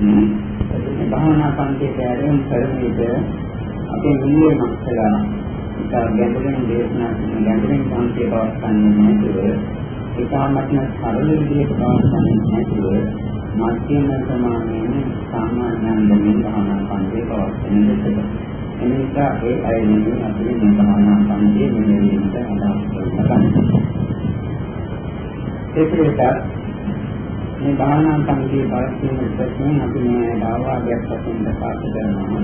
මේ භාවනා පන්තියේ ආරම්භ කරන විට අපේ නිලයේ මක්සලා ගැඹුරින් දේශනා කරන ගැඹුරින් පන්තියේ පවත්න්නේ නැතුව ඒකාමත්ම සරල විදිහට පවත්න්නේ නැතුව මධ්‍යම ප්‍රමාණයෙන් සාමාන්‍යයෙන් භාවනා පන්තියේ පවත්වන දෙයක්. එනිසා ඒ අයනේ අපේ මේ භාවනා පන්තියේ මෙලෙසින් අදහස් කරනවා. ඒකේට මේ භාවනා පන්තියේ පවත්වන අපි මේ ආවාදයක් වශයෙන් ප්‍රකාශ කරනවා.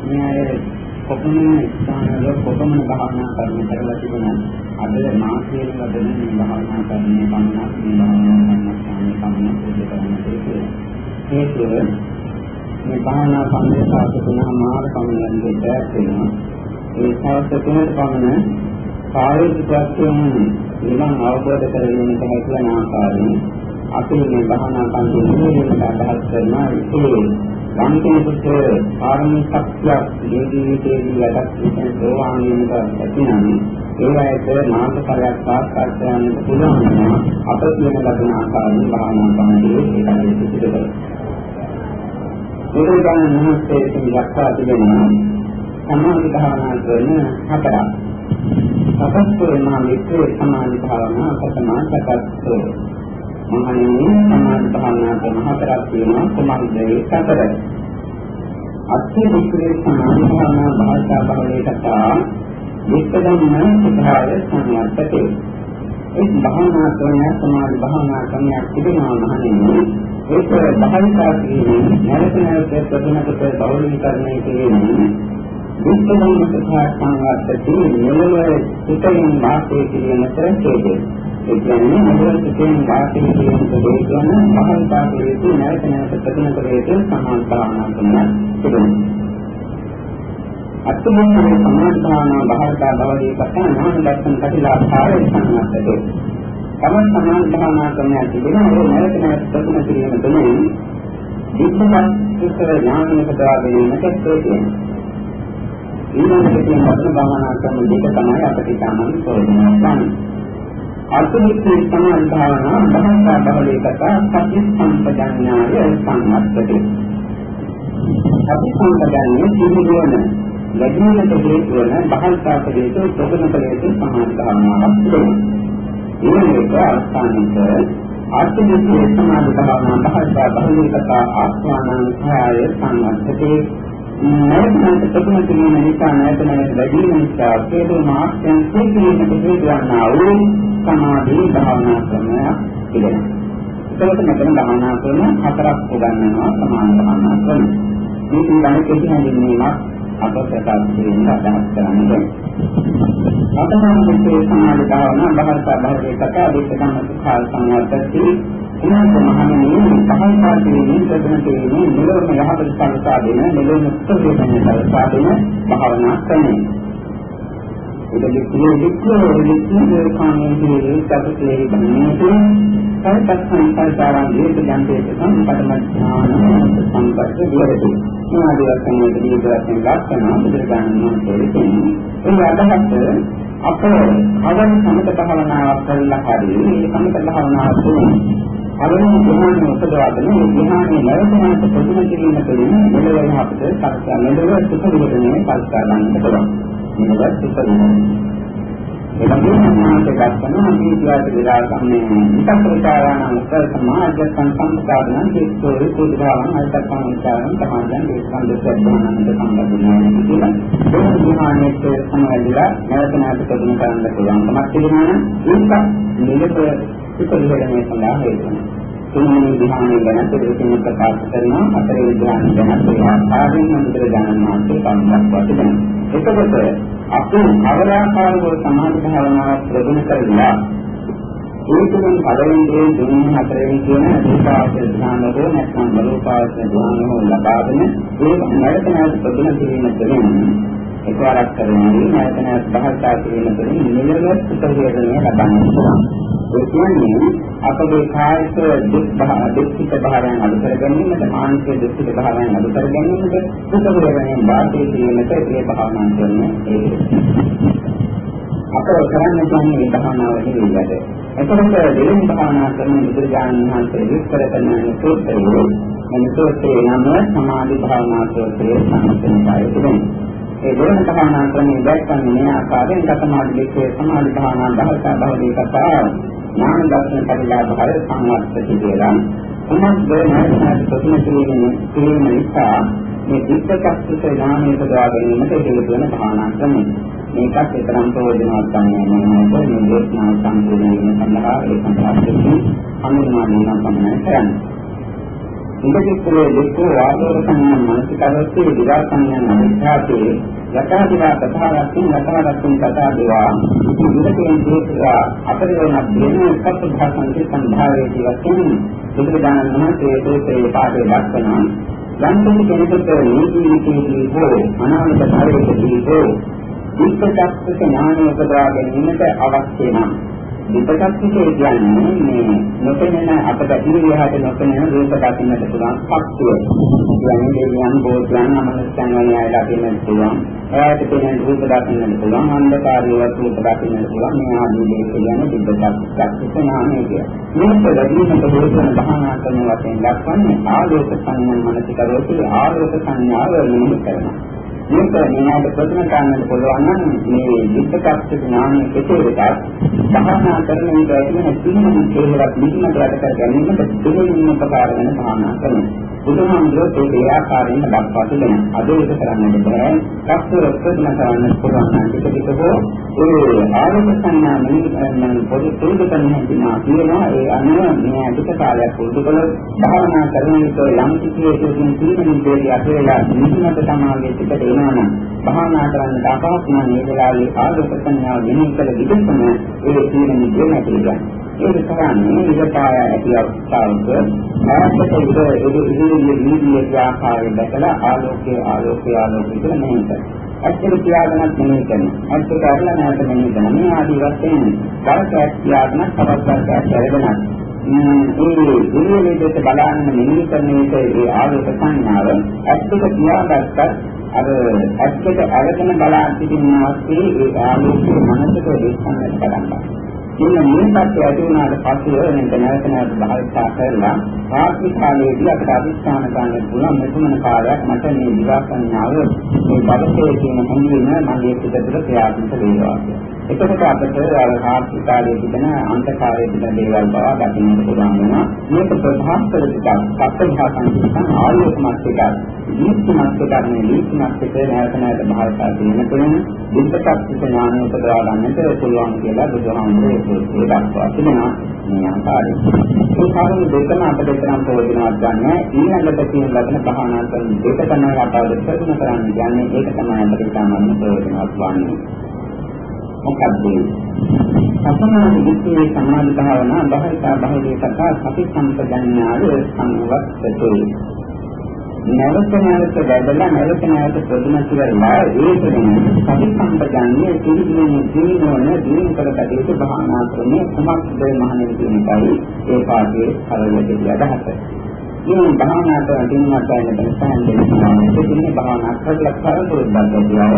මේ අය කොපමණ ස්ථානවල කොපමණ භාවනා කරලා තිබුණා අද මාසයෙන් ලැබෙන මේ භාවනා කරන්නේ පමණක් මේ භාවනා කරන පමණක් සිදු කරන්නේ හේතුව මේ භාවනා පන්තියේ සාකච්ඡා මාර පමණක් දෙයක් වෙනවා. ඒ සාකච්ඡාවේ පමණ කායික ප්‍රත්‍යයෙන් නිවන් අවබෝධ කරගන්නට හැකිවන ආකාරයෙන් අපි මේ භාවනා පන්තියේ නිරන්තරව අදහස් කරනවා. ඒ වන්තිනිකුට ආරම්භ ශක්තියක් ජීවිතයේදී වැඩක් කියන සෝවාන්යන්ට ඇතිනම් ඒවයට මාර්ගඵලයක් සාක්ෂාත් කරගන්න පුළුවන් වෙනවා. අප කියන ලබන ආකාරයෙන් භාවනා පන්තියේ ඒකයි සිදු කරන්නේ. බුදුරජාණන් වහන්සේ දක්වා තිබෙනවා සමාධි භාවනා කරන හතරක්. සකස්තෝ මා වික්‍රේ සමාධි භාවනා ප්‍රථම සකස්තෝ. මහණෙනි සමාධි භාවනා කරන හතරක් තියෙනවා. කුමක්ද ඒ හතර? අත්ථ වික්‍රේ සමාධි භාවනා භාෂා භාවයේ කතා වික්‍රමන සුභාය සංයත්තේ. ඒ භාවනා කරන සමාධි භාවනා කරන තිබෙනවා මහණෙනි. ඒක භාවිතා කිරීමෙන් නැවත නැවත ප්‍රතිමකට බෞද්ධීකරණය කිරීමෙන් විස්තරයෙන් සත්‍ය සංවාදයේ නිලවල සිටින් වාසය කිරීමට හේතුයි. ඒ කියන්නේ මොකද සිටින් වාසය කිරීමට හේතුවන භාවිතා කිරීමේ නැවත නැවත ප්‍රතිමකට සමාන්තරණ කරන තිබෙනවා. අත්මෝහයේ සමාන්තරණ භාවිතා බවදී කතා නාම ලක්ෂණ කටිලා ආකාරයෙන් සංවාදයේ තමන් සමාන භාවනා කරන තිබෙන ඒ නැවත නැවත ප්‍රගුණ කිරීම තුළින් විද්‍යාත්මක ඥානය පදවා ගැනීමට හේතුයි. ඊළඟට කියන වචන භාවනා කරන දෙක තමයි අපිට සාමාන්‍ය ප්‍රයෝජනයක් ගන්න. අර්ථනිකේ සමාන භාවනා භාෂා බහලයකට සතිසම්පජාඤ්ඤාය සම්මතති. සතිසම්පජාඤ්ඤය සිදුවන ලැබීමට හේතු වන බහල්කාරකයේ ප්‍රගුණකලයේ සමාන භාවනාවක් තිබෙනවා. ඒකේ අස්ථානික ආර්ථිකයේ සමාධි භාවනා භාෂා බහුලීකත ආස්වානං සහාය සංවත්තේ නැවත ප්‍රගුණ කිරීම නිසා නැවත වැඩි නිසා හේතු මාර්ගයන් සීක්‍රීමට හේතුවන්නා වූ සමාධි භාවනා ක්‍රමයක් තිබෙනවා. ඒකට මෙතන භාවනා ක්‍රම හතරක් උගන්වනවා සමාන භාවනා ක්‍රම. මේ පිළිබඳව කෙටි හැඳින්වීමක් අප ප්‍රකාශ කිරීමට අදහස් කරන්නේ. අතනමේ සමාධි භාවනා භාෂා භාවයේ කතා දෙකම සුඛාල් සංවර්ධති එනකොට මහණෙනි භාෂා කියන්නේ ප්‍රධාන කියන්නේ නිරෝධ යහපත සලසා දෙන නිරෝධ ප්‍රතිපදන්නේ සලසා දෙන භාවනා ක්‍රමය. ඒක වික්‍රේ කාමයේ සත්‍යයේ බණිනේ සත්‍යයන් සංකාරයන් දීර්ඝයන්තේ සම්පතම සංකල්ප දියරති. මේ ආදිවාසීන් දීර්ඝයන් ලක්ෂණ බුදුරජාණන් වහන්සේ කියන්නේ ඒ අදහස අප අවම සමත භාවනාවක් කරලා හරි මේ සමත භාවනාව තුළ අරමුණු ධ්‍යාන උපදවාගෙන මේ ධ්‍යානයේ නැවතනට ප්‍රතිම කිරීම තුළින් මෙලොව අපිට සත්‍ය මෙලොව සුඛ විඳිනේ පරිස්කාර ගන්නට පුළුවන්. මේවත් සිතනවා. එතකොට ගත්තම දීර්ඝාත විලා සම්මේ විතක්‍රතාවන උත්තර සමාජ සංසම්පාදන කේතෝරි පුදුරාවන් අයිතකම් විචාරණ සමාජයන් දේශකම් දෙකවන්නට සම්බන්ධ වෙනවා. ඒක ධ්‍යානයේ සමවැදලා නැවතනට ප්‍රතිම කරන්න පුළුවන්කමක් තිබෙනවා නම් ඒක නිලප සුඛවිඳිනේ සඳහා හේතුයි. තුන්වෙනි ධ්‍යානය ගැන දෙකකින් ප්‍රකාශ කරනවා. හතරවෙනි ධ්‍යානය ගැන ඒ ආකාරයෙන් බුදුරජාණන් වහන්සේ සම්බන්ධ කරනවා. එතකොට අපි අවරාකාරව සමාධි භාවනාව ප්‍රගුණ කරලා ඒකෙන් පළවෙනි දෙවෙනි හතරවෙනි කියන දීපාවචර ධ්‍යානවල නැත්නම් බලෝපාවචර ධ්‍යානවල ලබාගෙන ඒක නැවත නැවත ප්‍රගුණ කිරීම තුළින් එකවරක් කරනවා නැවත නැවත භාෂා කිරීම තුළින් නිරවස් උපදේශනය ලබන්න පුළුවන්. ඒ කියන්නේ අපගේ කායික දුක්ඛිත භාවයන් අඩු කර ගැනීමට මානසික දුක්ඛිත භාවයන් අඩු කර ගැනීමට සුඛ වේදනාවෙන් වාසය කිරීමට ඒ භාවනා කරන ඒක. අපර කරන්න කියන්නේ මේ භාවනාව නෙවෙයි. එතකොට දෙවෙනි භාවනා කරන බුදුරජාණන් වහන්සේ විස්තර කරන සූත්‍රයේ මේ සූත්‍රයේ නම සමාධි භාවනා සූත්‍රයේ සම්පූර්ණයි තිබෙනවා. ඒ දෙවෙනි භාවනා ක්‍රමයේ දැක්වන්නේ මේ ආකාරයෙන් සමාධියේ සමාධි භාවනා දහසක් භවදී කතා ඥාන දර්ශන පරිලාභය සංවර්ධිත කියලා. උමත් දෙනාට ප්‍රතිමතුලින් නිසා මේ විද්‍යාත්මක ඥානයේ සදා ගැනීමට හේතු වෙන භාවනා ක්‍රමය. මේකත් විතරක් ප්‍රයෝජනවත් ගන්න මොනවද මේ දේශනා සම්පූර්ණ වීම සඳහා ඒ සම්පූර්ණ අනුමානීය සම්පන්න කරන්නේ. ඉන්දකිස්සේ දෙකෝ ආදෝර සංඥා මානසිකවස්සේ විරාසංඥා අනිත්‍යයේ යථාදිවා තථාගතයන් යථාගතයන් කතා දේවා ඉන්දකෙන් දේශා අපරිවර්ණ දෙන සත්‍යභාසන්ති සම්භාවයේ වශයෙන් බුදුදානන් මහත්මයේ ඒ පාඩේ දක්වනවා යම් කෙනෙකුට නීතිවිකේදී හෝ අනාගත භාවයේදී හෝ විපස්සක ඥානය උපදවා ගැනීමට අවශ්‍ය නම් විපස්සකයේ කියන්නේ මේ නොපෙනෙන අපට ඉරියහට නොපෙනෙන රූප දකින්නට පුළුවන් ශක්තිය. කියන්නේ දෙවියන් බෝධයන් අමනුෂ්‍යයන් වගේ දකින්නට පුළුවන්. එයාට පෙනෙන රූප දකින්නට පුළුවන්. අන්ධකාරී රූප දකින්නට පුළුවන්. මේ ආදී දේ කියන්නේ විපස්සක ඥානය කියන්නේ. මේක ලැබීමට හේතුවන භාවනා කරන වශයෙන් දක්වන්නේ ආලෝක සංඥා මනසිකරෝති ආලෝක සංඥාව නිමිති කරනවා. මේක නිනාද ප්‍රතිම කරන්නට පුළුවන් නම් මේ විපස්සක ඥානය කෙසේද භාවනා කරන විට ඇතිවන සිහින හේතුවක් නිදිමත යට කර ගැනීමට දෙවෙනිම උපකාර වෙන භාවනා කරනවා. බුදුහාමුදුරුවෝ ඒ ආකාරයෙන් දක්වා තිබෙනවා. අද ඒක කරන්නට බෑ. කස්තර ප්‍රතිම කරන්න පුළුවන් නම් ටික හෝ ඒ ආරම්භ සංඥා මෙන්න පොදු පුරුදු කරන හිනා කියනවා. ඒ අනුව මේ අධික කාලයක් පුරුදු කළොත් භාවනා කරන විට යම් කිසි හේතුකින් සිහින දෙවිය අපේලා නිදිමත සමාගයේ පිටට එනවා නම් භාවනා කරන්න අපහසු නම් මේ වෙලාවේ ආරම්භ සංඥා මෙහි කළ විදිහම ඒ සිහින නිදිය නැති වෙනවා. ඒක කරන්නේ ඉලපාය ඇති අවස්ථාවක ආත්මක ඉදිරියේ ආකාරයෙන් දැකලා ආලෝකයේ කියලා මෙහෙම ඇත්තට තියාගන්නත් නෙමෙයි කරන්නේ. ඇත්තට අරලා නැවත නෙමෙයි කරන්නේ. මේ ආදී වශයෙන් බලකයක් තියාගෙන තවස්සක් ඇරෙනවා. ඒ ඉරියව්වට බලන්න මෙහෙම කරන විට ඒ ආලෝක සංඥාව ඇත්තට තියාගත්තත් අර ඇත්තට අරගෙන බලා සිටිනාසේ ඒ ආලෝකයේ මනසට දෙස්සන්නට කරනවා. ඉන්න මේකත් ඇති වුණාට පස්සේ නැවත භාවිතා කරලා ආත්මික කාලයේදී අපට අධිෂ්ඨාන ගන්න පුළුවන් මෙතුමන කාලයක් මට මේ විවාසඥාව මේ බඩේ තියෙන හැඟීම මගේ පිටතට ක්‍රියාත්මක වෙනවා. එතකොට අපට අර ආත්මික කාලයේ තිබෙන අන්තකාරයේ තිබෙන දේවල් බව දකින්න පුළුවන් වෙනවා. මේක ප්‍රධානතර ටිකක් සත්‍යභාසන් ආලෝකමත් එකක්. දීප්තිමත් එකක් නේ දීප්තිමත් එක නැවත භාවිතා කරන තුන විපස්සක ඥානය උපදවා ගන්නට පුළුවන් කියලා බුදුහාමුදුරුවෝ ඒ දක්වා තිබෙනවා මේ ආකාරයෙන්. මේ කාරණා දෙකම අපිට එතරම් ප්‍රයෝජනවත් ගන්න. ඊළඟට තියෙන ලබන භාවනා කරන දෙක තමයි අපට ප්‍රයෝජන කරන්නේ. කියන්නේ ඒක තමයි අපිට සාමාන්‍ය ප්‍රයෝජනවත් වන්නේ. මොකක්ද? සම්මාන විද්‍යාවේ සමාධි භාවනා බහිතා බහිදී කතා සති සම්පජඤ්ඤාව සංවත්තේ. නැවත වැඩලා නැවත ප්‍රතිමත් කරලා ඒකෙන් සති සම්පජඤ්ඤයේ සිහිනුවන දින කරගත භාවනා ක්‍රමයේ සමස්ත මහණෙනි කියන එකයි ඒ පාඩේ කරලදී අදහස. මේ භාවනා කරන දිනකට දැනගන්න භාවනා කරලා කරදොල්බද්දියාව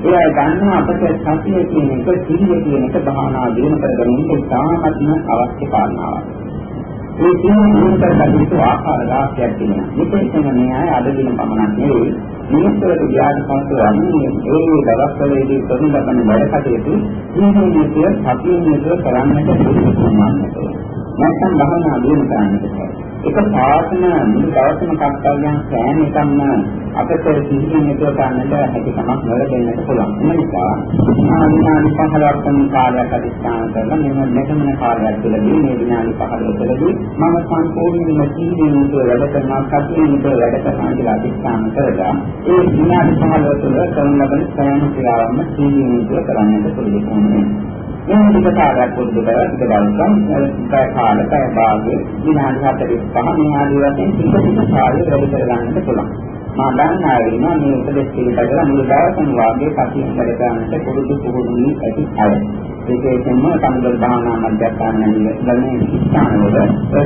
ඒ ගන්න අපට සතිය කියන එක සිහිය කියන එක භාවනා දින කරගන්න ඉතාමත්ම අවශ්‍ය කාරණාවක්. මේ සිහිනුවන කරගත ආකාර රාශියක් තියෙනවා. විශේෂයෙන්ම මේ අය අද දින පමණක් නෙවෙයි මිනිස්සුන්ට විද්‍යාත්මක පන්සලවලින් ඒ දවස්වලදී කරන ලබන වැඩ කටයුතු සිහිනුවන සතියෙන්ම කරන්නට පුළුවන්. නැත්නම් භාවනා දින කරන්නට එක පාසන මුළු දවසම කර්තව්‍යයන් සෑම එකක්ම අපට සිහියෙන් හිතුව ගන්නට හැකියාවක් ලැබෙන්නට පුළුවන්. ඒ නිසා විනාඩි 15ක් වගේ කාලයක් අධිෂ්ඨාන කරලා මෙතන කාලයක් තුළදී මේ විනාඩි 15 තුළදී මම සම්පූර්ණයෙන්ම සිහියෙන් වැඩ කරනවා සතියෙන් වැඩ කරනවා කියලා අධිෂ්ඨාන කරලා ඒ විනාඩි 15 තුළ කරන ලබන සෑම ක්‍රියාවක්ම සිහියෙන් කරන්නට පුළුවන් වෙනවා. මේ විදිහට පුරුදු කරලා ඉඳලා කාලක භාගයේ විනාඩි 45 මේ ආදී වශයෙන් ටික කාලය වැඩි කරගන්නට පුළුවන්. මා දන්නා වෙනවා මේ උපදෙස් පිළිපදලා මුළු දවසම වාගේ කටින් වැඩ කරන්නට පුරුදු වී ඇති අය. විශේෂයෙන්ම සම්බුද්ධ භාවනා මධ්‍යස්ථානයේ ගමනේ ස්ථානවල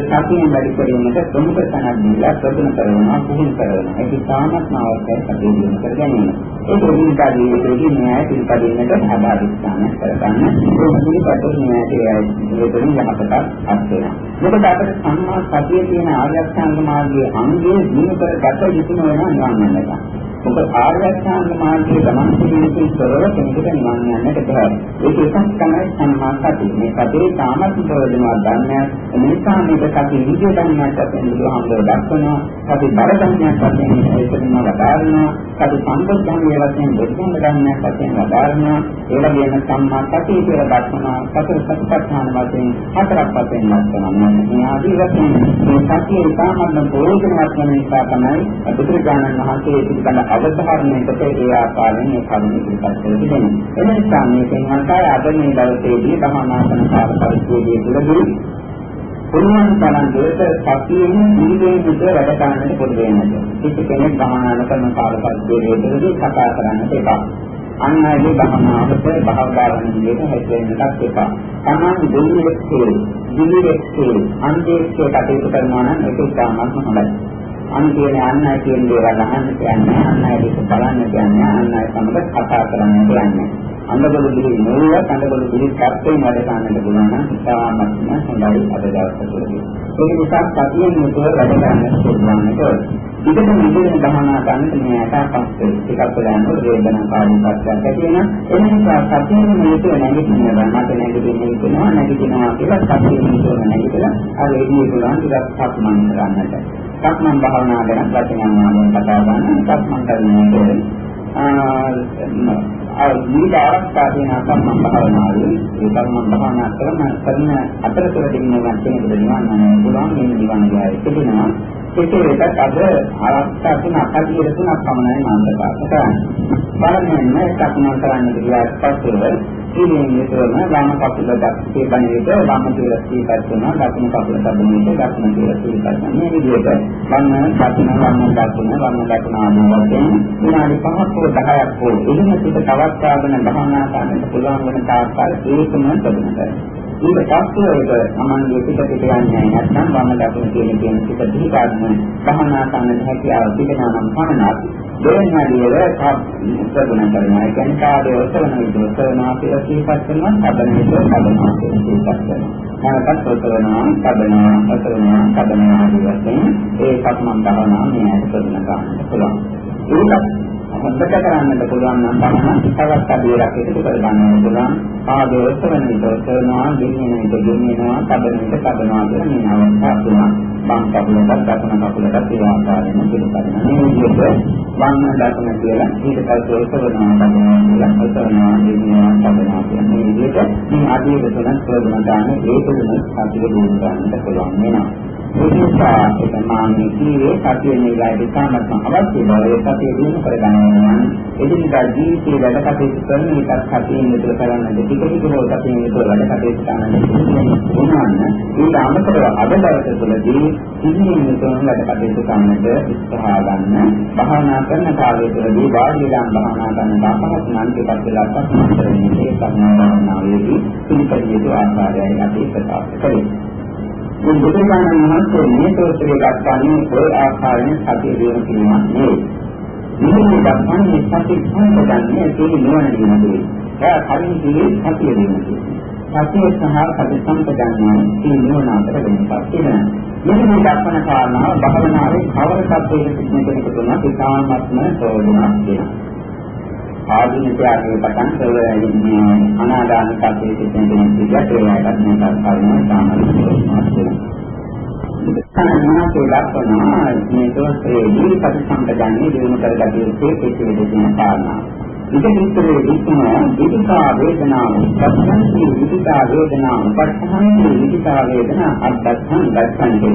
සතියෙන් වැඩි කිරීමට ප්‍රමුඛ තැනක් දීලා ප්‍රගුණ කරනවා පුහුණු කරනවා. ඒක ඉතාමත් අවශ්‍යයි සතිය දිනු කර ගැනීම. ඒක විවිධාදීයේදී න්‍යාය පිළිපදින්නට ආධාරිත ස්ථානයක් කරගන්න. ඒ පිළිපදින න්‍යායයේ දෙතුන් යහපතක් අත් වෙනවා. මොකද අපේ සම්මා සතිය කියන ආර්ය අෂ්ටාංග මාර්ගයේ අංගයේ දිනු කරගත යුතු වෙනවා නිවන්. ඔබ ආර්ය අෂ්ටාංග මාර්ගයේ ගමන් කිරීමේ ස්වරව කෙනෙකුට නිවන් යන්නට බෑ. ඒක එකක් තමයි සම්මා සතිය. මේ සතියේ තාමත් ප්‍රයෝජනවත් ධර්මයක්. ඒ නිසා මේක සතිය විදිය ධර්මයක් වශයෙන් බුදුහාමුදුරුවෝ දක්වනවා. සතිය බර ධර්මයක් වශයෙන් ඒකෙන්ම වදාරනවා. සතිය සම්බුද්ධාංගයේ වශයෙන් දෙකම ධර්මයක් වශයෙන් වදාරනවා. ඒ වගේම සම්මා සතිය කියලා දක්වනවා. සතර සතිපට්ඨාන වශයෙන් හතරක් වශයෙන් දක්වනවා. මේ ආදී වශයෙන් මේ සතියේ තාමත් ප්‍රයෝජනවත් වෙන නිසා තමයි බුදුරජාණන් වහන්සේ පිළිබඳ අවධාරණයකට ඒ ආකාරයෙන් මේ කරුණ ඉදිරිපත් කර තිබෙනවා. එනිසා මේකෙන් අන්තය අද මේ දවසේදී භවනාසන කාල පරිච්ඡේදයේ තුලදී පුණ්‍යන් තරම් දෙයට සතියෙන් නිවිදෙන්නට වැඩ කරන්නට පොදු වෙනවා. කිසි කෙනෙක් භවනාන කරන කාල පරිච්ඡේදයේ තුලදී කතා කරන්නට එපා. අන්නයිගේ භවනාවට භවදාරණියට හැදෙන්නටත් එපා. තමන් දුන්නේක්ෂේ අන්දේක්ෂේ කටයුතු කරනවා නම් ඒක ඉතාමත් හොඳයි. අන්තිමේ අන්නයි කියන දේවල් අහන්න කියන්නේ අන්නයි දෙක බලන්න කියන්නේ අන්නයි සමග කතා කරන්න කියන්නේ අnder බුදු නෙවෙයි අnder බුදු කර්තේ වැඩ ගන්නට පුළුවන් නම් ඉතාමත් හොඳයි අද දවසේදී. ඒක නිසා සතියෙන් මුතුව වැඩ ගන්නට පුළුවන් නේද? ඉතින් මේ දහනා ගන්නට මේ අටපස්සේ ටිකක් බලන්න වේදනා කාර්යපත්යක් ඇති වෙන ඒ නිසා සතියෙන් මුතුව නැගිටිනවා මට නැගිටිනවා කියලා සතියෙන් මුතුව නැගිටලා අර එළියේ පුළුවන් ටිකක් සක්මන් කරන්නට. සක්මන් භාවනා ගැන වචනයන් වලින් කතා කරන සක්මන් කරනකොට විවිධ ආකාර තියෙන සක්මන් භාවනාවල ඒ සක්මන් භාවනා කරන අතරතුරදී මේ වචනේ දෙනවා නම් පුළුවන් මේ නිවන ගායේ තිබෙනවා. ඒකේකට අද ආරක්ෂා තුන අකලිය තුනක් පමණයි මාර්ගපාත කරන්නේ. බලන්න සක්මන් කරන්න ගියාට පස්සේ ඉතින් මෙතන වම් කකුල දැක්කේ බණේට වම් කියලා සීපත් කරනවා දකුණු කකුල තබන්නේ දකුණු කියලා සීපත් කරනවා මේ විදිහට වම් දකුණ ආනවයෙන් විනාඩි 5ක් හෝ 10ක් හෝ එහෙම සිට තවත් ආගෙන භාවනා කරන්න පුළුවන් වෙන තාක්කල් ඒකම ප්‍රගුණ ඊට පස්සේ ඒක අමංගේ පිට යන්නේ නැත්නම් වම් දකුණ කියන පිට පිටාගෙන භාවනා කරන්න හැකියාව තිබෙනවා නම් පමණක් දෙවනදියල ප්‍රගුණ කරනවා. ඒ කියන්නේ කාර්යය ඔසවන විදිහට කරනවා කියලා සීපත් කරනවා, හදන විදිහට හදනවා කියලා සීපත් කරනවා. නැවතත් ඔසවනවා, හදනවා ආදී වශයෙන් ඒ සක්මන් භාවනාව මේ ඇට ප්‍රගුණ ගන්නට පුළුවන්. ඒකත් හොඳට කරන්නට පුළුවන් නම් තමයි තවත් අධිරක් එකතු කර ගන්නට පුළුවන්. ආදී ඔසවන විදිහට කරනවා, ගෙනියන විදිහට ගෙනියනවා, හදන විදිහට හදනවා කියලා මේ අවස්ථාව තුනක්. වම් කකුලට දකුණු කකුලට ඒ ආකාරයෙන් පිළිපදින. මේ විදිහට වම් දකුණ කියලා ඊට පස්සේ ඔසවනවා ගෙනියනවා හදනවා කියන මේ විදිහට මේ අධික තුනක් ප්‍රගුණ ගන්න ඒකෙම සතිය දිනු ගන්නට පුළුවන් වෙනවා. ඒ නිසා ඒක මාන්නේ කීවේ සතිය නිරායදී සාමත්ම අවශ්‍ය බව ඒ සතිය දිනු කර ගන්නවා. එදිනදා ජීවිතයේ වැඩ කටයුතු කරන එකත් සතියෙන් විතර කරන්නද ටික ටික හෝ සතියෙන් විතර වැඩ කටයුතු කරන්නද උනන්න ඊට අමතරව අද දවස තුළදී ඉන්නේ විතර වැඩ කටයුතු කරන්නද උත්සාහ ගන්න භාවනා කරන කාලය තුළදී වාඩිලා භාවනා කරන අපහසු නම් ටිකක් වෙලා සම්පූර්ණ මේ භාවනාවේදී පිළිපදිය යුතු ආකාරයයි අපි ප්‍රකාශ කරේ. මේ බුදුරජාණන් වහන්සේ මේ තෝරේ දක්වන්නේ ඔය ආකාරයෙන් සතිය දිනු කිරීමක් නෙවෙයි. මේ දක්වන්නේ සතිය සම්පදන්නේ ඒ නිවන දිනුනේ. ඒ කලින් කියේ සතිය දිනුනේ. සතිය සහ සති සම්පදන්නේ ඒ නිවන අතර වෙනසක් තියෙනවා. මේ දක්වන කාරණාව භවනාවේ කවර සත්‍යයක සිටින කෙනෙකුට නම් ඉතාමත්ම ප්‍රයෝජනවත් වෙනවා. ආධුනිකයාගේ පටන් කරගෙන අනාගාමී කල්පයේ සිටින කෙනෙකුට ඒකට මේ කාරණා සාමාන්‍යයෙන් සාමාන්‍යයෙන් දක්වනවා මේ දෝෂයේ දීපත් සම්පදන්නේ දිනු කරගatiya යුත්තේ කෙසේද කියන කාරණා. ඉතින් විදිකා වේදනාව පස්සන්ති විදිකා වේදනාව පස්සන්ති විදිකා වේදනා අද්දස්සං දස්සන්ති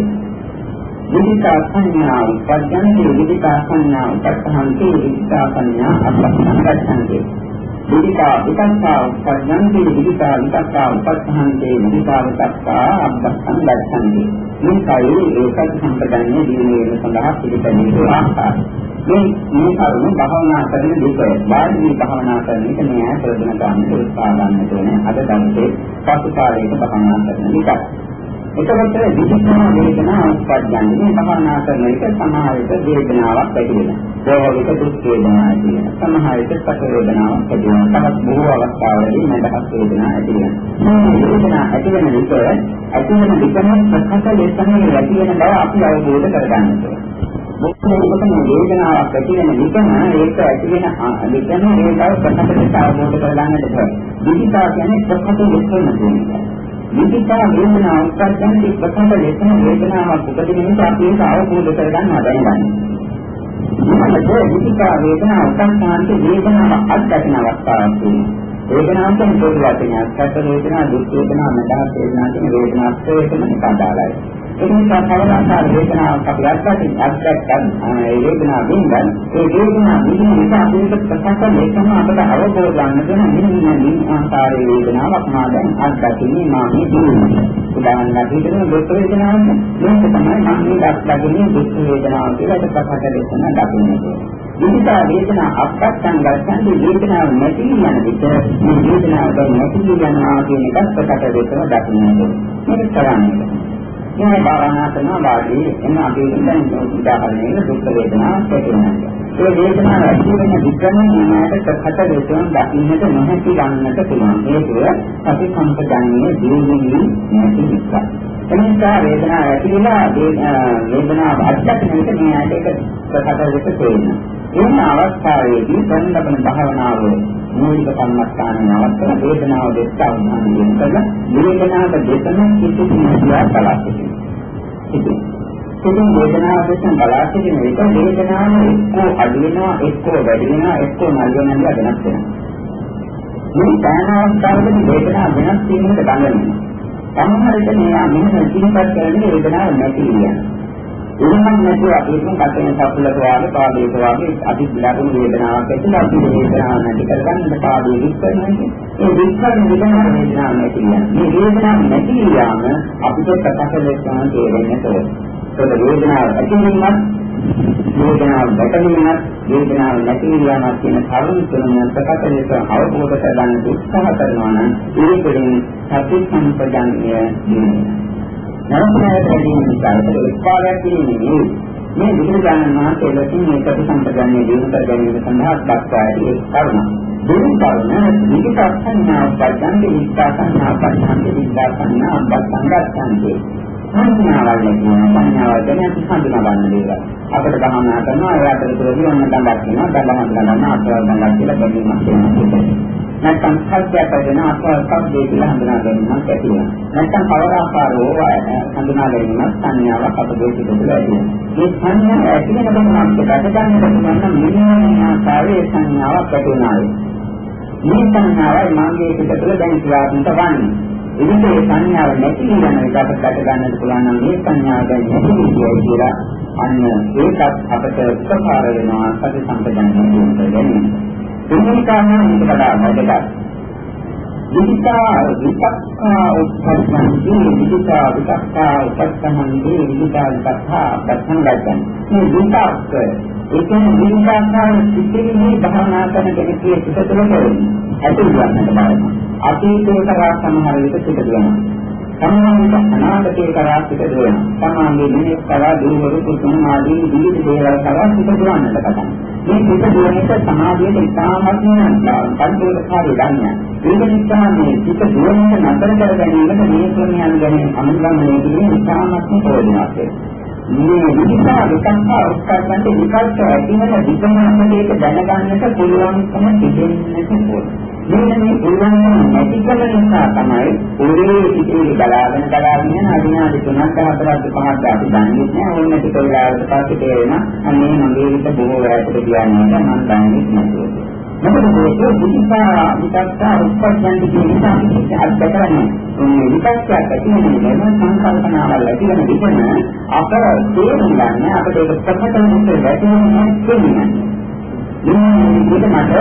විදිකා සංඥා පස්සන්ති විදිකා සංඥා පස්සන්ති විදිකා සංඥා අද්දස්සං දස්සන්ති විදිකා විතක්කා උපජ්ජන්ති විදිකා විතක්කා උපස්සහන්ති විදිකා විතක්කා අබ්බස්සං ගච්ඡන්ති. මේකයි ඒකත් සම්පදන්නේ දිනේ සඳහා පිළිපැදිය ආකාරය. මේ කරුණ භාවනා කරන විට වාදී භාවනා කරන එක නෑ ප්‍රයෝජන ගන්න උත්සාහ ගන්න ඕනේ. අද දවසේ පසුකාලයක භාවනා කරන විට එතකොට විදිකා වේදනා උපජ්ජන්ති භාවනා කරන එක සමාහිත වේදනාවක් ඇති වෙනවා. ඒවලට දුක් වේදනාවක් ඇති වෙනවා. සමාහිත සැප වේදනාවක් ඇති වෙනවා. තවත් බොහෝ අවස්ථාවලදී මනසක් වේදනාවක් ඇති වෙනවා. මේ වේදනා ඇති වෙන විට ඇති වෙන විකම ප්‍රකට ලෙසම ඇති වෙන බව අපි අවබෝධ කරගන්න ඕනේ. මොකද වේදනාවක් ඇති වෙන විකම ඒක ඇති වෙන විකම ඒ බව ප්‍රකට ලෙස අවබෝධ කරගන්නට බෑ. විදිකා කියන්නේ ප්‍රකට ලෙසම තියෙනවා. විදිකා වේදනාව උත්පන්නයේ ප්‍රකට ලෙසම වේදනාවක් උපදින නිසා අපි ඒක අවබෝධ කරගන්නවා දැනගන්න. මොකද විදිකා වේදනාව උත්පන්නයේ වේදනාව අත්දැකීම අවස්ථාවක් තියෙනවා. වේදනාව කියන්නේ පොදු වචනයක්. සැප වේදනා, දුක් වේදනා, මඳහත් වේදනා කියන වේදනාත් ඒකම නිකාදාලයි. ඒ නිසා කවදාකවත් වේදනාවක් අපි අත්දැක්කත් ඒ වේදනාව වින්දන් ඒ වේදනාව විඳින නිසා අපිට ප්‍රසන්න මේකම අපට අවබෝධ ගන්න දෙන මෙන්න ආකාරයේ වේදනාවක් මා දැන් අත්දැකීමේ මාගේ දිනුනේ. උදාහරණයක් විදිහට දුක් වේදනාවක් මේක තමයි මම මේ අත්දැකීමේ දුක් වේදනාව කියලා ප්‍රකට දෙන්න දකින්නේ. විදිකා වේදනා අපස්සං ගච්ඡන්ති වේදනාව නැති යන විට මේ වේදනාව දැන් නැති යනවා කියන එකත් ප්‍රකට දෙකම දකින්නේ. මේක කරන්නේ. මේ භාවනා කරනවා වාදී එන අපි දැන් උදාහරණයක දුක් වේදනාවක් ඇතිවෙනවා. ඒ වේදනාව ඇති වෙන විකම නිමයට ප්‍රකට දෙකම දකින්නට නොහැකි ගන්නට පුළුවන්. ඒක අපි සම්පජානීය දීවිලි නැති නිසා. එනිසා වේදනාව ඇති වෙලා වේදනාව අත්දැකීමට මෙයාට ඒක ප්‍රකට දෙක තේරෙනවා. එන අවස්ථාවේදී සම්බන්ධන භාවනාව මූලික කර්මස්ථානයේ අවස්ථාව වේදනාව දෙස්ස අවධානය යොමු කරලා වේදනාව දෙතම කිසිම දෙයක් බලන්න. ඉතින් වේදනාව දෙසම බලා සිටින විට වේදනාව එක්කෝ අඩු වෙනවා, එක්කෝ වැඩි වෙනවා, එක්කෝ නල් වෙනවා වෙනස් වෙනවා. මේ සෑම අවස්ථාවකදී වේදනාව වෙනස් වීමකට බඳිනවා. සමහර විට මෙන්න සිහිපත් කරන්නේ වේදනාව නැති වෙනවා. එහෙනම් නැතුව අපිට කටෙන් සපුලක වාගේ පාදයක වාගේ අපි ලැබුණු වේදනාවක් ඇතිලා අපි වේදනාව නැති කරගන්න පාදයේ විස්තරන්නේ. ඒ විස්තරන වේදනාව නැති වෙනවා. මේ වේදනාව නැති යාම අපිට ප්‍රකට ලෙසම තේරෙන්නේ නැහැ. ඒක වේදනාව ඇතිවීමත් වේදනාව දැකීමත් වේදනාව නැති යාමත් කියන කරුණු තුනම ප්‍රකට ලෙස අවබෝධ කරගන්න උත්සාහ කරනවා නම් ඒකෙන් සති සම්පජාන්‍ය දිනේ. නරකයේදී විචාරක උත්පාදයක් කියන්නේ මේ විද්‍යාඥයන් වහන්සේ ලකින් මේ ප්‍රතිසම්පදන්නේ දිනු කර ගැනීම සඳහා දක්වා ඇති කරුණ. දිනු කරන විචක්ෂණා පදන්නේ විචක්ෂණා පදන්නේ විචක්ෂණා අබ්බසංගතන්ති. සංඥාවල් කියන සංඥාවල් ගැන හඳුනා ගන්න දේවල්. අපිට ගමනා කරනවා ඒ අතරතුරදී ඔන්න දඬක් වෙනවා දඬහන් ගන්න අත්වල් දඬක් කියලා බැලීමක් වෙනවා. නැත්නම් සත්‍යයක් වෙන අත්වල් කියලා හඳුනා ගැනීමක් ඇති වෙනවා. නැත්නම් කවර ආකාරව හඳුනා ගැනීමක් සංඥාවක් අපේ සිතේ ඇති වෙනවා. මේ සංඥාව ඇති වෙන ගමනක් දැක ගන්න මෙන්න ආකාරයේ සංඥාවක් ඇති වෙනවා. මේ සංඥාවයි මාගේ සිතේ දැන් ක්‍රියාත්මක වන්නේ. ඉතින් මේ සංඥාව නැති වෙන එක අපිට දැක ගන්නට පුළුවන් නම් මේ සංඥාව දැන් නැති කියලා අන්න ඒකත් අපට උපකාර වෙනවා සති සම්පජානනය කරගන්න. දෙවෙනි කාරණාව වඩා වැදගත්. විචක්ඛා උත්පන්නන්ති විචක්ඛා උපස්සහන්ති විචක්ඛා පස්සංගතං. මේ විචක්ඛ ඒ කියන්නේ විචක්ඛා සිතිවිලි භාවනා කරන කෙනෙකුගේ සිත තුළ ඇති වෙනකට බලන්න. අතීතේ කරා සමහර විට සිට දෙනවා. සමහර විට අනාගතේ කරා සිට දෙනවා. සමාගයේ දිනේ කරා දුරු කුතුහල ආදී විවිධ දේවල් කරා සිට දෙවන්නට කතා. මේ සිට දෙවන්නට සමාධියට ඉතාමත්ම පරිපූර්ණකාරී ධර්මයක්. ඒක නිසා මේ සිට දෙවන්නට නතර කර ගැනීමට මේ ක්‍රමයන් ගැන අනුගමනය කිරීම ඉතාමත්ම ප්‍රයෝජනවත් වෙනවා. මේ විදිහා විකල්ප උත්පාදනයේ විකල්ප ඇතිවන විකල්පයක දැනගන්නට පුළුවන්කම තිබෙන්නට ඕනේ. මේ පුළුවන් නැති කල නිසා තමයි ඔරේ ඉතිරි බලාගෙන යන අදිනාදි 3ක් 4ක් 5ක් අපි දන්නේ නැහැ. ඕන නැති වෙලාවකට පස්සේ තේරෙන අනේ මගේ විත බොහෝ වැරද්දට කියන්නේ මම දන්නේ නැහැ. මොකද මේ විදිහා විකල්ප උත්පාදනයේ කියන නිසා අත්දැකන්නේ මේ විකල්පයක් ඇති වෙන සංකල්පනාවල් ඇති වෙන විදිහම අප තේරුම් ගන්න අපිට ඒක ප්‍රකටව වැටෙන්නේ කියන්නේ. මේක මට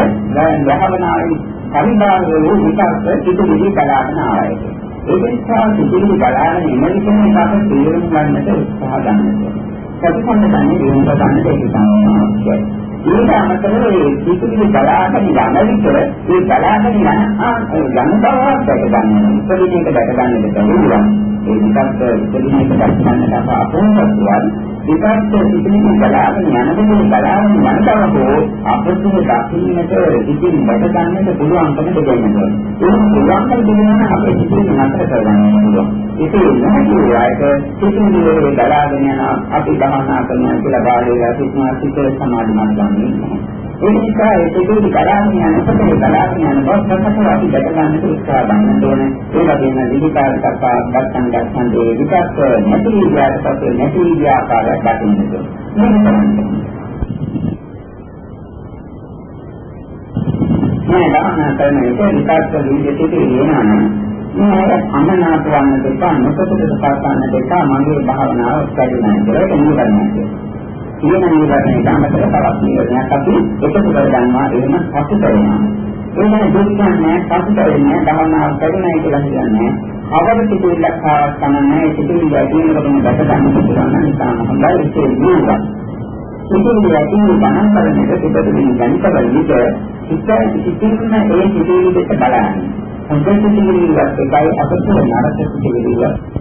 භාවනාවේ පරිබාහිර වූ විකල්ප සිදුවිලි බලාගෙන ආයත. ඒ නිසා සිදුවිලි බලාගෙන එන විට මේකට තීරණ ගන්නට උත්සාහ ගන්නවා. ප්‍රතිසංගතන්නේ දිනු ගන්න දෙයක් තමයි. ඊට අමතරව මේ සිදුවිලි බලාගෙන යන විට ඒ බලාගෙන යන බවක් දැක ගන්නවා. ඉතින් මේක දැක ගන්නට බැහැ. ඒ විකල්ප ඉදිරියට දැක්වන්නට අපහසුතාවයක් විකල්ප ඉදිරියට බලාගෙන යනකොට බලාගෙන යනකොට අපතුම දකින්නට ඉතින් දැක ගන්නට පුළුවන්කම දෙන්නවා. ඒක පුළුවන්කම දෙනවා අපේ ඉදිරියට නතර කරගන්න පුළුවන්. ඉතින් මොහොතේට ඉදිරියට බලාගෙන යන අපි භාවනා කරනවා කියලා බාහිර සිතුවිලි සමාධිමත් ගන්නවා. ඒ නිසා ඒ සිදුවිලි බලාගෙන යනකොට ඒ බලාගෙන යන බව ප්‍රකට අපි දැක ගන්නට උත්සාහ ගන්න ඕනේ. ඒ වගේම විවිධාකාර ගත්තන් දේ විකල්ප නැති විදිහට පස්සේ නැති විදිහ ආකාරයක් දකින්න ඕනේ. මේක තමයි. මේ භාවනා කරන එක විකල්ප විදිහට කියනවා නම් මේ අමනාප වන්න දෙපා නොකටද පාසන්න දෙපා මගේ භාවනාව වැඩිමයි කියලා කියනවා. කියන නිවර්ණය ගන්නතර තවත් නිවර්ණයක් අපි එකතු කරගන්නවා එහෙම පසු කරනවා. ඒ කියන්නේ දුක්ඛන්නේ පසු කරන්නේ භාවනාව කරනයි කියලා කියන්නේ. අවබෝධ සිදුවිල්ලක් ආවත් තමයි සිදුවිල්ල ඇතිවෙනකොටම දැක ගන්න පුළුවන් නම් ඉතාම හොඳයි ඒක නෙවෙයි. සිදුවිල්ල ඇතිවෙන ගණන් කරන්නේ සිදුවිල්ල ගණිතවල විදිහට සිතින්ම ඒ සිදුවිල්ල දෙක බලන්නේ. හොඳ සිදුවිල්ලක් එකයි අපසු නරක සිදුවිල්ල.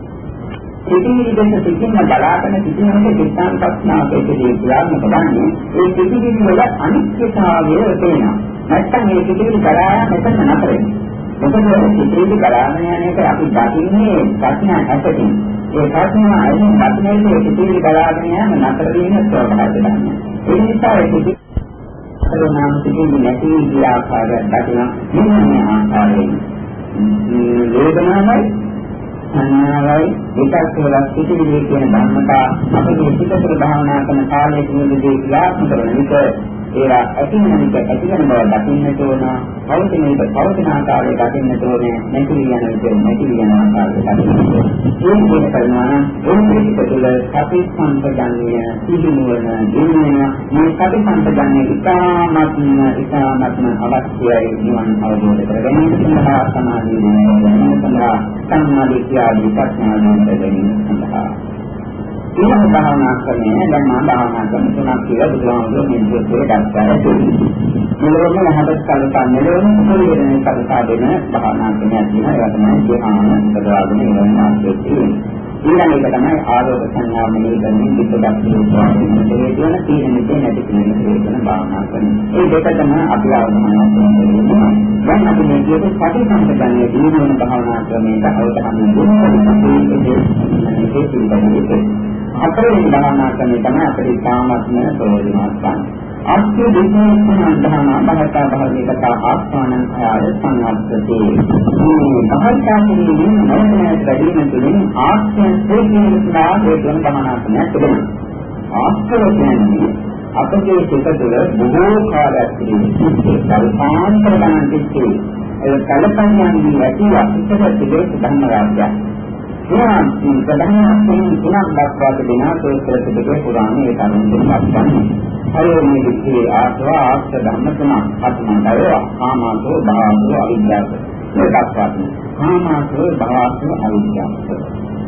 සිතිවිලි දෙක සිතින්ම බලාගෙන සිටිනකොට විස්තර ප්‍රශ්නාවකදී ක්‍රියාත්මක වන්නේ ඒ සිතිවිලි වල අනිත්‍යතාවය තේනවා. නැත්නම් මේ සිතිවිලි බලාගෙන මෙතන නතර වෙනවා. මොකද සිතිවිලි බලාගෙන යන එක අපි දකින්නේ ප්‍රශ්න ඇතින්. ඒ ප්‍රශ්න අයින් ප්‍රශ්නයේ සිතිවිලි බලාගෙන යන නතර වීම ස්වභාවය තමයි. ඒ නිසා ඒ සිතිවිලි නැති විදිහ ආකාරයක් දකින මේ ආකාරයෙන් වේදනාවයි සංඥාවයි විකල්ප වල සිටිවිලි කියන ධර්මතා අපේ සිතේ භාවනා කරන කාලයේ තුලදී ක්‍රියාත්මක කරන විට ඒවා ඇතිවෙන විට ඇතිවෙන බව දකින්නට ඕන. පවතින විට පවතින ආකාරය දකින්නට ඕන. නැති යන විට නැති යන ආකාරය දකින්නට ඕන. මේ කරනවා නම් ඒ පිටුල සති සම්පජන්‍ය සිහිනුවන දිනුවන මේ සති සම්පජන්‍ය ඉතාමත්ම අවශ්‍යයි නිවන් අවබෝධ කර ගැනීම සඳහා සමාධිය දිනන සඳහා සම්මාදිට්ඨිය විපස්සනා දිනන සඳහා ඊළඟ භාවනා ක්‍රමය දැන් මම භාවනා කරන තුනක් කියලා බුදුහාමුදුරුවෝ මෙන්දේ දක්වලා තියෙනවා. මෙලොවම හදස් කල්පා මෙලොවම පරිවර්තන කරලා දෙන භාවනා ක්‍රමයක් තියෙනවා. ඒවා තමයි ධ්‍යාන සතරාගෙන ඉන්න මාර්ගය. ඊළඟ එක තමයි ආරෝප සංඥා මෙහි කරමින් විපදක් කියනවා. ඒ කියන තීරණෙ නැති කියන භාවනා ක්‍රමය. ඒ දෙක තමයි අපි ආරම්භ කරන්නේ. දැන් අපි මේ කියන සති සම්පජන්යේ දිනන භාවනා ක්‍රමයට අවධානය යොමු කරමු. අතරේ භාවනා කරන්නේ තමයි අපේ සාමත්ම ප්‍රයෝජනවත් ගන්න. අත්‍ය දෙකෙන් ධර්ම බහතා භාවිත ආස්වානං ආය සංවත්තති. මේ භාවිතාවේ නෝනෑ වැඩිම තුලින් ආස්යන් තේකෙන සාධේකන භාවනා කරන්න තිබෙනවා. ආස්තව කියන්නේ අපගේ සිත තුළ බොහෝ කාලයක් තිබෙන කල්පාන්තර ගණන් තිස්සේ ඒ කල්පයන්දී ඇති අපිට ධර්ම රාජ්‍යයක්. ඒ ප්‍රධාන තුනක් දක්වා තිබෙන සූත්‍රපිටකේ පුරාණයේ කරුණු දක්වන්නේ. හරියන්නේ විශ්ේ ආස්ව ධර්ම තුනක් අත්මඩව ආමාසෝ භාවෝ අවිද්‍යාව. මේ දක්වා තියෙනවා. ආමාසෝ භාවෝ අවිද්‍යාව.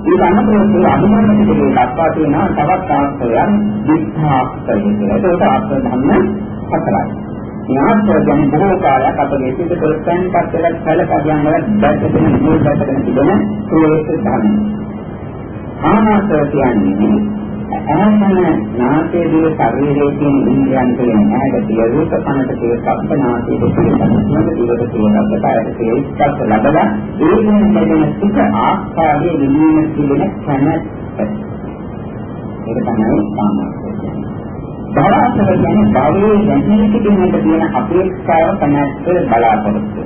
ඊට අනුකූලව අනුමතකයේ දක්වා තියෙන තවත් ආස්වයන් විස්ථාප්තය කියලා. ඒක ආස්ව ධර්ම හතරයි. ඥානය ගැන බොහෝ කාලයක් අපේ සිත ප්‍රත්‍යයන් පස්සෙලක් සැලකගෙන දැක්කෙන නිරෝධයෙන් තිබෙන ප්‍රේත ධර්ම. ආනාපාන කියන්නේ ආනාපාන නාසයේ ශරීරයේ තියෙන ඉන්ද්‍රියන් කියන ඇහැට තියෙන රූප කනට තියෙන සම්පනාසයේ තියෙන මොනදිවද තියෙන අපකාරයට තියෙන ස්පර්ශ ලබලා ඒ වෙනකෙන සිත ආස්වාදයේ නිවීම තිබෙන කැමැත්ත. ඒක තමයි ආනාපාන. බලාපොරොත්තු කියන්නේ භවයේ දැනීම පිටින්ට තියෙන අපේක්ෂාව තමයි බලාපොරොත්තු.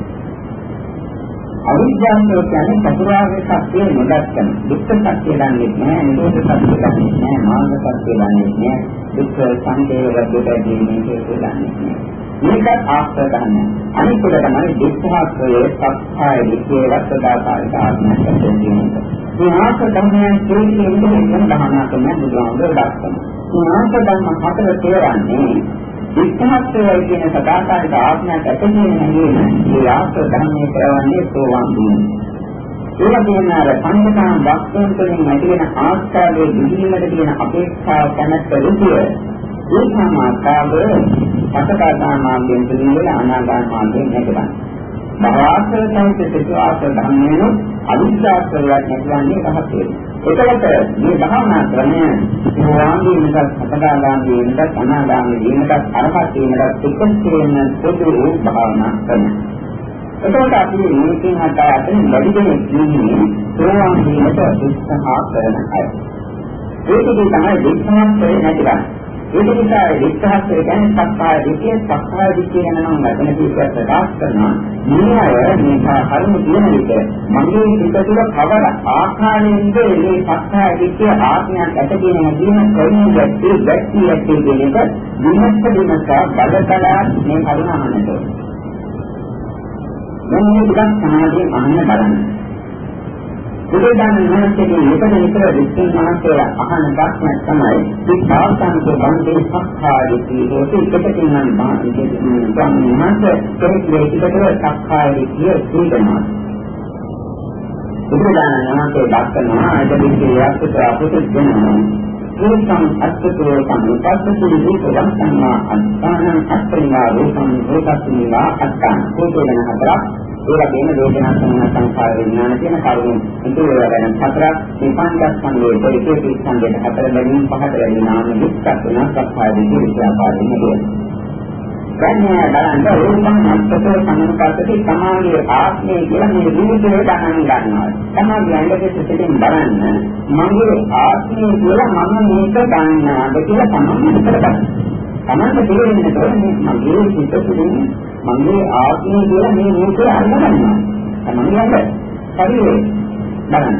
අවිද්‍යාව කියන්නේ චතුරාර්ය සත්‍ය නොදැක්කම. දුක්ඛ සත්‍ය දන්නේ නැහැ, නිරෝධ සත්‍ය දන්නේ නැහැ, මාර්ග සත්‍ය දන්නේ නැහැ, දුක්ඛ සංකේය වර්ගයට දීමේ දන්නේ නැහැ. මේක ආස්ත ගන්න. අනිත් එක තමයි දුක්ඛාස්ත්‍රයේ සත්‍යය විකේ වස්තදාකාරික ආත්මයක් තියෙනවා. මේ ආස්ත ධර්මයන් කියන්නේ ඉන්න භාවනා කරන බුදුහාමුදුරුවෝ දක්වනවා. ආස්ත ධර්ම හතර තේරන්නේ විස්තරය කියන සදාකාලික ආත්මයක් ඇතිවෙන හැඟීම ඒ ආශ්‍රව ධර්මයේ කරවන්නේ සෝවාන් වීම. ඒ වගේම අර පංචකාම වස්තුන් තුළින් ඇතිවෙන ආස්කාරයේ විදීමට තියෙන අපේක්ෂාව කැමැත්ත රුචිය ඒ සමාතාව පසකාදාන මාර්ගයෙන් තුළින් අනාගාම මාර්ගයෙන් නැතිවන්නේ. භවආශ්‍රයෙන් සිදුආශ්‍ර ධර්මයේ අවිද්‍යාවලට නැතිවන්නේ රහත් වෙනවා. එතකොට මේ භාවනා ක්‍රමය සෝවාන්ගේ විතර සකදාගාමී විතර අනාගාමී විතර අරහත් වීමට එක්කෙන පොදු භාවනා ක්‍රමය. එතකොට අපි මේකෙන් අතරින් වැඩි දෙනෙක් කියන්නේ සෝවාන් වීමට උත්සාහ කරන අය. ඒකදී තමයි විස්තරය නැතිවන්නේ. ඒක නිසා විස්තරය කියන්නේ සක්කාය දිට්ඨිය යන වචන කීපයක් ප්‍රකාශ කරනවා. මේ අය මේ කර්ම කියන විට මගේ හිත තුළ කවර ආකාරයෙන්ද මේ සක්කාය දිට්ඨිය ආත්මයක් ඇත කියන හැඟීම කොයින් ගැටේ කියන එක විමර්ශනයක බලතලා මේ කරුණ අහන්නට. දැන් මේ ටිකක් සමාධියෙන් අහන්න බලන්න. බුදුදහමේ මනසේ නිතර විස්තර මනසේ අහන ප්‍රශ්නයක් තමයි මේ සාසනික බන්දේ සක්කාය දිට්ඨිය ඒකකින් නම් මානසික කෙනෙක්ගේ පිටතට සක්කාය දිට්ඨිය සීදනවා. බුදුදහමේ මනසේ දක්වනවා අදදී අපිට දෙනවා ඒකම් අත්කෝ සම්පත්තේ දීපයන් සම්මා අත්තාන අත්පරිණා රූපං රූපස්මිනා අත්තාන කොටගෙන හතරක් ඒ වගේම වේදනා සංඛාර විඥාන කියන කරුණු ඉතිරිය ගැන හතරක් මේ පංචස්කන්ධයේ පරිච්ඡේද ස්කන්ධයට හතර බැගින් පහත වැඩි නාම විස්තර වෙනස් සක්කායදී විද්‍යාපාදින් කියනවා. දැන් බලන්න රූපං අත්කෝ සම්පත්තේ සමාගයේ ආත්මය කියලා මේ රූපේ ගණන් ගන්නවා. තමයි ඇඟේ සිටින් බලන්න මගේ ආත්මය කියලා මම මේක ගන්නවා කියලා තමයි හිතලා තමන්ට තේරෙන්නේ නැහැ මගේ හිත තුළින් මගේ ආත්මය කියලා මේ මේකේ අල්ලගන්නවා. තමන් යන්නේ පරිවේ බලන්න.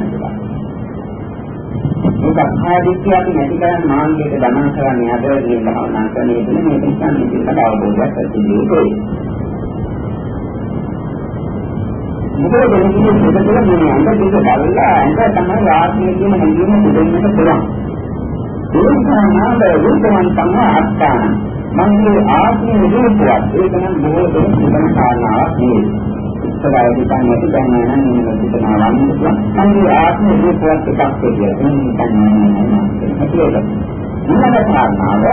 මේක ආදිත්‍ය අපි නැති කරන් මාර්ගයට ගමන් කරන්නේ අද මේ භාවනා කරන්නේ මේ පිටන්නේ පිටට අවබෝධයක් ඇතිවෙන්නේ. මොකද මේ පිටතට මේ අnder දෙක බලලා අnder තමයි ආත්මය කියන හැඟීම දෙන්නට පුළුවන්. ඒ සමාන රූපයන් තමයි අත්තාන. මගේ ආත්මයේ රූපවත් ඒක නම් බොහෝ දෙනෙක් හිතන කාරණාවක් නෙවෙයි. ඉස්සරහදී තමයි දැන් නම් මේ හිතනවා වන්නේ. මගේ ආත්මයේ රූපවත් එකක් කියලා හිතන්නේ නැහැ. ඊළඟ කාරණාව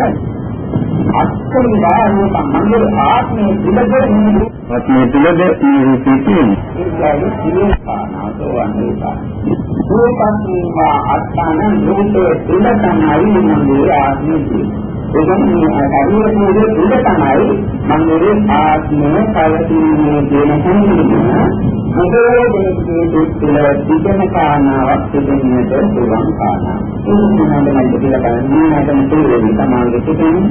අත්කරියා රූප මගේ ආත්මයේ පිළිදෙන්නේ ආත්මයේ පිළිදෙන්නේ රූපී ඒකයි සියලු කාරණාව වන්දේපා. රූපස්මිනා අත්තාන රූපේ පිළිදෙන්නේ මගේ ආත්මයේ එගොන්නේ අරියපුරේ උඩ තමයි මගේ ආත්මය කලකිරීමේ කියන හැඟීම බොහෝ දෙනෙක්ගේ දුක්ඛල විදන කාරණාවක් තිබෙන්නට පුළුවන් කාරණා. ඒ මොනවාද කියලා බලන්නේ නැත්නම් තේරෙන්නේ තමයි තිබෙන්නේ.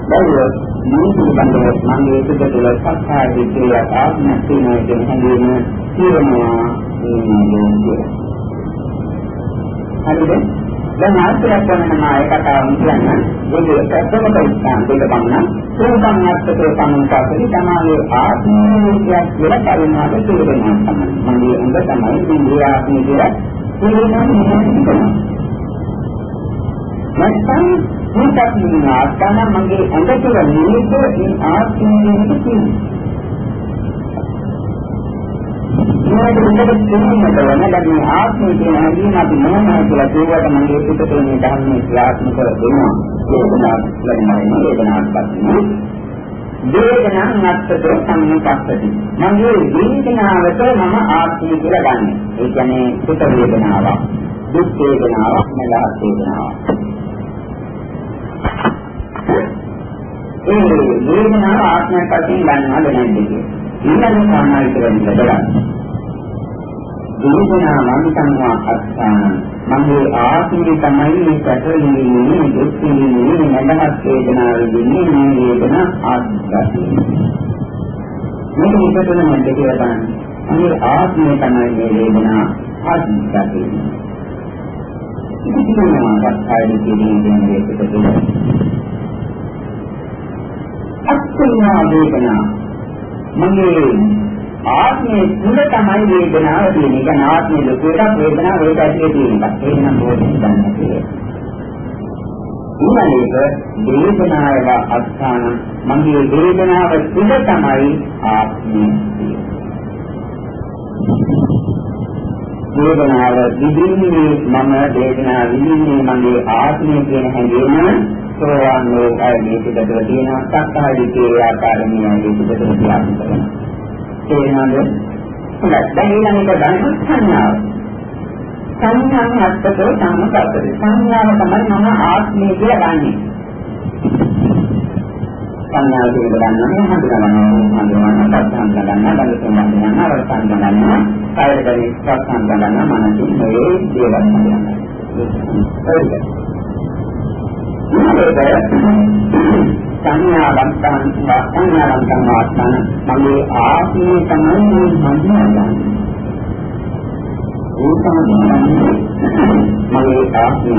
බැලුවොත් මේ පිළිබඳව මගේ සිත තුළ සක්කාය දිට්ඨිය ආත්මය කියන හැඟීම තියෙනවා කියන්නේ. හරිද? දැන් ආශ්‍රය කරන මාය කතාව කියන්නේ ඒක ප්‍රථම පරිස්ථාන දෙක ගන්න සෝපන්නත්තේ සම්පතේ තමයි ආත්මීයයක් කියලා කරුණාට තේරෙනවා තමයි. මගේ අංග තමයි ඉන්ද්‍රිය ආත්මය කියලා තේරෙනවා. නැත්නම් මේකත් නාස්තන මගේ අංග තුළ නිමිත මේ ආත්මීයක තියෙනවා. මේක උඩට තේරෙන්නට ඕන දැන් ආත්මය කියන හැඟීම අපි මොනවා කියලා කියවට මගේ පිටතේ මේ ධර්මයේ ක්‍රියාත්මක වෙනවා. වේදනාවක් ලැබෙනවා වේදනාවක් පස්සේ වේදනා නැත්තේ සම්මුපස්සති. මගේ වේදනාවට මම ආත්මය කියලා ගන්නෙ. ඒ කියන්නේ සුඛ වේදනාවක්, දුක් වේදනාවක්, මලහත් වේදනාවක්. ඒ වේදනාව ආත්මයක් වශයෙන් ගන්නවද නැද්ද කියන්නේ. ඊළඟ සාමාජික වෙනසක්. වේදනා මනිකන්වා අත්තාන මගේ ආත්මය තමයි මේ පැටලෙන්නේ දුක් විඳින්නේ නැදහත් වේදනාව විඳින්නේ මේ වේදනා ආත්මය. මේක විතරම නැද්ද කියලා බලන්න. මගේ ආත්මය තමයි මේ වේදනා ආත්මය. ඉතින් මේවා සත්‍යයි කියන්නේ මේකට අත්තුනා වේදනා මගේ ආත්මයේ තුල තමයි වේදනාව තියෙන්නේ. ඒ කියන්නේ ආත්මයේ ලෝකයට වේදනාව ඒක ඇතුලේ තියෙන එකක්. ඒක නම් බොහොම දැනගන්න. ඊළඟට වේදනාව අස්ථාන මගේ වේදනාව තුළ තමයි ආත්මය. වේදනාව විඳින්නේ මම වේදනාව විඳින්නේ මගේ ආත්මය කියන හැඟීම සෝවාන් වූ අයගේ පිටතට තියෙන සක්කායදී ආකාරයේ පිටතට ක්‍රියාත්මක වෙනවා. තේරෙනවද? හොඳයි. දැන් ඊළඟට ගන්න සංඥාව. සංඥාව අත්කෝ සම්පතද. සංඥාව තමයි මම ආත්මය කියලා ගන්නෙ. සංඥාව කියන ගන්නවා හඳුනනවා සංඥාවන්තන් වාස්තන මගේ ආත්මය තමයි හඳුනගන්නේ. මගේ ආත්මය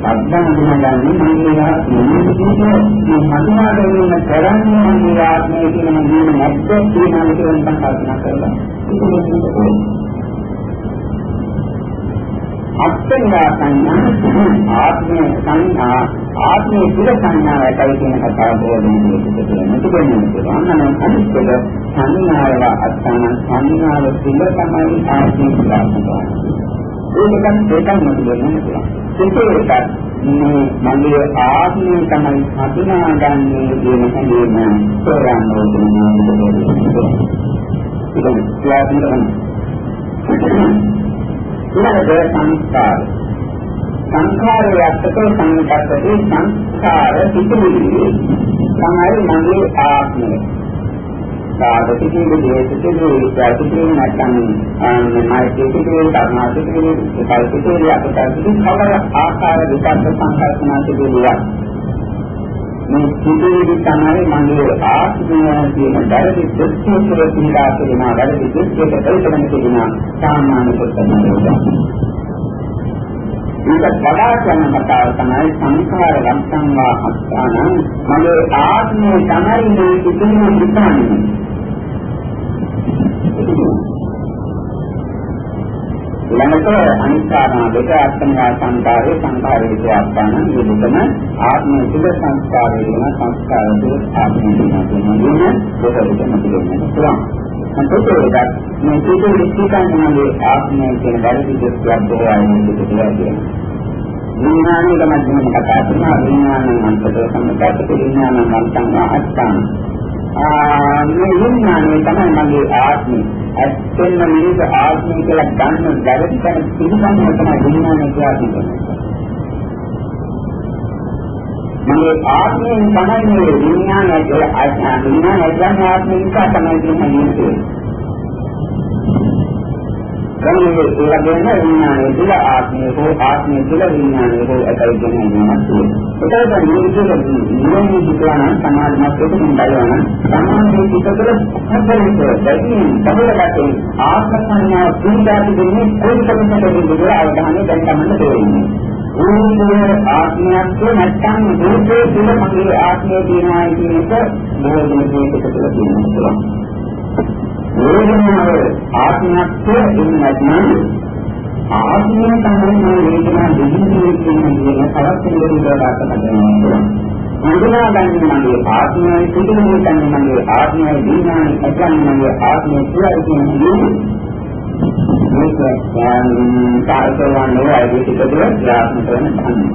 අද්දානගන්නේ මගේ ආත්මය මේ හඳුනා ගැනීම කරන්නේ මගේ ආත්මය කියන මගේ නැත්ද කියනවා කියන කල්පනා කරලා අත්ංගා සංඥා ආත්මයේ තුල සංඥාවයි කියන කතාව බෝධිනේ කියනවා. සංඥාව අත්ංග සංඥාව තුල තමයි ආත්මය ප්‍රාප්තවන්නේ. ඒකත් මොකද ඒකත් මගේ ආත්මය තමයි හඳුනාගන්නේ කියන හැඟීම තෝරන්න ඕනේ. සංස්කාර සංඛාරයත්කෝ සංකප්පේ සංස්කාර පිටිවිලි තමයි මගේ ආත්මය. සාධිතී දේශිතේ ප්‍රතිපේ නැත්නම් මෛත්‍රීයේ ධර්මාතිකේ කල්පිතේ අපතර්කේ කවර ආකාර විකල්ප සංකල්පනා තිබෙනවා. මේ පිටිවිලි තමයි මගේ ආත්මය කියන ධර්ම දෘෂ්ටියේ පිළිලා තිබෙනා ධර්ම දෘෂ්ටියක කල්පනා තිබෙනා සාමාන්‍ය පුත්තමයෝ. මේක වඩා කරන කතාව තමයි සංඛාර ලක්ෂණවා අස්ථාන මගේ ආත්මය තමයි මේ පිටිවිලි හිතන්නේ. ළඟට අනිත්‍යනා දෙක අත්ංගා සංකාරේ සංකාරේ විද්‍යාස්ථාන මේ දෙකම ආත්මය තුළ සංස්කාරේ වෙන සංස්කාර තුළ ආත්මය වෙන දෙකම පුළුවන්. අන්තෝරයක් මේ සිදුවු විශ්ිකාන්ගේ ආත්මය කියන වැරදි දෙයක් බොහෝමයි පිළිගන්නේ. විඥානයේ ගමන් කතා කරනවා විඥානං අන්තෝ සම්පතක විඥානං අන්තං අස්ථාන. මේ විඥානය තමයි මගේ ආත්මය. ඇත්තෙන්ම මේක ආත්මය කියලා ගන්න වැරදි කෙනෙක් පිළිගන්න තමයි විඥානය කියන්නේ. මගේ ආත්මයෙන් තමයි මේ විඥානය කියලා විඥානය කියන්නේ ආත්මය නිසා තමයි කියන්නේ. ගමනේ ඒවගෙන විඥානය තුළ ආත්මය හෝ ආත්මය තුළ විඥානය හෝ එකයි කියන්නේ නැහැ. ඒකයි නිරෝධී විඥාන සමාධිමත් වෙන බයවන සමාධියේ පිටතට හතරේ දැකීම බහලකට ආත්ම සංඥා පිළිදාති දෙන්නේ කොයිකමකටද කියලා අවධානය දැන් ගන්න තේරෙන්නේ. ඕනේ ආත්මයක් නැත්නම් රූපේ තුළ මගේ ආත්මය තියෙනවා කියන එක බෝධිමේ පිටතට තියෙනවා. වේදනාව ආත්මයක් එන්නත්නම් ආත්මය තමයි මේ වේදනාව දෙන්නේ කියන තවත් දෙයක් කරනවා. හඳුනා ගන්න මගේ ආත්මයයි පිටිනේ ගන්න මගේ ආත්මයයි විඥානයි අජන්න මගේ ආත්මය කියලා කියන්නේ මේක සාර්ථකවන්නේ ආයේ පිටතට ක්‍රියාත්මක වෙන තමයි.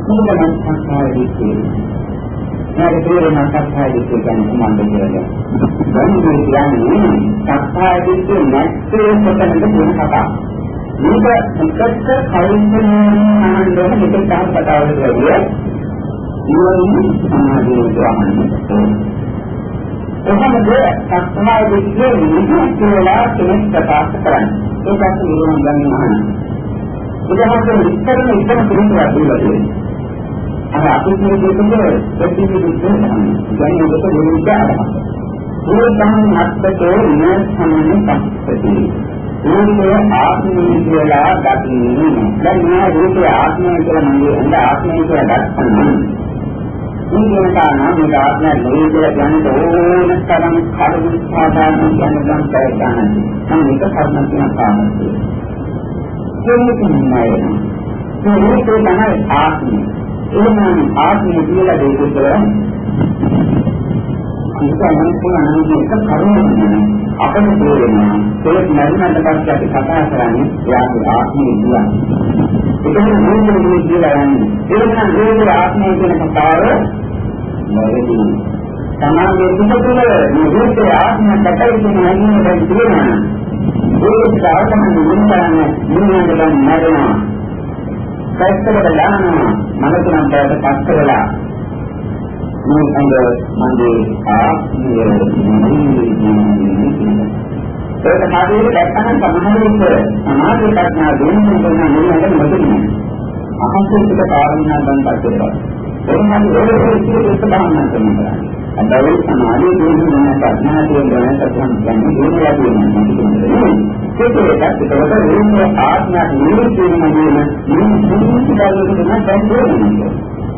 මේක නම් සංස්කාරයේ තියෙනවා. මේක තේරෙන සංස්කාරයේ කියන්නේ මොනවද කියලා. දැන් මේ කියන්නේ සංස්කාරයේ නැත්තේ කොතනද කියන කතාව. මේක එකච්ච කලින්ම ආනන්දෝන මෙතන කතාවකට වැඩිය ඊවලින් සමාධිය ගන්න. කොහොමද සංස්කාරයේ නිහිතලා කෙනෙක් ප්‍රකාශ කරන්නේ? ඒකත් නිරෝධ ගන්න අහන්න. උදාහරණයක් විස්තරන ඉස්සර පිළිතුරක් දීලා අර අපි කියන්නේ ප්‍රතිවිරුද්ධ දැන් ඔබට විරුද්ධ ආරම්භ. ඒ තමයි නැත්තේ ඉන්න සම්මත පස්සති. ඒකේ ආත්මය කියලා දකින්නේ. දැන් මේ රූපේ ආත්මය කියලා මගේ හඳ ආත්මය කියලා දක්වනවා. මේ කාරණා මේ ආත්මය නෙවෙයි කියලා කියන්නේ ඕන තරම් කඩු සාධාරණ කියන ගමන් කරගන්න. මම මේක කර්ම කියන කාරණා. ඒක තමයි ආත්මය. එහෙනම් ආත්මය කියලා දෙයක් කරන්නේ. අනිත් මොනවාද එක කරුණක් අපිට තේරෙනවා ඒක නැරෙන්නට පස්සේ අපි කතා කරන්නේ එයාගේ ආත්මය කියලා. ඒකෙන් මොනවද කියලා යන්නේ. එහෙනම් මේ ආත්මය කියන කතාව මොකද? සමාජයේ පිටුතුල මේ රූපේ ආත්මය කටයි කියන හැඟීම තියෙනවා. ඒක සාර්ථකව නිරන්තරයෙන් නිරන්තරයෙන් නැරෙනවා. පැත්තකට දානවා මනසෙන් බයට පස් කරලා මේ අnder මගේ ආත්මය ඒක හරියට දැක්කම සමහරවිට සමාජයේ ප්‍රඥා දෙන්නේ මොනවා නෙවෙයි මොකද අහසෙට කාරණා ගන්න පස්සේ එහෙනම් ඒක බලන්න කරනවා. අදවල් සමාජයේ දෙන්නේ ප්‍රඥා දෙන්නේ සත්‍යම් කියන්නේ ඒවා කියන්නේ ඒකේට රූපේ ආත්මයක් නෙවෙයි කියන මේ සිද්ධාන්තවල තියෙන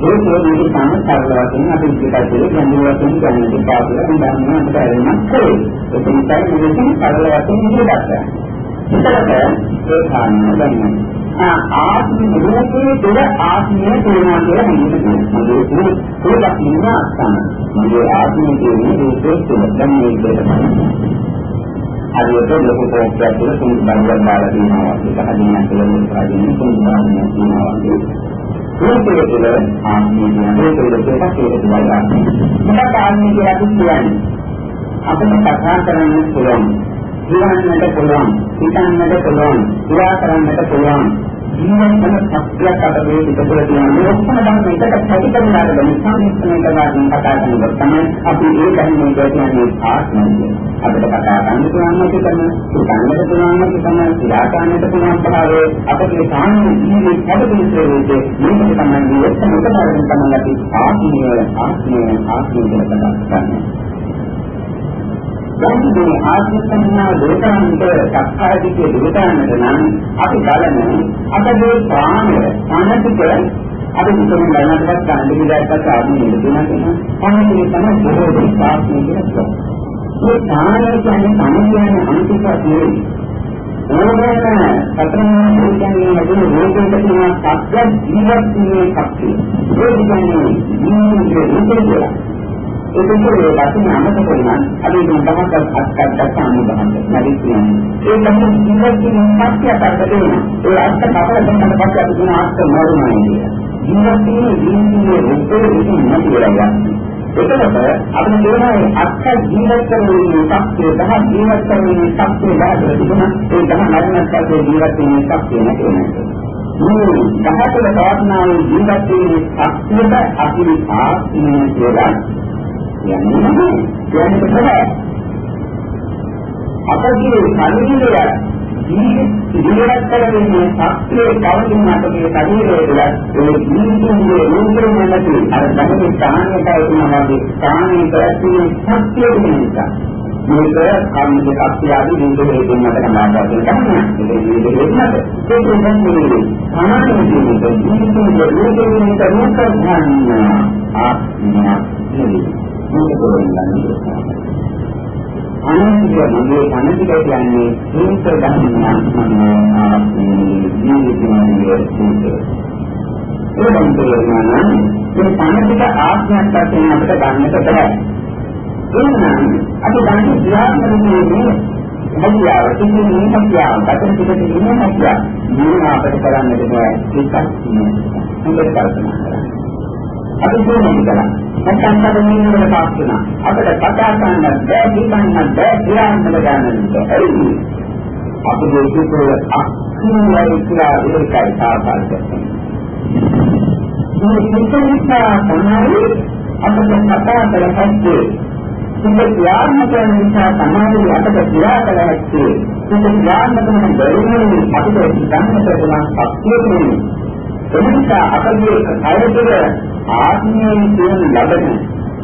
ඒ කියන්නේ සාමාන්‍යයෙන් අපි පිටකේ ගැඹුරකින් ගන්න පාඩුවක් ගන්නවට බැරිමත් කරේ. ඒක නිසා මේකෙන් සරලවකින් ඉඳලා. ඒකට ඒ කාරණා ආත්මයේ රූපයේ තුල ආත්මය තියෙනවා කියලා හිතනවා. මගේ පොඩක් ඉන්නවා මගේ ආත්මයේ තියෙන රූපයේ තුල දැන් මේක තමයි. හරියට ලොකු පොත්යක් තුළ තුන් බංගල් දාලා තියෙනවා. ඒක හදින්න කියලා හදින්න තුන් බංගල් තියෙනවා. රූපයේ තුළ ආත්මය කියන රූපයේ තුළ මොකක්ද ආත්මය කියලා කියන්නේ? අපිට කතා කරන්න පුළුවන්, කියන්නට පුළුවන්, හිතන්නට පුළුවන්, ක්‍රියා කරන්නට පුළුවන්. ජීවන සත්‍යයක් අපේ පිටුපුර තියෙන මේ ඔක්කොම තමයි එකට පැතිකඩලාට බැරි සම්පූර්ණ කරගන්න කතා කරනකොට තමයි අපි ඒ කියන්නේ කියන්නේ ආත්මය. අපිට කතා කරන්න පුළුවන් එකම හිතන්නට පුළුවන් එකම ක්‍රියා කරන්නට පුළුවන් භාවය අපේ සාමාන්‍ය ජීවිතයේ හැදෙන්නේ මේක තමයි ඔක්කොම උදාහරණ තමයි අපි ආත්මය කියලා කරන්නේ. දැන් ආත්ම සංඥා දෙකන්ට සක්කායදිකේ දෙකන්නට නම් අපි බලන්නේ අපේ ප්‍රාණය අනතික අපි මුලින්ම ගණනකට ගන්න විදිහට ආත්මය දෙනවා කියනවා. අනිත් එක තමයි බොහෝ ආත්මය කියලා. මේ ප්‍රාණය කියන්නේ සම්පූර්ණ අනිතික නෙවෙයි. ඕනෑම සතරමහා භූතයන්ගේ හැදෙන රෝගයකට තියෙන සත්‍ය ජීවත් වීමේ ශක්තිය. ඒ කියන්නේ ජීවිතයේ රූපේ ඒකේ වශයෙන් අමතක වෙනවා. අපි මේ තමක් අත්කඩ සම්මුඛයක් නැති කියන්නේ. ඒ තමයි ජීවිතයේ සත්‍යයක් අත්දැකීම. ඒ අත්ක කපලා දෙන්නට පස්සේ අපි කියන අත්ක මරුණා කියන්නේ. ජීවිතයේ රූපේ ඉතින් නැති වෙලා යනවා. ඒකකට අපිට තේරෙනවා අත්ක ජීවත් කරන්නේ සත්‍ය දහ ජීවත් කරන්නේ සත්‍ය දහ තිබුණා. ඒ දහ මරණත් පස්සේ ජීවත් වෙන්නේ සත්‍ය නැති වෙනවා. මේ දහතර පවත්නාවේ ජීවත් වෙන්නේ සත්‍යද අපි ආත්මය කියලා කියන්නේ අපගේ ශරීරය ජීවිත කරන්නේ සත්‍යයේ කවදින් අපගේ ශරීරයේ ඒ ජීවිතයේ රූපයෙන් නැති අර ධර්මයේ ස්ථානයට එනවා වගේ ස්ථානයේ ප්‍රතිනේ සත්‍යයේ නිසා මේක කම්මික කප්පියාදී විදිහේ දෙන්නට සමාජයෙන් ගන්නවා. ඒ විදිහේ දෙන්නට ඒක තමයි සමාජයේ ජීවිතයේ රූපයෙන් රූප ගන්න ආත්මය අනිත්‍ය මගේ අනිත්‍ය කියන්නේ හේත ධර්මයක් ජීවිතයේ ඒකෙන් කියනවා මේ අනිත්‍ය ආත්මයක් වශයෙන් අපිට ගන්නට බෑ. එහෙනම් අපි ගන්න ක්‍රියාත්මකයේ හැකියාව තිබෙන්නේ හැකියාව බටන් තිබෙන්නේ හැකියාව මේ අපිට කරන්නට බෑ එකක් තියෙනවා. කල්පනා කරන්න. අපි කියන්නේ නැත්නම් තමයි වල පාස් වෙනවා. අපිට කතා කරන්න බැහැ, හිතන්න බැහැ, ක්‍රියාත්මක ගන්න බැහැ. අපේ ජීවිතවල අක්ෂරවල කියලා ඒකයි සාකච්ඡා කරන්නේ. මේ නිසා තමයි අපිට කතා කරන්නේ. මේ ක්‍රියාත්මක නිසා තමයි අපිට ක්‍රියා කළ හැක්කේ. මේ ක්‍රියාත්මක වෙන බැරිනේ අපිට හිතන්නට පුළුවන් ශක්තිය. එනිසා අපගේ කයතුල ආත්මයෙන් කියන ලබන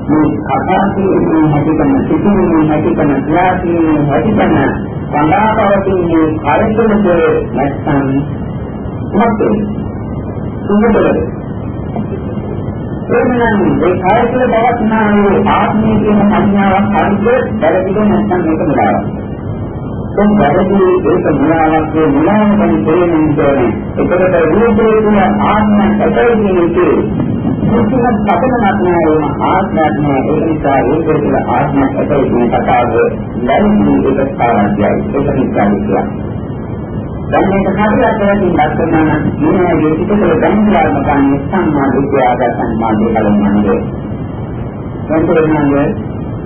මේ කතාවේ හැකියන සිතිවිලි හැකියන ක්‍රියාවේ හැකියන සඳහාපවතින්නේ කාර්යතුලද නැත්නම් මොකද සුමුදල එන්නනම් ඒ කාර්යතුල පවත්නාවේ ආත්මය කියන සංඥාවක් හරියට දැලපිට නැත්නම් මේක මුලාවක්. දැන් වැරදි ඒක මුලාවක් මුලාවෙන් තේරෙන්නේ ඒකට රූපේ තුන ආත්මය ඇතයි කියන්නේ එහෙම පතනක් නෑ වුණ ආත්මයක් නෑ ඒක නිසා ඒක තුළ ආත්මයක් ඇතයි කියන කතාව දැනුම් එකක් පාරාදීයි ඒක නිසා කියන්නේ දැන් මේක හරියට දැක්කම මේ විදිහට දැනගන්න ගන්න සම්මා විද්‍යාව සම්මා දේකලන්නේ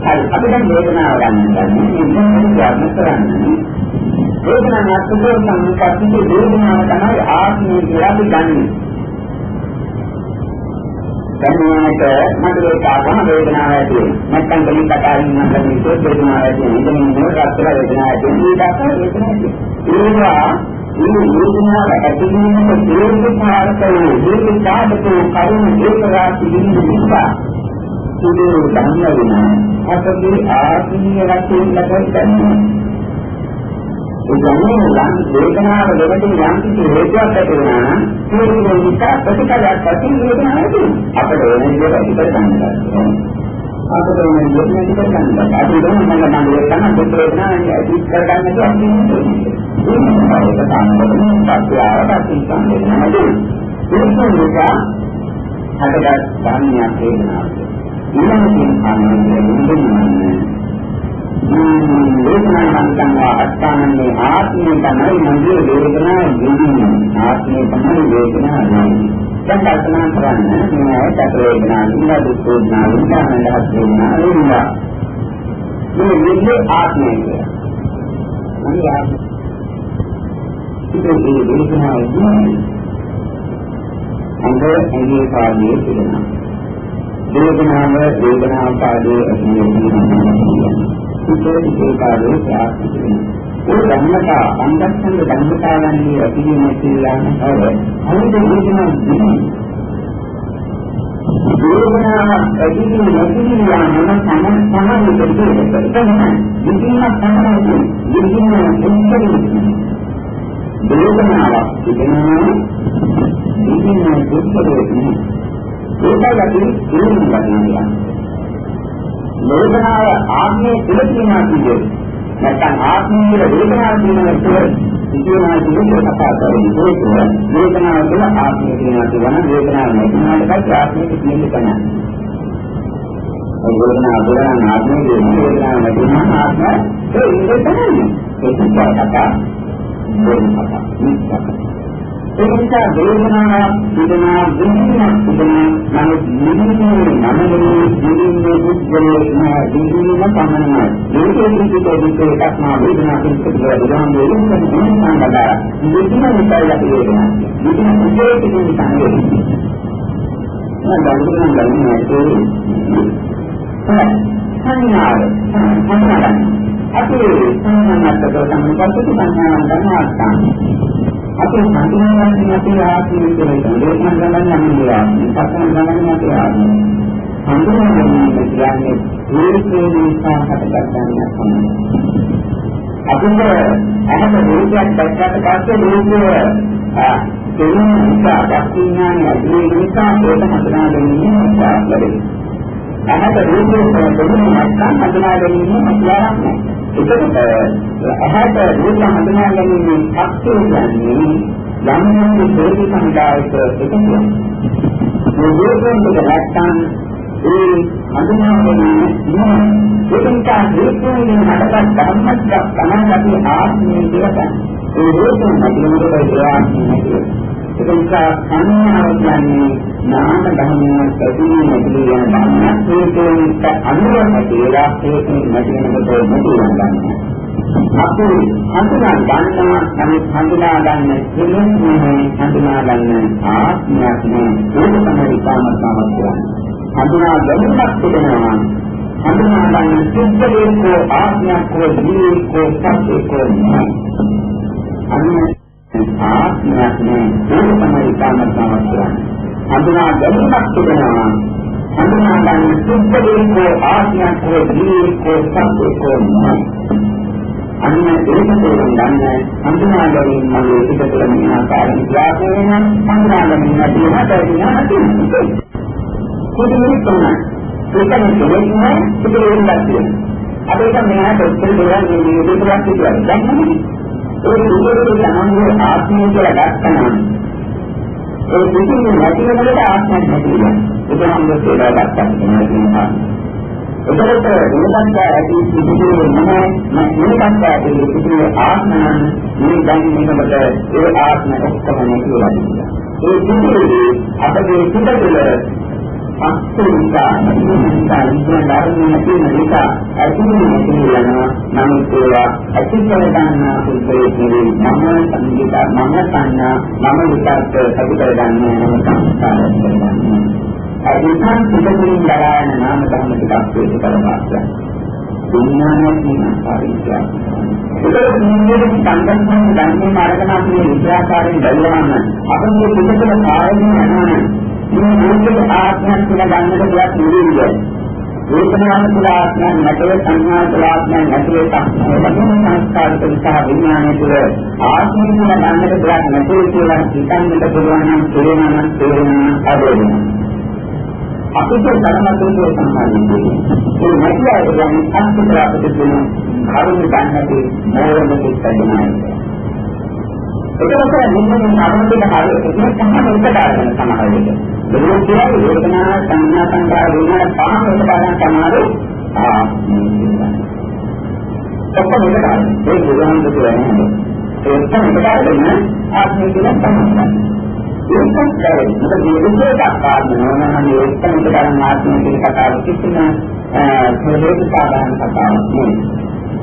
දැන් අපි දැන් වේදනාව ගන්න මේ ධර්ම කරන්නේ වේදනාව අත්දෝ සංකප්පිත වේදනාව තමයි ආත්මය කියලා අපි ගන්නේ. දැන් මට ඒකාගම වේදනාව ඇති වෙනවා. නැත්නම් දෙලින් කතාවින් නම් මේ වේදනාව ඇති වෙනවා. ඉතින් මේ රාත්‍ර වේදනාව ඇති වෙනවා. ඒවා මේ වේදනාව ඇති වෙනකොට දීර්ඝ කාලකයේ දීර්ඝ කාලකයේ කරුණ ඒක රාශි දිනවා. ඒ ධර්ම අපගේ ආත්මීය වශයෙන් ලබන්නේ ඒ වේදනාව දෙවටින් යම් කිසි හේතුවක් ඇති වෙනවා නම් මේ නිසා ප්‍රතිකාරයක් ඇති වේදනාවක් ඇති අපිට ඕන විදිහට පිටර ගන්නවා අපිට ඕන විදිහට පිටර ගන්නවා අපි දැන් මම මම කරන දෙක වේදනාවක් ඇති කර ගන්න අපි ඒක තමයි පස්සේ ආවට සම්බන්ධ වෙනවා හදගත් ධර්මයක් වේදනාවක් ඊළඟින් ආනන්දයෙන් වේදනාවන් සංවා අස්ථානන්නේ ආත්මය තමයි මගේ වේදනාව දෙන්නේ ආත්මය තමයි වේදනාව දෙන්නේ දැන් කල්පනා කරන්න මේ ඇට වේදනාව ඉන්න දුක් වේදනාව ඉන්න හත් වේදනාව ඉන්න මේ විදිහේ ආත්මය කියන්නේ ඉතින් මේ වේදනාව දෙන්නේ අංගයේ කාර්යයේ තිබෙනවා වේදනාව කාර්යයේ අසුනේ ඉතින් කාර්යයේ ප්‍රාප්තිය. ඒ ධර්මතා අන්දස්සන ධර්මතාවන්ගේ අතිරිම කියලා නේද? අනිත් වේදනාව දෙන්නේ. වේදනාව ඇතිවීම නැතිවීම යන සමාන දෙකකට තමයි. විදින සමානයි. විදින එක්කෙනෙක්. වේදනාව තිබෙනවා. විදින එක්කෙනෙක්. ඒකයි අපි කියන්නේ. වේදනාව ආත්මයේ පිළිපදිනා කියන්නේ නැත්නම් ආත්මීය වේදනාව කියනකොට ඉතිනා කියන්නේ කතා කරන්නේ වේදනාව තුළ ආත්මය කියනවා කියන වේදනාව නැතිවෙනාට ආත්මය කියන්නේ තමයි. ඒ වේදනාව තුළ ආත්මය කියන වේදනාව නැතිවෙන ආත්මය ඒක තමයි. ඒක කතා ඒ නිසා වේදනාව පිටනා විඳින නමුත් නිදින්නේ නමනේ පුද්ගලයා නිදින්න පමණයි. මේකේ එකක් මා වේදනාව පිළිබඳව උදාහරණ දෙන්න සම්බන්ධයි. නිදින නිසා වේදනාව. නිදින උදේට සංකේතය. මම සංඥාව අපි සංඥාත්මක සම්පූර්ණ සංඥාවක් ගන්නවා. අපි සංඥාවෙන් අපි ආත්මය කියලා දේශනා කරනවා නම් පස්සෙන් ගමන්නේ අපි ආත්මය. සංඥාවෙන් කියන්නේ ඒකේ නිසා හටගන්නා තමයි. අපිට අහම රූපයක් දැක්කට පස්සේ රූපය තේරුම් නිසා දක්ෂිනානේ අදී නිසා ඒක හඳුනා ගැනීම ලැබෙනවා. අහත රූපයේ තේරුම් නැත්නම් හඳුනා ගැනීම අපලාවක් නැහැ. ඒකත් අහත රූප හඳුනා ගැනීම ශක්තිය කියන්නේ යම් යම් දෙවි සමුදායක එකතුවක්. මේ රූපයෙන් නැත්නම් ඒ හඳුනා ගැනීම ඒකෙන් හේතුවෙන් හටගත් ධර්මයක් තමයි අපි ආත්මය කියලා කියන්නේ. ඒ රූපයෙන් හඳුනනකොට ඒ ආත්මය නෙවෙයි. ඒක නිසා සංඥාව කියන්නේ නාම ධර්මයක් ඇතිවීම නැති වෙන ධර්මයක්. ඒකෙන් අනුරම කියලා ඒකෙන් නැති වෙනකොට නැති වෙනවා. අපි හඳුනා ගන්නවා නම් හඳුනා ගන්න දෙන්නේ හඳුනා ගන්න ආත්මයක් නෙවෙයි. ඒක තමයි කාමතාවක් කියන්නේ. හඳුනා ගැනීමක් තිබෙනවා. හඳුනා ගන්න සිද්ධියකෝ ආත්මයකෝ ජීවිතකෝ සත්‍යකෝ නෑ. ආත්මයක් නේ ඒක තමයි කාමතාවක් කියන්නේ. හඳුනා ගැනීමක් තිබෙනවා. හඳුනා ගන්න සිද්ධියකෝ ආත්මයකෝ ජීවිතකෝ සත්‍යකෝ නෑ. අන්න ඒක තේරුම් ගන්න හඳුනා ගැනීම මගේ පිටතට මේ ආකාරයෙන් ක්‍රියාත්මක වෙනවා. හඳුනා ගැනීම නැතිවෙනවා. කොහොමද තමයි ඒකෙන් කියන්නේ පිළිවෙලින් දැක්කේ. අපි ඒක මෙහාට ඔක්කොම දෙනවා මේ විදිහට කියලා. දැන් මොකද? ඒ විදිහට තමයි ආත්මය කියලා ගන්නවා. ඒ විදිහට නැති වෙනකොට ආත්මයක් නැති වෙනවා. ඒක බුදුහාමුදුරුවෝ කියලා ගත්තා. ඒකට වෙනසක් ඇති සිදුවේ නැහැ. මේකත් ඇති සිදුවේ ආත්මයන් මේ දැන් මේකට ඒ ආත්ම ඔක්කොම කියලා දෙනවා. ඒ සිදුවේ අපේ සිත තුළ අස්තුනිකා ධර්මයේ තියෙන නිසා ඇතිවෙන කියනවා. නමුත් ඒවා ඇති කරගන්නා සුද්ධයේ මම සංගීත මම සංඥා මම විචාරක ඇති කරගන්නේ නම් සංස්කාරය කරගන්නවා. අදිටන් පිටුමින් දරායන නාම ධර්ම ටිකක් ඒක කරපාස්සා. විඥානයේ තියෙන පරිච්ඡය. ඒක නිමෙන්නේ සංකල්පන ධර්මයේ මාර්ගන අපේ විද්‍යාකාරයෙන් බලවන්න අපේ පිටුමල කාර්යයෙන් යනවා. මේ මොකද ආත්මයන් කියලා ගන්නට දෙයක් නෙවෙයි. වේදනාව තුළ ආත්මයන් නැතේ සංඥා තුළ ආත්මයන් නැතේ සංස්කාර තුළ සහ විඥානය තුළ ආත්මය කියලා ගන්නට දෙයක් නැතේ කියලා හිතන්නට පුළුවන් නම් තේරෙනවා අදෝනවා. අපිට ධර්මයේ සම්බන්ධයෙන් මේ නැතිවයි කියන්නේ අත්‍යවශ්‍ය දෙයක් කරුණු ගන්නදී මෝරණෙත් තමයි. ඒකවල නිම්මන ආරම්භක හරියට තමයි උත්තරාගෙන සමහර විට. බොහෝ කියන්නේ වේදනා සංඥා සංකාර විඥාන පහම උත්පාදන සමාරෝ ඔක්කොම එකයි. ඒ බුදුහාමුදුරුවෝ කියන්නේ ඒකම එකයි ආත්මය කියලා තමයි. ඒකත් කරේ. මොකද මේ විශේෂ ආත්මය නෝනහනේ ඒකම කරන ආත්මය කියන කතාව කිසිම හේතු සාධාරණ කතාවක් නෙවෙයි.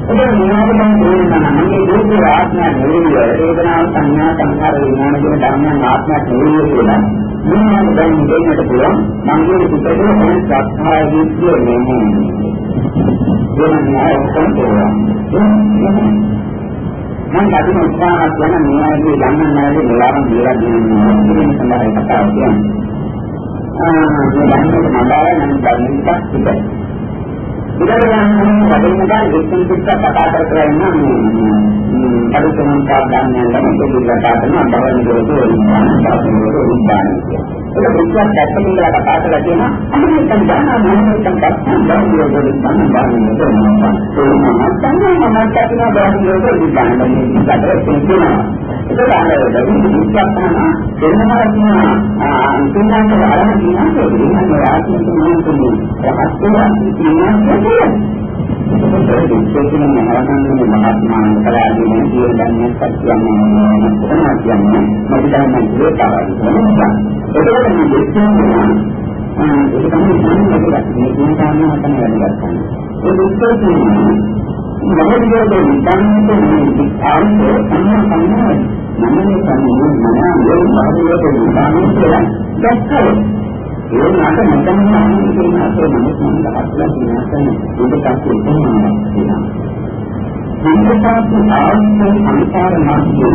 ඒක නිරෝධයෙන් තේරෙනවා නම් මේ දුක්ඛ ආත්මය නෙවෙයි වේදනා සංඥා සංකාර විඥාන කියන ධර්මයන් ආත්මයක් නෙවෙයි කියලා. මේවා දැන් දෙන්නට පුළුවන් මම කියන පිටේ වෙන සත්‍යය විශ්ය නෙමෙයි. ඒක නෑ මම කටින් උත්සාහයක් කරන මේවාගේ ගන්න නැහැ මෙලාම දීලා දෙනවා කියන සඳහන් කතාව කියන්නේ. මේ ගන්නට මඩාව නම් ගන්නට ඉතින්. ඉතින් වදිනවා දෙකෙන් පිට කතා කරලා ඉන්න මේ පරිසමන් කාර්යයන් ගැන දෙවිලා කතා කරන බවන දේ ඒක විශ්වාස දැක්කේ කතා කරලා තියෙනවා. අනිත් එක ගන්නවා මොනවද තමයි බාහිර දෙයක් ගන්න බාහිර දෙයක්. ඒක තමයි මම කියනවා බාහිර දෙයක් ගන්න බැරි කියනවා. ඒක තමයි විශ්වාස කරනවා දෙන්නවා කියනවා අන්තිමට ආරම්භ කියනවා කියන්නේ ආත්මික මොනවද රහස්‍යය කියනවා. ඒකෙන් මහානන්ද මහත්මයා කලාවේ කියන දන්නේ සත්‍යයන් මොනවා කියන්නේ මම දැන් කියනවා. ඒකවල මේ දෙකම ඒක තමයි සම්පූර්ණ මේ කියන කාරණා හතන වැඩි කරගන්න. ඒ දෙකම මොහොතේ නිකන්ට ආන්නේ සම්මතන්නේ මනසේ සම්මත මනසේ බාහිරට නිදානේ කියලා දැක්කේ. ඒ නාට මතම නැහැ කියන අපේ මනසෙන් දහස්ලා කියනසන ඒකත් තියෙනවා. සංකල්ප ආත්ම සංකාර මාර්ගය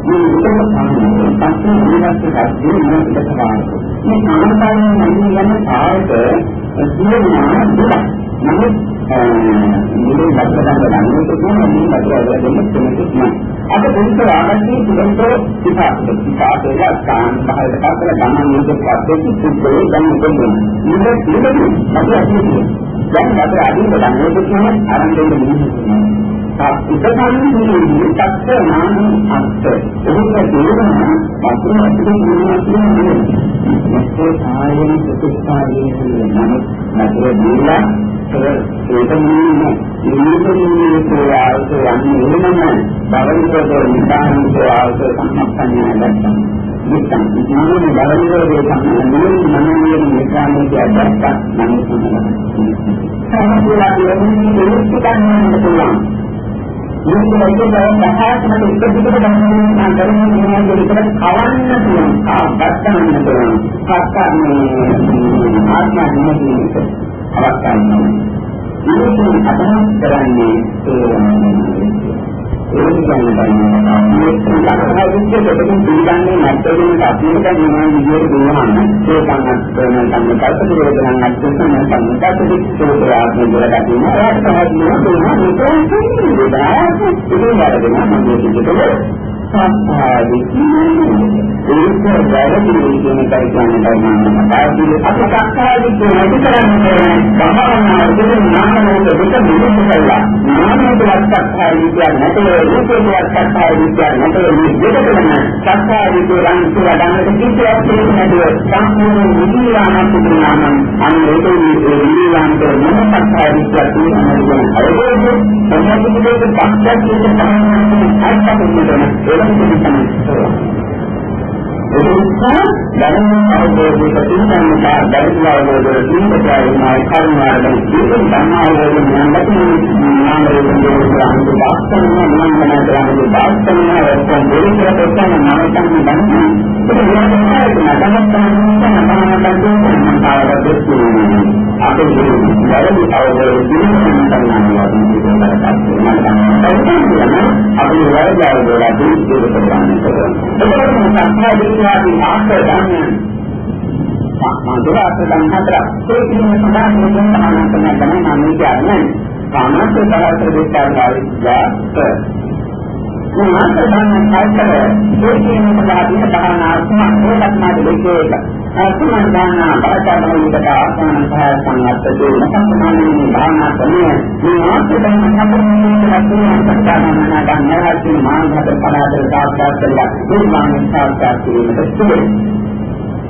මේ උත්තර සාමයේ පස්සේ ඉලක්ක ගන්න මොනවද කරන්නේ මේ ආනපානය නම් යන කාර්යක සියුම්නා දුක නමුත් මේ වස්තුන් ගන්නකොට කියන්නේ මේ වස්තුවල දෙන්න තියෙනවා අද දුක ආගන්නේ තුන්තර විපාකේ ස්ථාන පහලට පස්සට ගමන් මේක පස්සේ සුද්ධේ දැන් දෙන්නේ මේක පිළිගන්නේ අපි අදින්නේ දැන් අපේ අදින්න ගන්නකොට කියන්නේ ආරම්භයෙන් මිනිස්සුනේ ඉතකන්නේ තත්ත්ව නාම අත්ත ඒක තේරෙනවා වතුන අපිට කියන්නේ මේ සායන ප්‍රතිස්ථාපනයේ නම් නතර දීලා ඒක නෙමෙයි ඉනිකේ ආයත යන්නේ එනම බවරිකෝ නිදානකෝ ආයත සම්පන්නය නැත්නම් මුත්තන් ඉන්නේ බවරිකෝ සම්පන්නය මනෝමය නිදානකෝ දැක්ක නම් සමහරවිට කියන්නේ ඉස්තිකන්නේ පුළුවන් මේක වගේ දහයක්ම ඉස්සෙල්ලා ගන්න කරන්නේ මොනවද කියලා කවන්න පුළුවන්. ගන්න පුළුවන්. හත්කන්නේ ආත්මඥානෙක අවස්ථාවක්. මේක අදහස් කරන්නේ ඒක කියන්නේ මේ ලක්ෂණ දෙකකින් පිළිගන්නේ නැත්නම් අපිට මොනවා විදියට දුවහම ඒ සම්මත කරන කල්පනා අත්දැකීම් සම්මතකදී සෝත්‍රාත්මක දෙයක් තියෙනවා ඒක තමයි මේක ඉතින් වැඩගෙන මම මේක සත්‍යයි කියන්නේ ඒක වැරදි කියන එකයි කියන්නේ මම හිතන්නේ. අපි සක්කායදී කියන කරන්නේ භාවනාව කියන නාමයෙන් දෙක මිනිස්සු කළා. නාමයෙන් සක්කායදී කියන්නේ නැතේ රූපේ සක්කායදී කියන්නේ නැතේ මේ දෙකම සක්කායදී කියන සුවදානක කිසියක් නැතිව සම්පූර්ණ නිවිලාමක් තිබුණාම අන්න ඒකේ නිවිලාමක මොන සක්කායදී කියන්නේ අවබෝධය මොනවද කියන පස්සක් කියන තමයි අයිතිකම තමයි. ඒකත් දැනුම් අවබෝධයක තියෙනවා දැනුම්වලදී ජීවිතයයි කර්මවලදී ජීවිත ධර්මාවලදී නාමයෙන් දෙවියන්ගේ වාස්තවය මනෝමනතරගේ වාස්තවය වස්තුන් දෙවියන්ට තන නාමයෙන් ගන්නවා ඒක අපේ වැරදි අවබෝධයෙන් හතර ඒ කියන සඳහන් වෙන අනාත්මය තමයි මම කියන්නේ. කාමයේ තරතර දෙස්තරාවිද්‍යාව මොනවාද හතර ඒ කියන සඳහන් භාවනාත්ම ඒකත්මාද දෙකේක අසුමන්දාන බාධාවලිකට ආසන්න සහය සංගතේ සම්මානයේ භාවනා කරන්නේ මේ ආත්මයෙන් සම්පූර්ණයෙන් සංස්කාරයන් ගන්නවාදී මානසික පරාදර සාක්ෂාත් කරලා මේ මානසික සාක්ෂාත් කිරීමට සිදුවේ.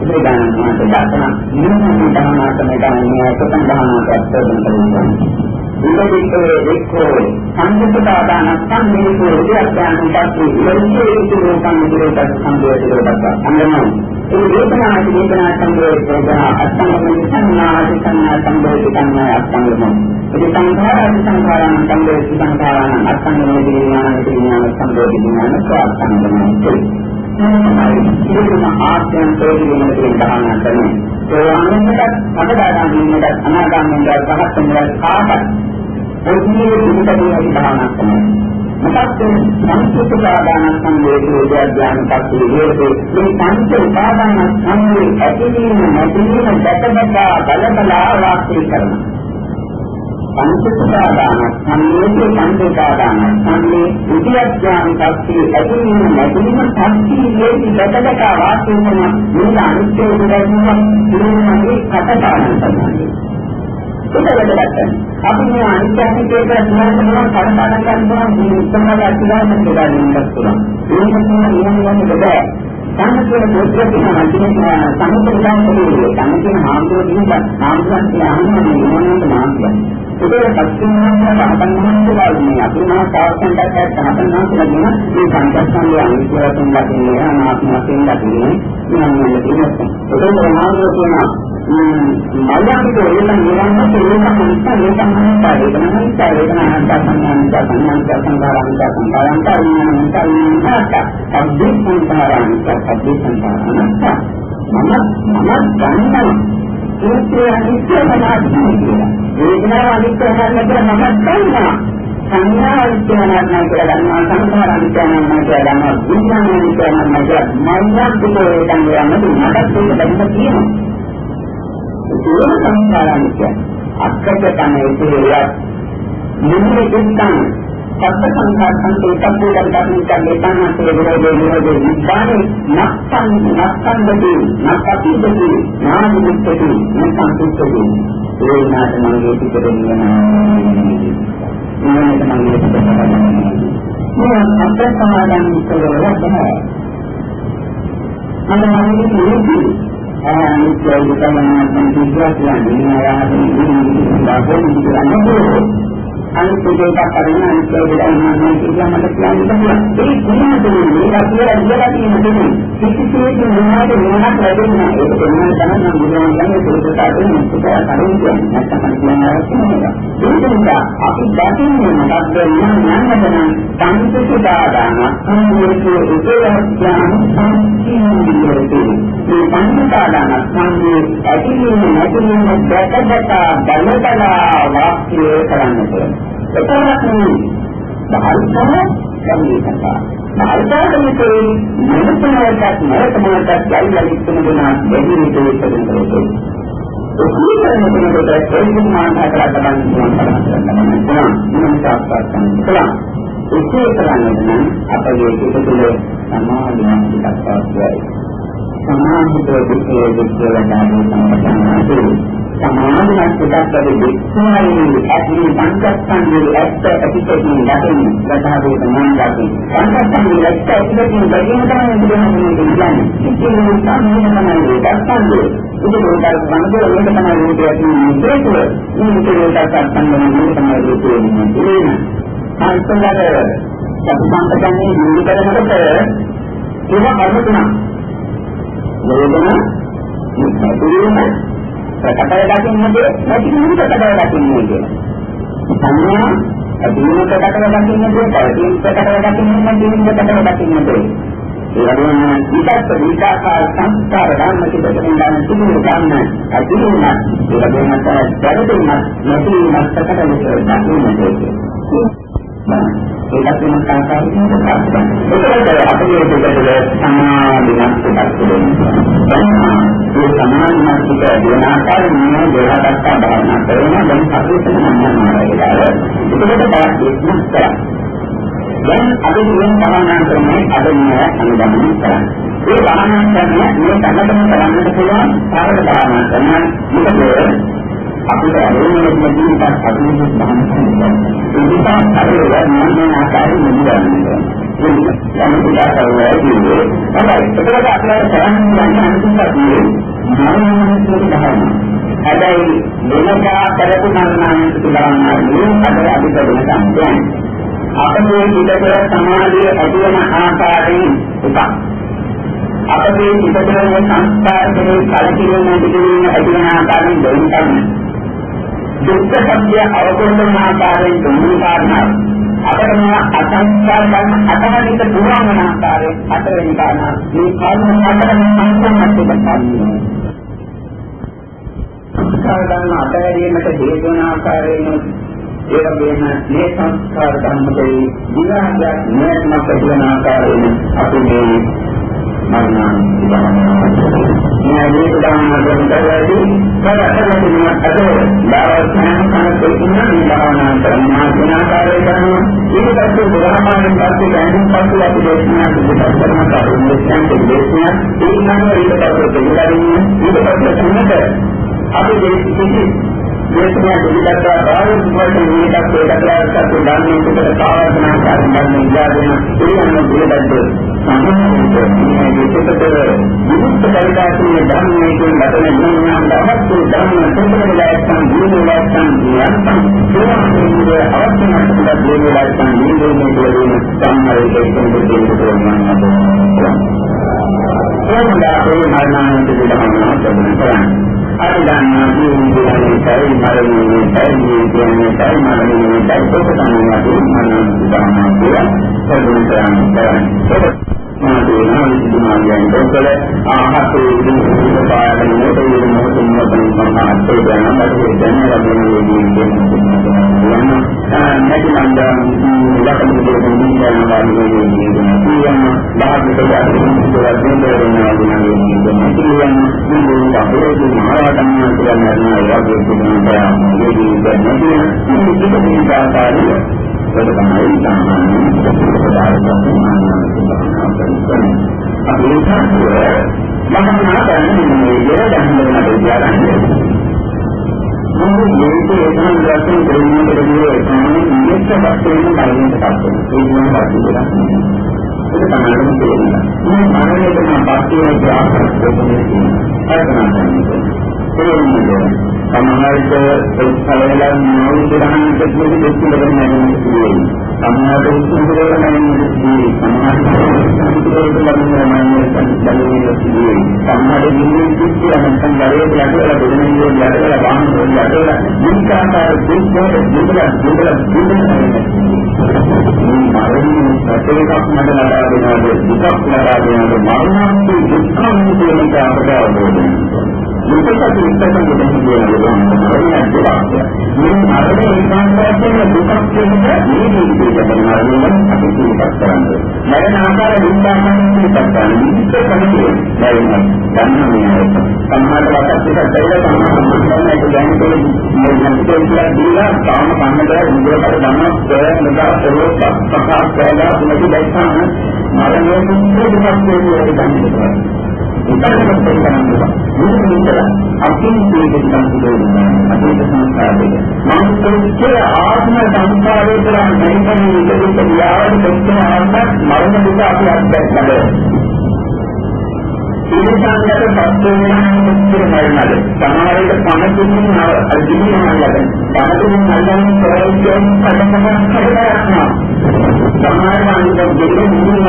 ඒ ගානකට දාන නිර්මාණ ධර්මාත්මය ගන්නේ ප්‍රථම ධර්මාත්මයට කරනවා. ඉලක්කයේ එක්කෝ සංකේතදාන සම්මේලකෝ විද්‍යාඥයන් පස්සේ ඉලක්කයේ ඉදිරියට සම්මේලකයන් සම්බන්ධ කරගන්නවා. ඒ වේදනා සම්බන්ධ අත්සංගම සංඥා සම්බන්ධ කරන අත්සංගම. ඒ සංඛාරාන අත්සංගම විඥාන සම්බන්ධ අත්සංගම. ඉතින් ආත්මයෙන් තේරුම් ගන්න දාන කරන්නේ ඒ ආනන්දට අකදාගාමීන්ට අනාගාමීන්ට පහත්වෙනට කාටත් ඔන්නේ විදිහටදී අපි දාන කරනවා. මොකක්ද සංස්කෘත දාන සංවේදී විද්‍යාඥයන් පස්සේ මේ පංච උපාදාන සංවේ ඇතිවීම නැතිවීම දැකබලා බලබලා වාස්තු කරනවා. පංචස්පාදාන සම්මේදී පංචස්පාදාන සම්මේ විද්‍යාඥයන් පස්සේ ඇතිවීම නැතිවීම පස්සේ දැකබලා වාස්තු කරන මේ අනිත්‍ය විද්‍යාඥයන් ඉන්නේ කතාපාන තමයි. ඒකවලට අපි මේ අනිත්‍යකේට සම්බන්ධව කතාපාන කරනවා මේ උත්තරවල අතිගාමන කියලා ඉන්නත් ඒක තමයි නියමයන් දෙක. සංකේත පොත්වල තියෙන සම්පූර්ණ සංකේත හාමුදුරුවෝ ආන්දරන්ගේ මොනවද මාර්ගය. ඒක පස්චිමවංශ රහතන්වහන්සේලාගේ අපිනා සාවසන්තයට රහතන්වහන්සේලා කියන මේ සංකල්පයන් අනිත්‍යයෙන් දකින්නේ අනාත්මයෙන් දකින්නේ යන්නේ තියෙනවා. ඒක මොනවාද කියනවා මල්ලාගේ එන්න නිරන්තර ඒක සංස්කාරානික අක්කත තමයි ඒකේ නිමුනේ දෙත්තන් සත්‍ය සංස්කාර සංකේතයෙන් දක්වන දෙතනසේ විරෝධයේ විස්තරේ නක්කන්දදී නක්කපිදදී නාමිකදී නක්කන්තුදී ඒ නාටමගේ පිටදෙන්නේ මේ සත්‍ය සමාදන් කරලා තමයි අන්නමගේ අනිත්‍යය තමයි සංකීර්ණයන් ආරම්භයේ දාපොන් අනිත්‍යයට කරන අනිත්‍යයට යනවා කියන මත කියන්නේ ඒ කුණාදේ මේක කියලා තියෙන කිසිසේත් මොනවාද මොනක් ලැබෙන්නේ ඒක තමයි නම් බුදුන් කියන්නේ සුදුසුතාවයෙන් මුක්තය කරුණු නැත්නම් කියනවා ඒක නිසා අපි දැකින්නේ මොකක්ද යන්නදන සංකේතදාන සම්මේලකයේ උපයෝගයන් සංකීර්ණයි මේ සංකේතදාන සම්මේ ඇතිවීම නැතිවීම දැකබලා බලබලා වාක්‍ය කරන්නේ ඒකවත් නෙවෙයි සංකේතක මාර්ගාදමකේ මනසට නැවතමකට යයිලි තුනදනා දෙවි දෙවියන්ට උපකරණ කෙනෙකුට ඒක මානසික අත්දැකීම් කරනවා ඒක කරන්නේ නම් අපේ ජීවිතයේ සමාධියක් දක්වායි සමාධිතෝ දුක්ඛේ දුක්ඛවදානෝ සම්පතනාති සමාධියක් පිටත්තේ දුක්ඛයි ඇති පංචස්කන්ධයේ ඇත්ත පිටකින් දැකීම ලබාවේ තමන්ගාති පංචස්කන්ධයේ ඇත්ත පිටකින් දැකීම තමයි බුදුහාමුදුරුවෝ කියන්නේ ඉතින් මේ සම්මතනයේ දක්වන්නේ උදේට වන්දන මේක තමයි රූපය කියන්නේ හේතුව මේ විදිහට සම්බන්ධ තමයි රූපය කියන්නේ අන්තලද සම්බන්ධකන්නේ නිවිතරකට ඒවා කර්ම තුනක් වේදනා මුක්තිය ප්‍රකටව දකින්නද නැති නිමිත ප්‍රකටව දකින්නේ කියලා. සංඥා අදීන ප්‍රකටව දකින්නද පරිදීන ප්‍රකටව දකින්නද නිමිත ප්‍රකටව දකින්නද. ඒ වගේම විචක්ක විචාකාර සංස්කාර ධර්ම පිටකෙන් දාන තුන්වෙනි ධර්ම අදීන ඒ වගේම පරිදීන නැති ප්‍රකටව දකින්නද. ඒකත් වෙනස් ආකාරයකින් ප්‍රකාශ කරනවා. ඒකත් අපේ දෙකේ සමාධියක් පිටක්කේ. ඒ සමාධියක් කියන ආකාරයෙන් දෙහකට භාවනා කරනවා. දැන් අපිට සම්මානනවා කියලා. ඒකට තවත් කරා. දැන් අපි මේ භාවනා කරන්නේ අදින්නේ අනුගමනය කරා. ඒ භාවනා කරන්නේ මේ තමතම කරන්නට පුළුවන් සාරල භාවනා කරනවා. මොකද අපිට අරමුණක් නැතිව අදින්නේ භාවනා කරනවා. ඒ නිසා අපේ මනසේ ආකාරයෙන් නිදන්නේ. යම් පුදාකරවලදී අපිට අපේ සරණ යන අනුසාරයෙන් මානසික භාවනා. හැබැයි වෙනදා කරපු මරණාන්ත භාවනාවේ අපේ අධිකරණ සම්පූර්ණ. අපේ පිටකර සමාධිය ඇති වෙන ආකාරයෙන් එකක්. අපේ පිටකර සංස්කාරයේ කලකිරීම දිගින් ඇති වෙන ආකාරයෙන් දෙකක්. දුක්ඛ සත්‍ය අවබෝධ කරන ආකාරයෙන් තුන්වෙනි කාරණාව. අපිට මේ අසංස්කාර ගන්න අතරින්ද පුරාණ වන ආකාරයෙන් හතරවෙනි කාරණා. මේ කාරණා හතරෙන් සම්පූර්ණත්වයට පත්වෙනවා. සංස්කාර ගන්න අතරින්මට හේතු වන ආකාරයෙන් ඒ වගේම මේ සංස්කාර ගන්නකේ විනාශයක් නැත්නම් ප්‍රතිවන ආකාරයෙන් අපි මේ මරණ මේ උදාහරණ දෙකදී කරකැවෙන අතර දාර්ශනික කනකේ ඉන්න විලාවනා කරනවා විනාශය කරනවා ඊට පස්සේ බුදුහාමයන් පස්සේ ගැඹුරු පස්සේ අපි දේශනා කරන කාරණා දේශනා ඒ නම් ඊට පස්සේ දෙවියන් ඊට පස්සේ තුනට අපි දේශනා දෙවිදත්තා බාහිර වශයෙන් මේකත් ඒකටත් උදාහරණ දෙකට කාරණා කරන ඉඳගෙන ඒකම දෙවිදත්ත සම්පූර්ණ විචිතතර විමුක්ත කල්පාසයේ ධර්මයේ ලබන ඥාන දවස්තු ධර්ම සම්පූර්ණලයන් ජීවලයන් යන්තම් ඒවායේ අවශ්‍යමත් දේවලයන් ජීවයේ සම්මාරයේ ඒ මරණාන්ත විදහානා කරනවා අරිදානා ජීවිතයේ සැරි මරණයේ සැරි කියන්නේ සැරි මරණයේ සැරි මරණයේ කියලා මාදේනා විදුමායන් දෙකල ආහතේ විදුමායන් පායන මොකද මොකද මොකද දැනගන්න දැනගන්න යන නැතිනම් ලකම් දෙකකින් යන වාගේ කියන බාහිර දෙයක් දෙන්නා කියන මේ මහරහතන් වහන්සේලා යාගේ පුදුමතාවය ඒක තමයි සාමාන්‍ය අපි හිතන්නේ මහා කරන්නේ දෙයක් ගන්න මොකද මේක ඒකම දැක්කම දෙන්නේ දෙන්නේ සාමාන්‍ය නියතවත් වෙන කාරණයක් තමයි ඒක මම හිතන්නේ ඒක තමයි තේරෙන්නේ මේ මානසික පාස්තියේ ග්‍රාහක සමාජයට එක්සලලා නෝවිදහන් දෙකේ දෙකේ නැන්නේ සමාජයේ ඉස්සරහට නැන්නේ සමාජයේ සමාජයේ කිසියම් සංගාරයේ යටවල දෙන්නේ යටවල වාහන යටවල විකාශය දුක්ඛ සත්‍යයක් මත ලබා දෙනවා දුක්ඛ ලබා දෙනවා මරණාන්ත දුක්ඛ කියන කාරණාව අවබෝධ මේකත් ඉස්සරහට දෙන්නේ මේ මරණය ඒකාන්තයෙන් දුක්ඛ කියන්නේ මේ විදිහට මරණය අපි කියපත් කරන්නේ. මරණ ආකාර විස්තරන්නේ ඉස්සරහට ඉස්සරහට දැනෙන ධර්මයේ සම්මාද වටපිට දෙල සම්මාද කියන්නේ මේ හිතේ දීලා කාම කන්නද විදිහට ධර්ම ප්‍රයත්නදා සරෝප ප්‍රකාශ කරලා මුලදී දැක්කම මරණය දුක්ඛ කියන්නේ ඉතාලම කරනවා. මේක අපින් දෙයක් තමයි අපේ සංස්කාරයේ. මානසික ආත්ම සංස්කාරයේ කරන මේකේ විදිහට යාවද දෙකම ආත්ම මරණ දුක අපි අත්දැකලා. ඉන්සානයට පස්වෙනිම මරණය. සමහරවිට පණතුමින් අදිනවලද. පණතුමින් අල්ලන්නේ ප්‍රයෝජන කඩනවා කරනවා. සමහරවිට දෙකෙන් මුලින්ම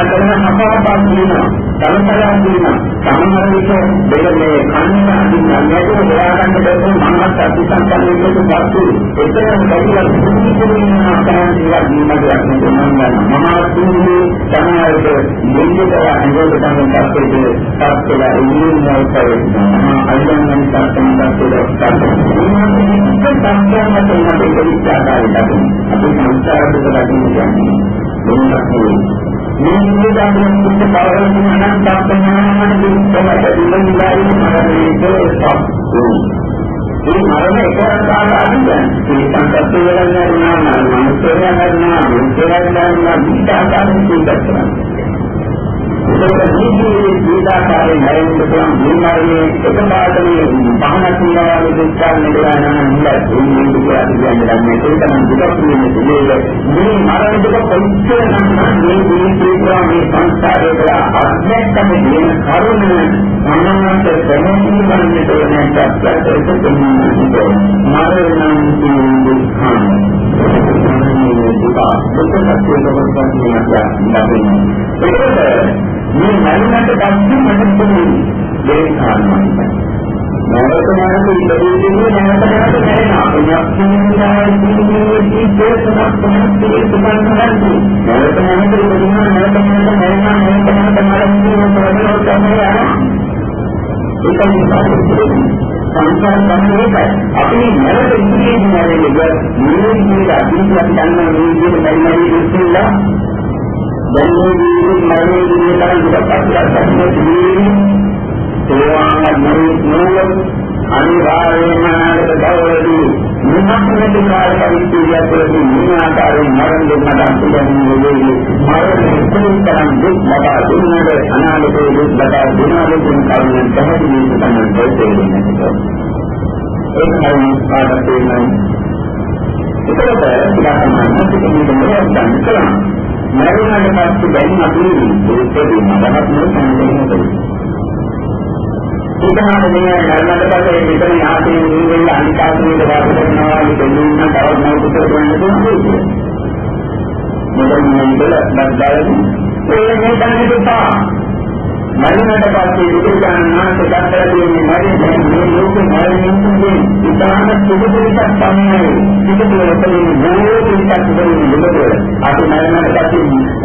අපහාපක් වෙනවා. සමහරවිට දිනවා. සමහරවිට දෙකේ කන්නේ අදින්නට හොයාගන්න බැරි මනස අතිසංකල්පයකට පස්සු එතරම් බැරිලා දුකින් ආකාරයෙන් ජීවත් වෙනවා. මහා තුන්ගේ සමහරවිට දෙන්නට අංගොඩ තමයි පස්සේ කියලා ඉන්නේ නැහැ අයියන් සම්පූර්ණ කරලා මේක සංකල්පයක් තමයි පරිචාරය අපි සංස්කාරවලට කියන්නේ මේ නිදාගෙන ඉන්න බවකින් අනන්ත ප්‍රමාණයට දිනන ඉඳලා මරණය එකවර ආකාරයෙන් මේ සංකල්ප වල නෑ මනුස්සයන් ගන්නවා මුචේයන් ගන්නවා විචාරයෙන් සිද්ධ ඒක ජීවිතාකාරයෙන් නැරෙන්න පුළුවන් මේ එකපාරටම පහනක් නිරාවල දෙස්කාරන නිරායන නිලා මේ තමයි දුක කියන්නේ මේ මරණ දුක පොච්චර නම් මේ ජීවිතේ මේ සංස්කාරවල අධ්‍යාත්ම කියන කරුණ සම්මත ප්‍රමෝෂන් කරන්නට ඕනේ අපට ඒක මරණ දුක්ඛ මේ මරණයට පස්සේ මට පුළුවන් දෙයක් කාරණා. නරකමානක ඉඳීමේ නැවතනට කරනවා. එයක් කියන්නේ දේශනාවක් තමයි සුබන්තරන්නේ. නරකමානක ඉඳීම නැවතනට කරනවා නැවතනට මරණය ප්‍රබලව තමයි යනවා. ඒකයි සංස්කාර තමයි අපි නැවත ඉඳීමේ නැරෙන්නේ මේ විදිහට අදින්වත් ගන්න මේ විදිහට බැරිමයි ඉස්සෙල්ලා දැන් මේ මරණය කියන දුක අපිට ඒවාම අනිවාර්යයෙන්ම නාමක දවලදී මුහුණට කාර්යපරිත්‍යාගයේදී මේ ආකාරයෙන් මරණ දෙන්නට අපිටන්නේ මරණය කුණතරම් දුක් ලබා දුන්නද අනාගතයේ දුක් ලබා දුන්නාද කියන කරුණ පැහැදිලි කරන්න දෙන්නේ. ඒක හරිය පාඩම් වෙනවා. ඒකත් ඉලක්කමක් නෙවෙයි මරණයට පස්සේ දැන් අපි ඒකේ මරණත් නෙවෙයි ඒකම මේ මරණයට පස්සේ මෙතන ආදී නිවෙන්න අනිකාසනේ දාපු කරනවා දෙන්නින් තවත් මොකද කරන්නේ මොකද මේක බද්දාලේ ඒ මේ දැනෙපා මරණයට පස්සේ විද්‍යාඥානට දැක්කලා තියෙන්නේ මේ ලෝකේ මරණයෙන් ඉතාම සුදුසුකම් තමයි පිටුවල තියෙන බොහෝ දෙයක් තිබෙනවා අපි මරණයට පස්සේ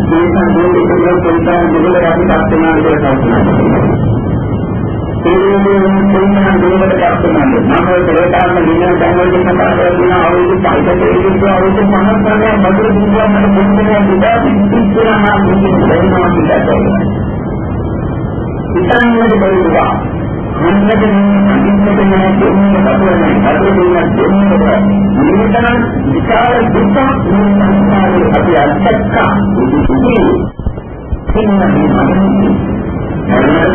දේශන දෙකේ පොතෙන් දෙකක් අපි තත්ත්වනා කියලා කල්පනා ඒ මොනවා දෙයකට කල්පනා කරනවා මම ඒකාත්ම විඥාන සංවර්ධන සම්බන්ධ අවුරුදු 5කට ඉස්සර අවුරුදු 50 ගණන් මధుර විද්‍යාවට පොතේ විදා පිටිස්සරහා මුලින් දෙනවා කියලා ඉතාලම බැලුවා අන්නකෙන් අනිත්‍යකම දෙන්නේ කපුවනේ අදෝදින දෙන්නේ නිතරම විචාර දුක සංස්කාරයේ අපි අත්දැක්කා ඉතින් මරණයට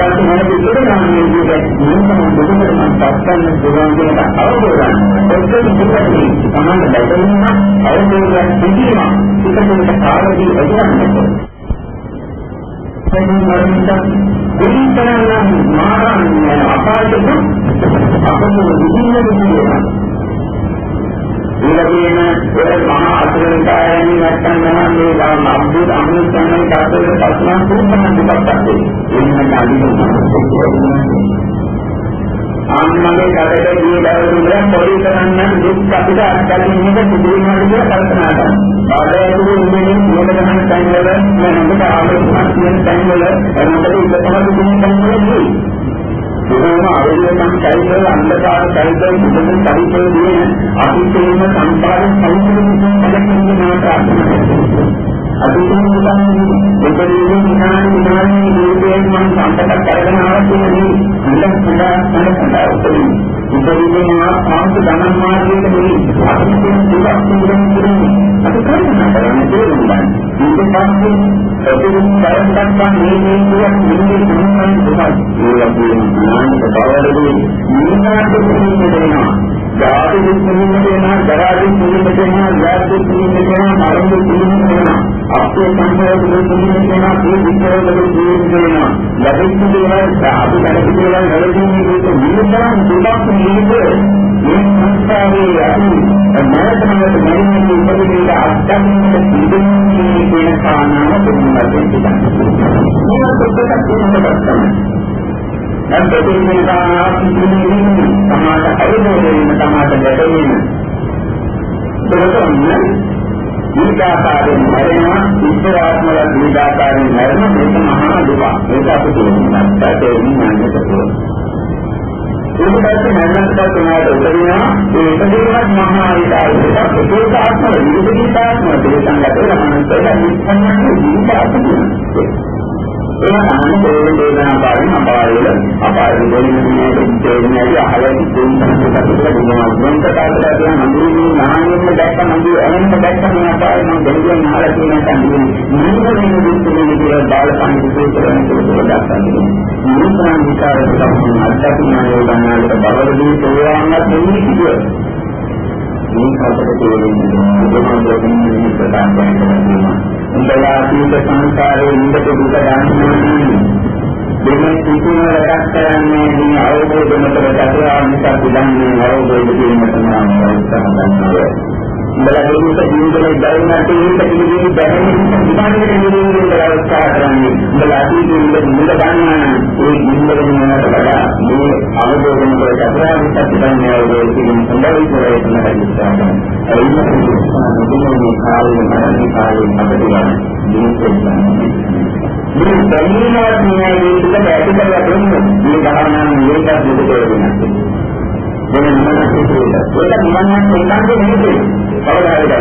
පස්සේ මම ඉස්සරහාන්නේ මේකම දුකකට මම පස්සන්න පුළුවන් කියන අවබෝධය ඔක්කොම දුකයි සමාන බැඳෙනවා අවබෝධයක් තිබීම ඒකකට කාර්යදී වැඩිවන්නේ ඉන්තරනම් මාරන්නේ අපායක අපේ විදිහේ විදිහේ ඊළඟේන ඒ මහා අතුරුකාරයන් නැත්තම් මේ ගාම අබ්දුල් අහමද් තමයි කාටද පස්නා පුරුතන දෙකක් තියෙන්නේ එන්න නැගිටිනවා ආන්මගේ කඩේ ගිය දවසේ පොඩි කරන්න දුක් අපිට අත්දැකීමක සිදුවීමකට කියලා කල්පනා කරනවා. බාධාතුරු ඉන්නේ මොකද ගන්න තැන්වල මනකට ආවේශයක් තියෙන තැන්වල මොකද ඉතකම දුකින් තැන්වල නෙවෙයි. ඒකම ආවේශයන් කයිවල අන්ධකාර කයිවල මුලින් පරිචය දෙන අතිශයින්ම සංපාද සෞඛ්‍ය පදකින් මාත්‍රා අදිටුම් උදාහරණ දෙකේ විනාඩි දෙකකින් මම සම්පතක් කරගෙන ආවොත් මේ උපරිමයෙන් ආත්ම ගමන් මාර්ගයේ මේ අතිශයින් දුක් පිළිබඳව අපි කල්පනා කරන්නේ තේරුම් ගන්න. මේක පස්සේ ප්‍රතිදින බලපෑම් මේ කියන නිමිති ජාති දුක්ඛින් වෙනවා, ජරා දුක්ඛින් වෙනවා, ව්‍යාධි දුක්ඛින් වෙනවා, මරණ දුක්ඛින් වෙනවා, අපේ සංසාර දුක්ඛින් වෙනවා, මේ විචාර දුක්ඛින් වෙනවා. ලැබෙච්ච දේවල් සාධු කරපු දේවල් වලදී මේක නිතරම දුකක් නෙවෙයි. මේ සංස්කාරයේ අපි මනසකට මනින්නේ ඉපදෙන්නේ අත්දැකීමට පිළිදෙන්නේ කියන කාරණාව දෙන්නවා කියනවා. මේක කොටසක් තියෙනවා. නැත්නම් සමාජ අවබෝධයෙන් සමාජ ගැටෙන්නේ දෙකම දීර්ඝාකාරයෙන් මරණවා ඉස්සරහාත්මල දීර්ඝාකාරයෙන් මරණ මේක මහා දුක. ඒක අපි කියනවා ඒ විඥානයට පුළුවන්. ඒකත් මරණයට තුනට උදේනවා ඒ ඉදීමත් මහා විදායක ඒක ආත්මල විදිහාත්මල දේශංගතේ රමණයට නිස්සන්නට දීර්ඝාකාරයෙන් ඒ අනුකූල දේශනාකාරී අපායවල දෙන්නේ අහලා ඉතින් මොනවද කාටද කියන මන්දිරේ නාමයෙන් දැක්ක මන්දිරේ අනන්ත දැක්ක මේ අපාය මම දෙවියන් අහලා කියන කන්දිනේ නිරෝධයෙන් දුක්ඛේ කියලා බාලපන් සූත්‍රයෙන් කියලා දක්වන්නේ නිරෝධයන් විචාරක තමයි අධ්‍යාත්මික යෝගනාලක බවලදී තෝරාන්නත් දෙන්නේ කිව්වා මේ කාටද කියන්නේ ප්‍රදාන කරනවා උඹලාට සංසාරේ ඉඳපු දුක දැනෙන්නේ දෙමෙන් කිසිම රැකක් කරන්නේ මේ අවබෝධමතර චතුරාර්ය සත්‍ය දන්නේ අවබෝධ කිරීමට නම් උත්සාහ ගන්නවා. උඹලා මේක ජීවිතේ දැනෙන්නට ඒක පිළිගන්නේ දැනෙන්නේ විපාකෙට නිරෝධය උත්සාහ කරන්නේ. උඹලා ජීවිතේ මුල ගන්න ඒ ජීවිතේ වඩා මේ අවබෝධමතර චතුරාර්ය සත්‍ය දන්නේ අවබෝධ කිරීම සඳහා ප්‍රයත්න කරනවා. ඒ කාලේ මරණේ කාලේ අපිට මේ දැනීමවත් නෙවෙයි මේක ඇති කරලා දෙන්නේ මේ භාවනාවේ නිරේක දුක වෙනවා. වෙන මොනවද කියන්නේ? ඒක නිවන්නත් ඒකාන්තේ නෙවෙයි. කවදාද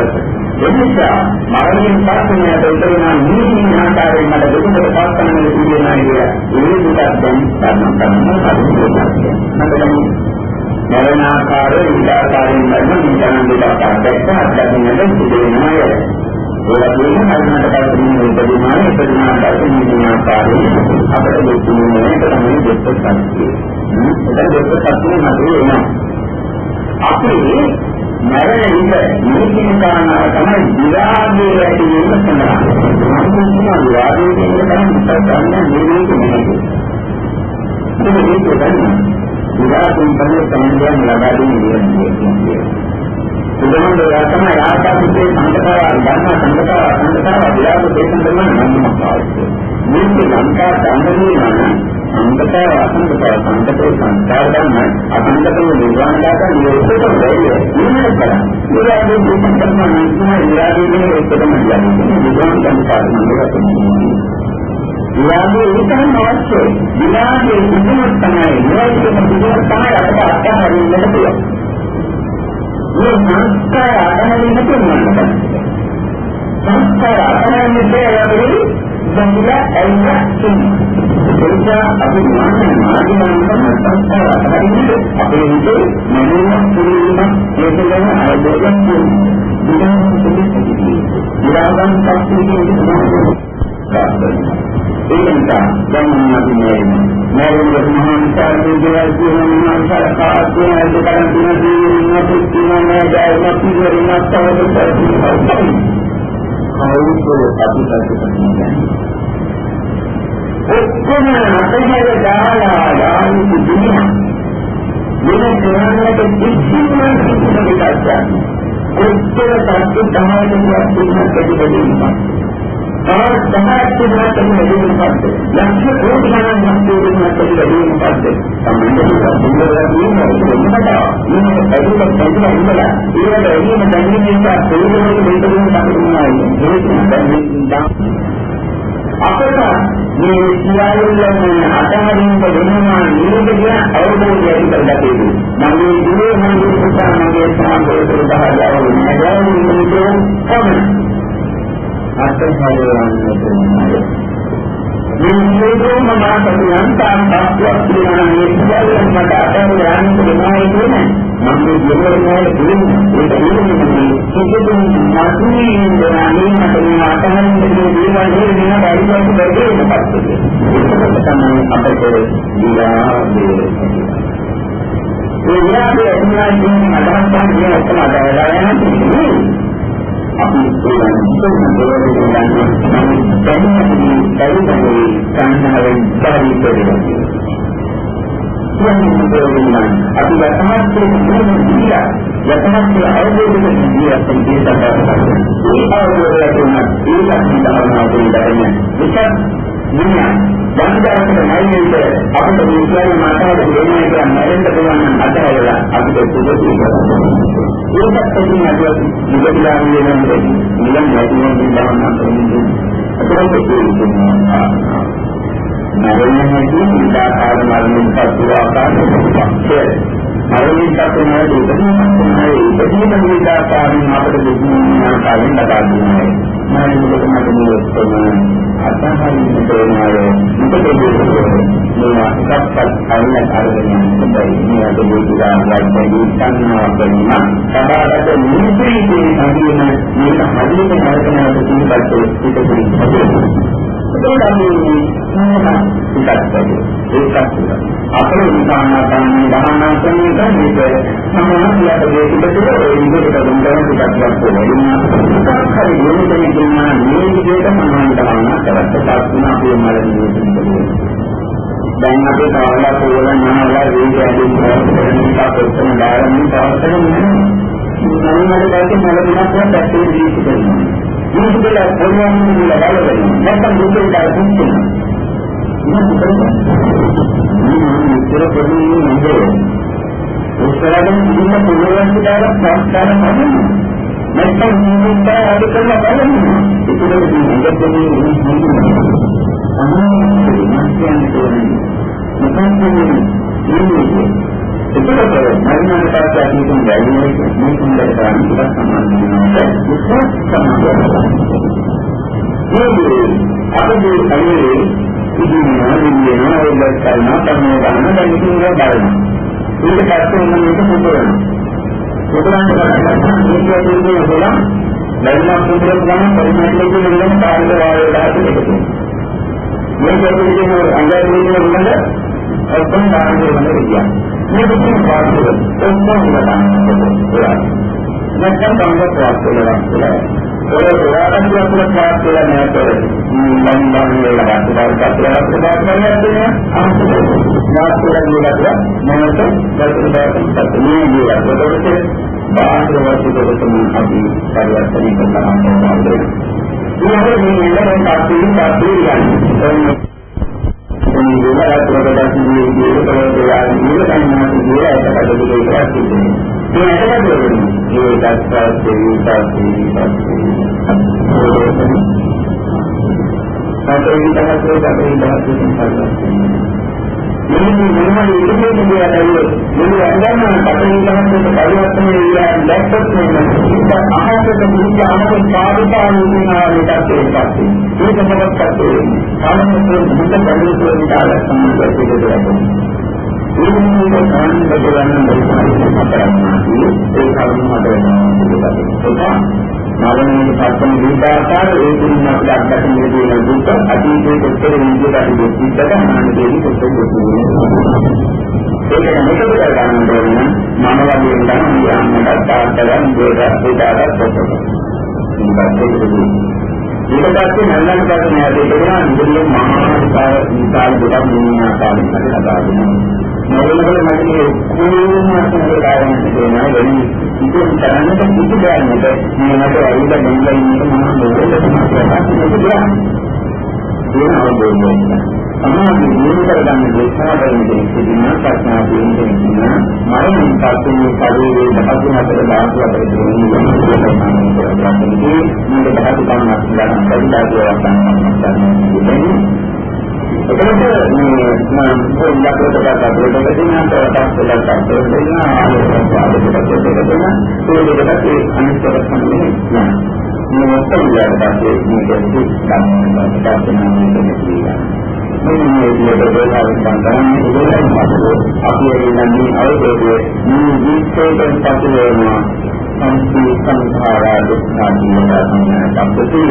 එනිසා මරණයෙන් පස්සේ උදේනා නිමිති ආකාරයෙන් මට දුකට පාස්කරන්න තියෙනවා කියලා. ඒ දුක දැන් ගන්න මරණාකාරයේ ඉලාකාරයෙන් මරණ නිදාන දෙකක් අත්දැකීමෙන් සිදුවෙනවා. ඒ වගේම හරියට පස්සේ උපදිනානේ ප්‍රතිමාන ආකාරයෙන් අපිට දෙන්නේ ඒක තමයි දෙක සත්‍යය. ඒක දෙක සත්‍යය නැතිවෙනවා. අපි මරණ විට නිමිති කාරණා තමයි විරාගයේ ඇති වෙන සඳහන්. මොකද විරාගයේ කියන ගන්න නිමිති නෙමෙයි. ඒක විරාගයෙන් තමයි සම්බන්ධයෙන් ලබා දෙන්නේ. උදාහරණයක් තමයි ආකාශයේ සංකතාව ධර්ම සංකතාව විරාග දේශන කරන නම්මක් ආවයි. මේක ලංකා ධර්මයේ සංකතාව සංකතේ සංස්කාර ධර්ම අසංකතේ නිර්වාණ දාත නිරෝධක වෙන්නේ. මේක කරා. විරාගයේ දේශන කරන නම්මයි විරාගයේ එකම කියන්නේ නිර්වාණ සංස්කාර නම්මකට. විරාගයේ විතරම අවශ්‍යයි. විරාගයේ විමුක්තිය තමයි නිරෝධක විමුක්තිය තමයි අපට අත්හරින්නට පුළුවන්. මේ සංස්කාර ආධාරයෙන් තියෙනවා. සංස්කාර ආධාරයෙන් දෙයවලදී බඳුලා ඇයිලා තියෙනවා. අපි මානසික සංස්කාර ආධාරයෙන් අපේ හිතේ මනෝමය පිළිවීමක් ඒකගෙන ආයෝජනය කරනවා. විරාගන් පස්සේ ඒකෙන්ද දැන් අපි මේක මහා විචාරකේ දේවල් කියන මහා විචාරකාරකේ අධිකරණ දිනදී ඉන්නත් නෑ දැන් පිළිවෙලින් අත්දැකීම් කවුරුත් අපිට ඔක්කොම අපේ දාලා දුන්නා මේ කරන්නට කිසිම දෙයක් ඔක්කොම සත්‍ය තමයි කියන්නේ සමාජ තුනකට මෙහෙමපත් ලක්ෂ කෝටි ගණන් මනුස්සයෙකුට මෙහෙමපත් සම්බන්ධව දුන්නා මේ ඇතුළත බඳලා ඉඳලා ඒකට එළියම දැනෙන නිසා පොළොවේ දෙකකින් අපිට අපට මේ සියල්ලම අතහරින්න දෙනවා නිරෝධය අවබෝධය කරගන්න. මගේ දුරේ මගේ පුතා මගේ සාමෝධය දහයවල නෑදෑයෝ අත්හරින්නට මේ මාතෘකාවන් තාම පාස්වත් කියන මේ සියල්ලම මට අතහරින්න දෙනවා කියන්නේ මම ජීවිතේ දුන්නේ ඒක නෙමෙයි කිසිදුම් මාතුනේ ඉඳලානේ මට මේ අතහරින්න දේවල් දෙන්න බැරිවම බැරිවෙන්න පස්සේ ඒක තමයි අපිට දීලා දෙන්නේ. ඒ විලාසයේ අනුමානින් අදහස් ගන්න ඔක්කොම අදාළලා යනවා. අපි ජනතාවට නැගෙන්නේ අපිට මේ කියන්නේ මාතාවට දෙන්නේ කියලා නැරෙන්න පුළුවන් නම් අතහැරලා අපිට සුදුසු කරනවා. ඒකත් තමයි අද ඉඳලා ඉන්නේ නිලම් නැතිවෙන බවන්න කියන්නේ. ඒකත් කියනවා. නැරෙන්නේ ඉඳාකාර මරණය පසු ආකාරයේ මරණින් පස්සේ ඉතින් ඉඳාකාරින් අපිට දෙන්නේ ආකාරයෙන් ලබා දෙන්නේ. මරණයට මට මේ අතහරින්න තෝරනවා මේ අපස්සත් අරගෙන අරගෙන මේ අද දුරා වයිදී සංනවා කරනවා සබාවට නිවිදී කියන මේක හදිසියේ හරකනට පිළිපැත්තේ පිටුපිට අපේ විකානාතන්නේ දහනාතන්නේ මේක සමානයට දෙකකට ඒ විදිහට දුන්නා පිටක් වෙනවා. හරි මොනවද කියනවා මේ විදිහට සමාන කරනවා කරත් අපේ මරණය දැන් අපේ කාලය පොළොන් යනවා වේගයෙන් කරනවා කොච්චර දාරමින් පවත්වන්නේ නැහැ. මම හිතන්නේ මල දිනක් පැත්තේ ජීවිත කරනවා. ජීවිතේ පොළොන් වල බලන්න නැත්නම් දුකේ දාපුත් උත්තරයෙන් ඉන්න පුළුවන් විදිහට ප්‍රස්තාර කරනවා. නැත්නම් ජීවිතය අද කරලා බලන්න. ඒකද ඔක්කොම දාන්නේ මොනවද කියන්නේ? මේක තමයි පාඩුව. ඔක්කොම දාන්නේ. නැත්නම් තමයි පාඩුවලා. ඔය ඔයාලට පාඩුවලා නැහැ. මම වල ගාස්තරක් කරලා කරන්නේ වාස්තුලා ගියලා මොනවද? වලට දාන්න බාහිර වස්තුවකට අපි පරිවර්තනය කරනවා. ඊළඟට මේ නේද තාපී යන්නේ. ini juga ada di kalau yang ini kan masih dia ada di lokasi ini. Ini ada di ini dasar Atau kita harus ada di dalam ini memang ini dia ada ini agama tapi kita harus berperilaku yang dapat kita ahad kita akan padukan dengan kita seperti ini sebab satu kalau kita berperilaku kita akan seperti itu ini kan bagaimana berperilaku kita kalau ada kita Malam pasang dibakar, itu nak dapat menjadi buka. Hati itu terus menjadi kita kan menjadi terus. Jadi mereka berjalan dengan mana lagi yang mendapat dalam berada terus. Jika pasti malam pasti ada dengan jadi mahal misal bukan dunia kali ada. Mereka masih masih berjalan dengan jadi itu caranya kan itu kan mereka ada bangsa ini semua mereka itu dia orang berbeda. Sama ini terkadang mereka ada yang di mana karena ini main satu kali dapat ada bahasa ini mereka dapat banyak dalam dari orang ini. Sebenarnya menjaga kepada dengan terletak dengan ada sudah dapat antisipasi ini. Nah, mungkin dia dapat menjadi dan dapat menjadi මේ විදිහට දේශනා කරන්නේ අපි එන්නේ අවබෝධයේ මේ ජීවිතයෙන් පසුවෙනවා සංස්කෘතික සංඛාරා දුක්ඛාදීනා සම්පූර්ණ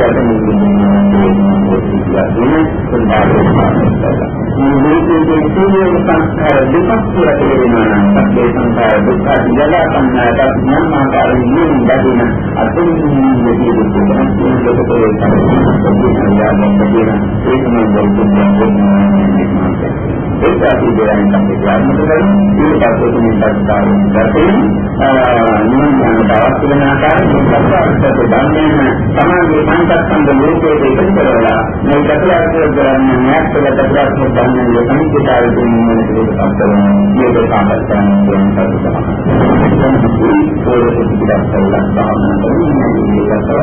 ඒක අපි දෙයයන් තමයි ගන්නකොට ඊට පස්සේ තුමින් දැක්කාම නිවන යන දවස් වෙන ආකාරයෙන් ප්‍රකාශයට ගන්න සමාජයේ සංකල්පන ලෝකයේ එකතු කරලා මේ ප්‍රකාශය කරන්නේ නැත්නම් ප්‍රකාශය ගන්න සංකේතය දෙන්නේ මේක අත්දැකීම් මේක සාකච්ඡා කරන තමයි. ඒක පොරොත්තු පිටස්සලා ගන්න ඒ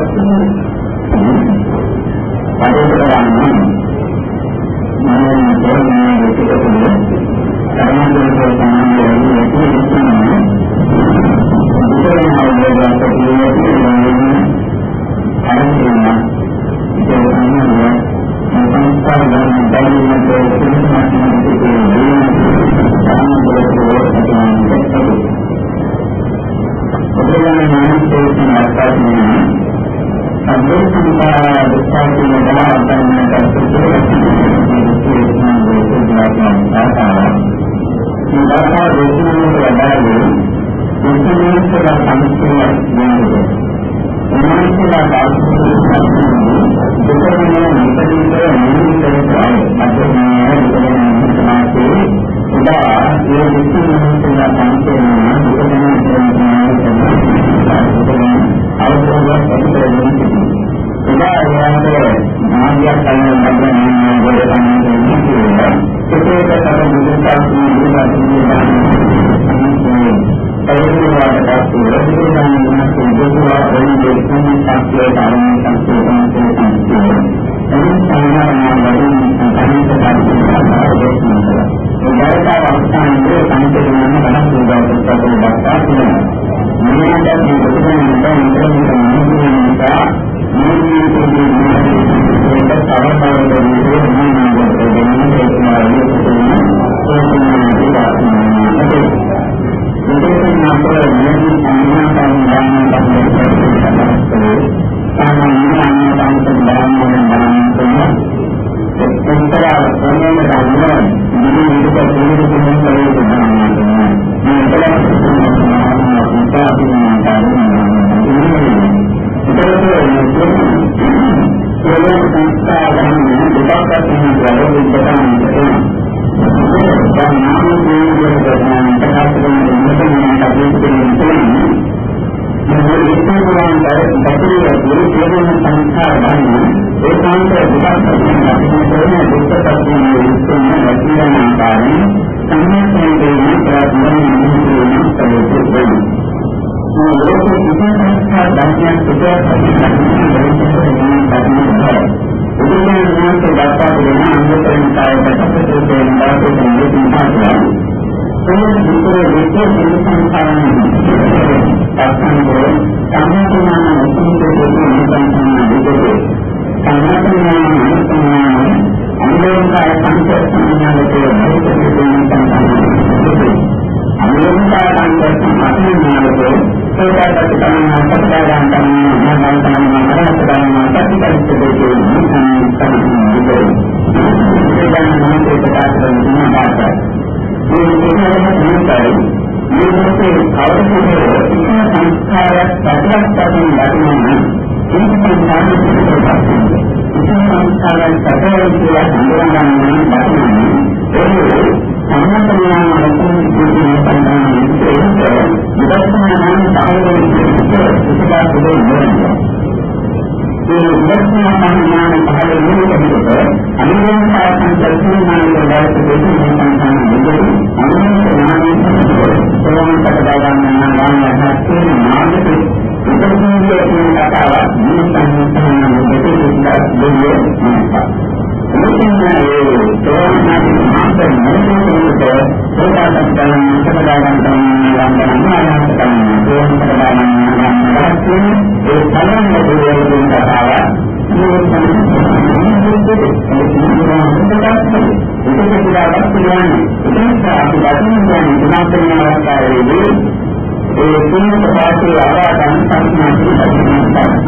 ඒ තුන්වෙනි පාඩේ ආදාන සංස්කෘතිය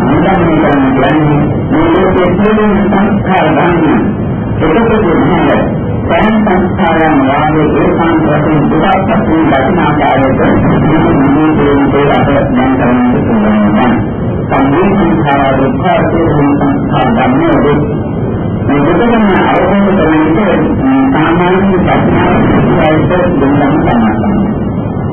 අනුගමනය කරන කියන්නේ මේකේ තියෙන සංස්කාර ගන්න. ඒකකදී සෑම සංස්කාරයන් වාගේ ඒකාන්ත වශයෙන් දුකක් වශයෙන් දකිනාකාරයට මේ අපට දැන් කරන්න පුළුවන්. සම්මේ සංස්කාර දුක්ඛ සංස්කාර ගන්නේ මේ දෙකම අවබෝධ කරගන්න සාමාන්‍ය ප්‍රඥාවට දෙන්න තමයි.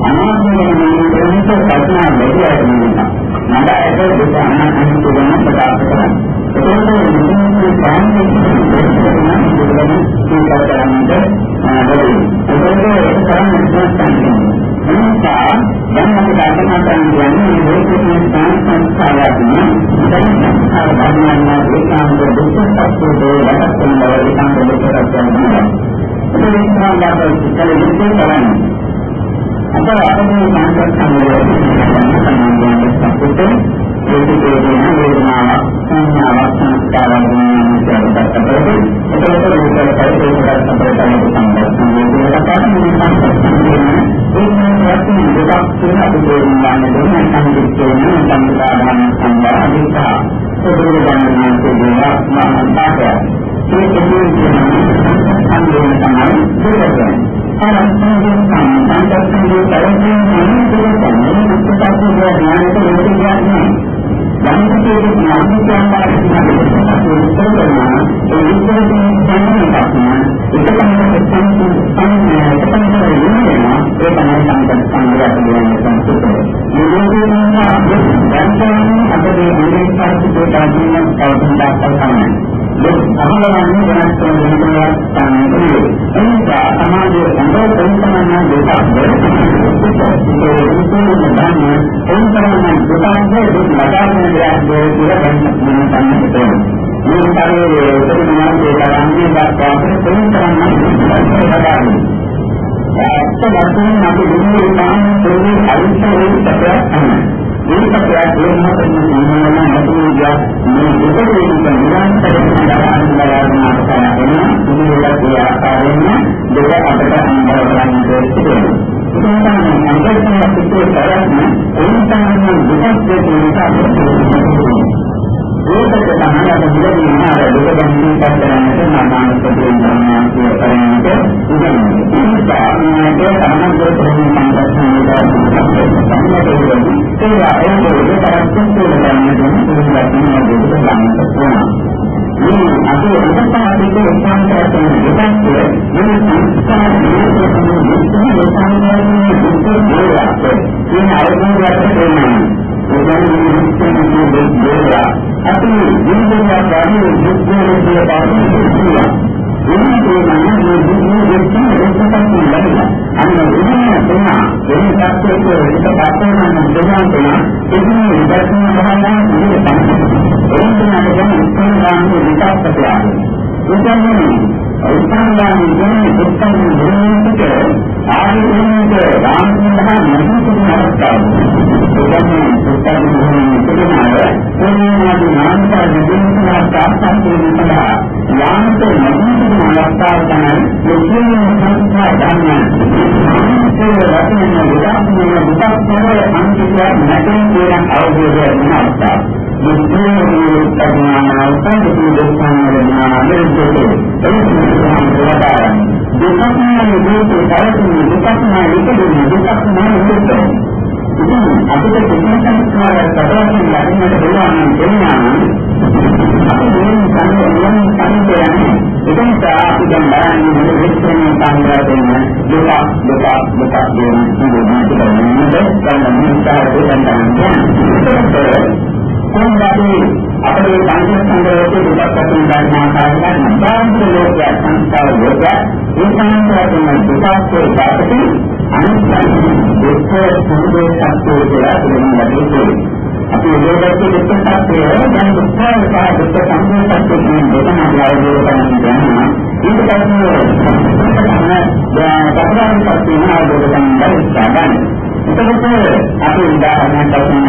අනාත්මයෙන් නිරන්තර ප්‍රඥා ලැබිලා තියෙනවා. මම ඒක දුක අනාත්මයෙන් කියන ප්‍රකාශ කරනවා. ඒකේ මුලින්ම සාමාන්‍ය අතර අපේ මානසික සංවේදනය ඒකේදී වේදනාවක් සංඥාවක් සංස්කාරයක් දැනෙනවා. එතකොට අපි උදාහරණයක් වශයෙන්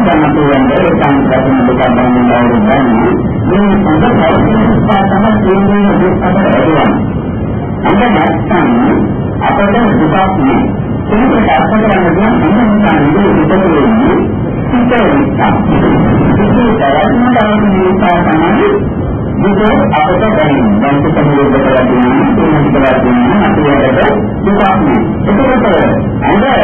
දැන් අපි වන්දේ සංස්කෘතික දෙකක් ගන්නවා මේ සංස්කෘතික පාඩම කියන්නේ දුක්ඛ ඇතිවන. අන්න නැත්නම් අපට දුකක් නෑ. ඒක අර්ථ කරගන්න පුළුවන් මොනවාද විදිහේ දුක අපට දැනෙනවා. දැන් කොහොමද කරලා තියෙන්නේ? ඒක හිතලා තියෙනවා. අපි ඒකට දුකක් නෑ. ඒකට අnder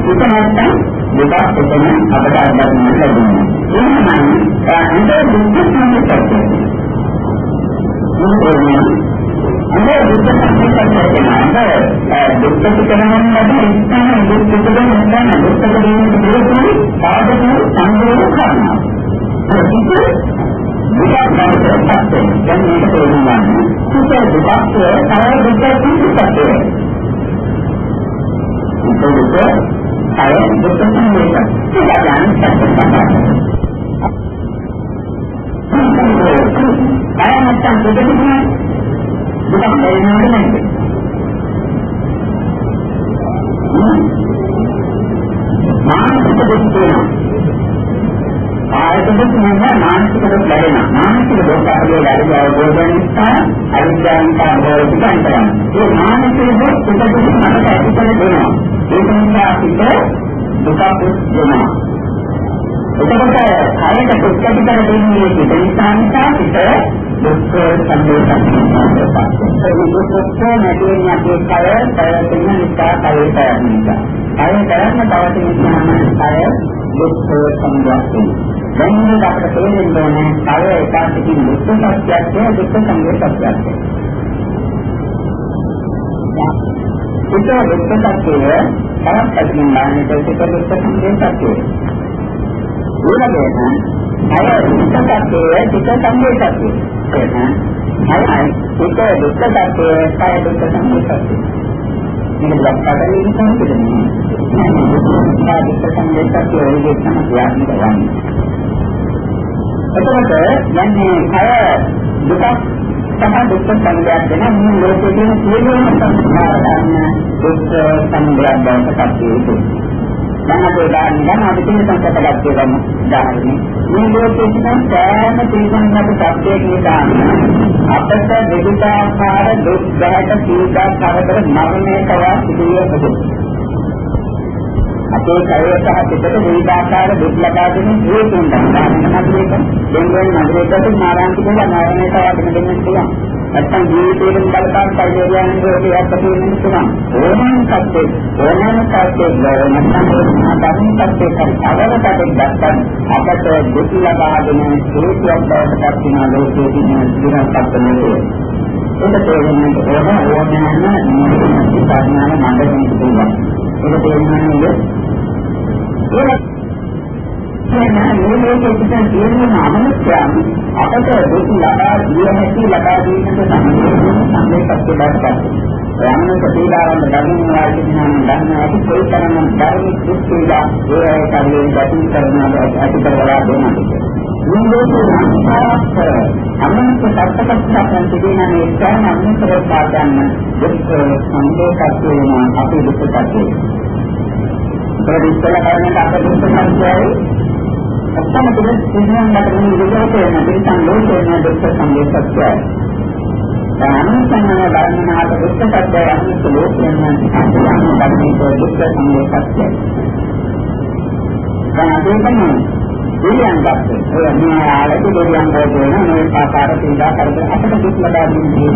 ඒක නැත්නම් දුකක් එතන අපට අත්දැකීම ලැබෙනවා. එහෙනම් අnder දුක සම්පූර්ණ අnder දුක සම්පූර්ණ දුක් පිටකරන ලබන ඉස්සන දුක් පිටකරන නැත්නම් දුක් පිටකරන දෙන්නේ පාදක සංග්‍රහ කරනවා. ඒක දුක ගන්නකොට දැන් මේක තේරුම් ගන්න. දුක දුකක් තමයි දුක පිටකරන්නේ. ඒක දුක සම්මේලන. ඒක දැනගන්න. Saya macam begini, bukan dari mana ni? Mana kita betul? Ayat itu mana? Mana kita betul? Mana kita betul? Kalau dari jauh bosan kita, ada jalan kau bukan kan? Ini mana kita betul? Kita betul mana kita betul? Ini kita bukan betul. එතකොට ආයත පුස්තක විතර දෙන්නේ ඒක නිසා අපිට දුක් සම්බන්ධයක් තියෙනවා. ඒක දුක් නැතිවෙන අපේ කය තියෙන නිසා කය කරන්නේ. කය කරන්න බවට නිසාම කය දුක් සම්බන්ධයක්. දැන් මේක අපිට තේරෙන්න ඕනේ කය ඒකාන්තකින් දුක් සත්‍යයක් දුක් සම්බන්ධයක්. ඒක දුක් සත්‍යය තරම් පැතිරින් බලන්නට ඒක දුක් සම්බන්ධයක්. Ulangan, ayah kita pakai kita sambil pakai, kan? Ayah kita pakai saya sambil pakai. Ini berapa kali ini kan kita ni? Kita sambil pakai ini sama siapa ni kan? Betul yang ni saya juga sama dokter sambil dengan mengurusi ini macam dan dokter sambil dan pakai itu. Dan apa dan apa ini sampai pada dalam dalam ini lokasi sana tujuan apa sampai di sana apa sahaja kita cara duk bahasa kita cara bermainnya kaya itu betul. Apa saya sahaja kita tu cara duk lagi ni itu undang dan mereka dengan mereka tu marah kita marahnya kaya dengan dia. Atau ജീവിതത്തിൽ പലതാൻ കഴിയാനുള്ള അവസരങ്ങൾ കിട്ടും. ഓണം കത്ത് അവരുടെ ദത്തൻ അകത്ത് ദുഃഖിലപാടിന് ശേഷിയുള്ള ലോകത്തിന് കത്തുന്നത് ഇത് തേടുന്നത് ഓനാണ് പറഞ്ഞാൽ മണ്ഡലം ഇത് തേടുന്നത് kita ini manusia, apakah itu lada dia mesti lada di itu sampai pasti dapat. Yang seperti dalam daging lagi dan itu perikanan dari itu sudah kali jadi karena itu terlalu banyak. Ini itu nampak. Aman kesatuan dan tidak necesar namun terbadan betul sampai pasti apa itu pasti. Jadi setelah karena tak betul sampai Asal kita sebenarnya nak menjual nanti tanggung dengan dokter sambil saja. Dan sama dalam hal dokter saja yang seluruh yang dalam dokter sambil saja. Dan ada kan dia yang dokter, ni ada tu dia yang dokter, ni pakar tidak kerja apa tu dokter dalam ini.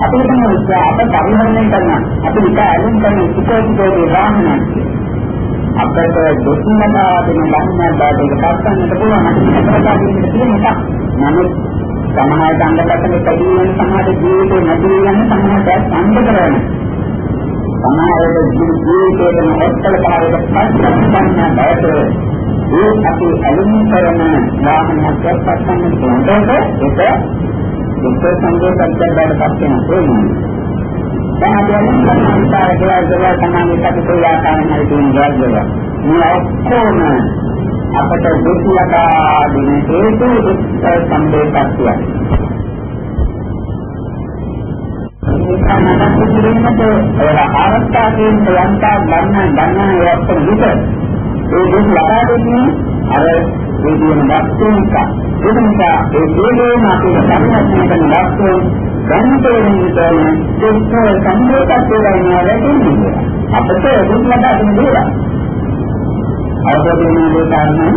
Apa itu manusia? Apa pariharnya kerana? Apa kita alim kerana kita berbahagia. අපට දුක්ඛමතා දෙන බාහිර බාධක පාස්සන්නට පුළුවන් අපිට තියෙනවා. නමුත් සමාජ සංගතකේ පැමිණෙන සමාජ ජීවිතේ නැති වෙන සමාජයක් සංගත කරන. සමාජයේ ජීවිතේම ඔත්තල කාර්යයක් පස්සෙන් බවට ඒ අපි අලුත් කරන වාහනයක් පස්සන්නට පුළුවන්. ඒක දුක්ඛ සංගත සත්‍යයට පස්සෙන් තියෙනවා. Dan ada yang antara gelar-gelar kami satu kelihatan hari ini gelar-gelar. Melakukan apa terjadi dengan itu sampai pasti. නඩත්තු කිරීමට ආරක්ෂා කියන යන්තා ගන්න ඒවත් විතර ඒ දුක් ලබා දෙන්නේ අර ඒ කියන වස්තුන් නිසා ඒ නිසා ඒ දෙලේම අපි සම්මතන කරන වස්තුන් ගන්නතෝරන විතරයි ඒක සම්පූර්ණයක් වෙනවා වෙන්නේ අපිට දුක් ලබා දෙන දේ අවබෝධයෙන් මේ කාරණා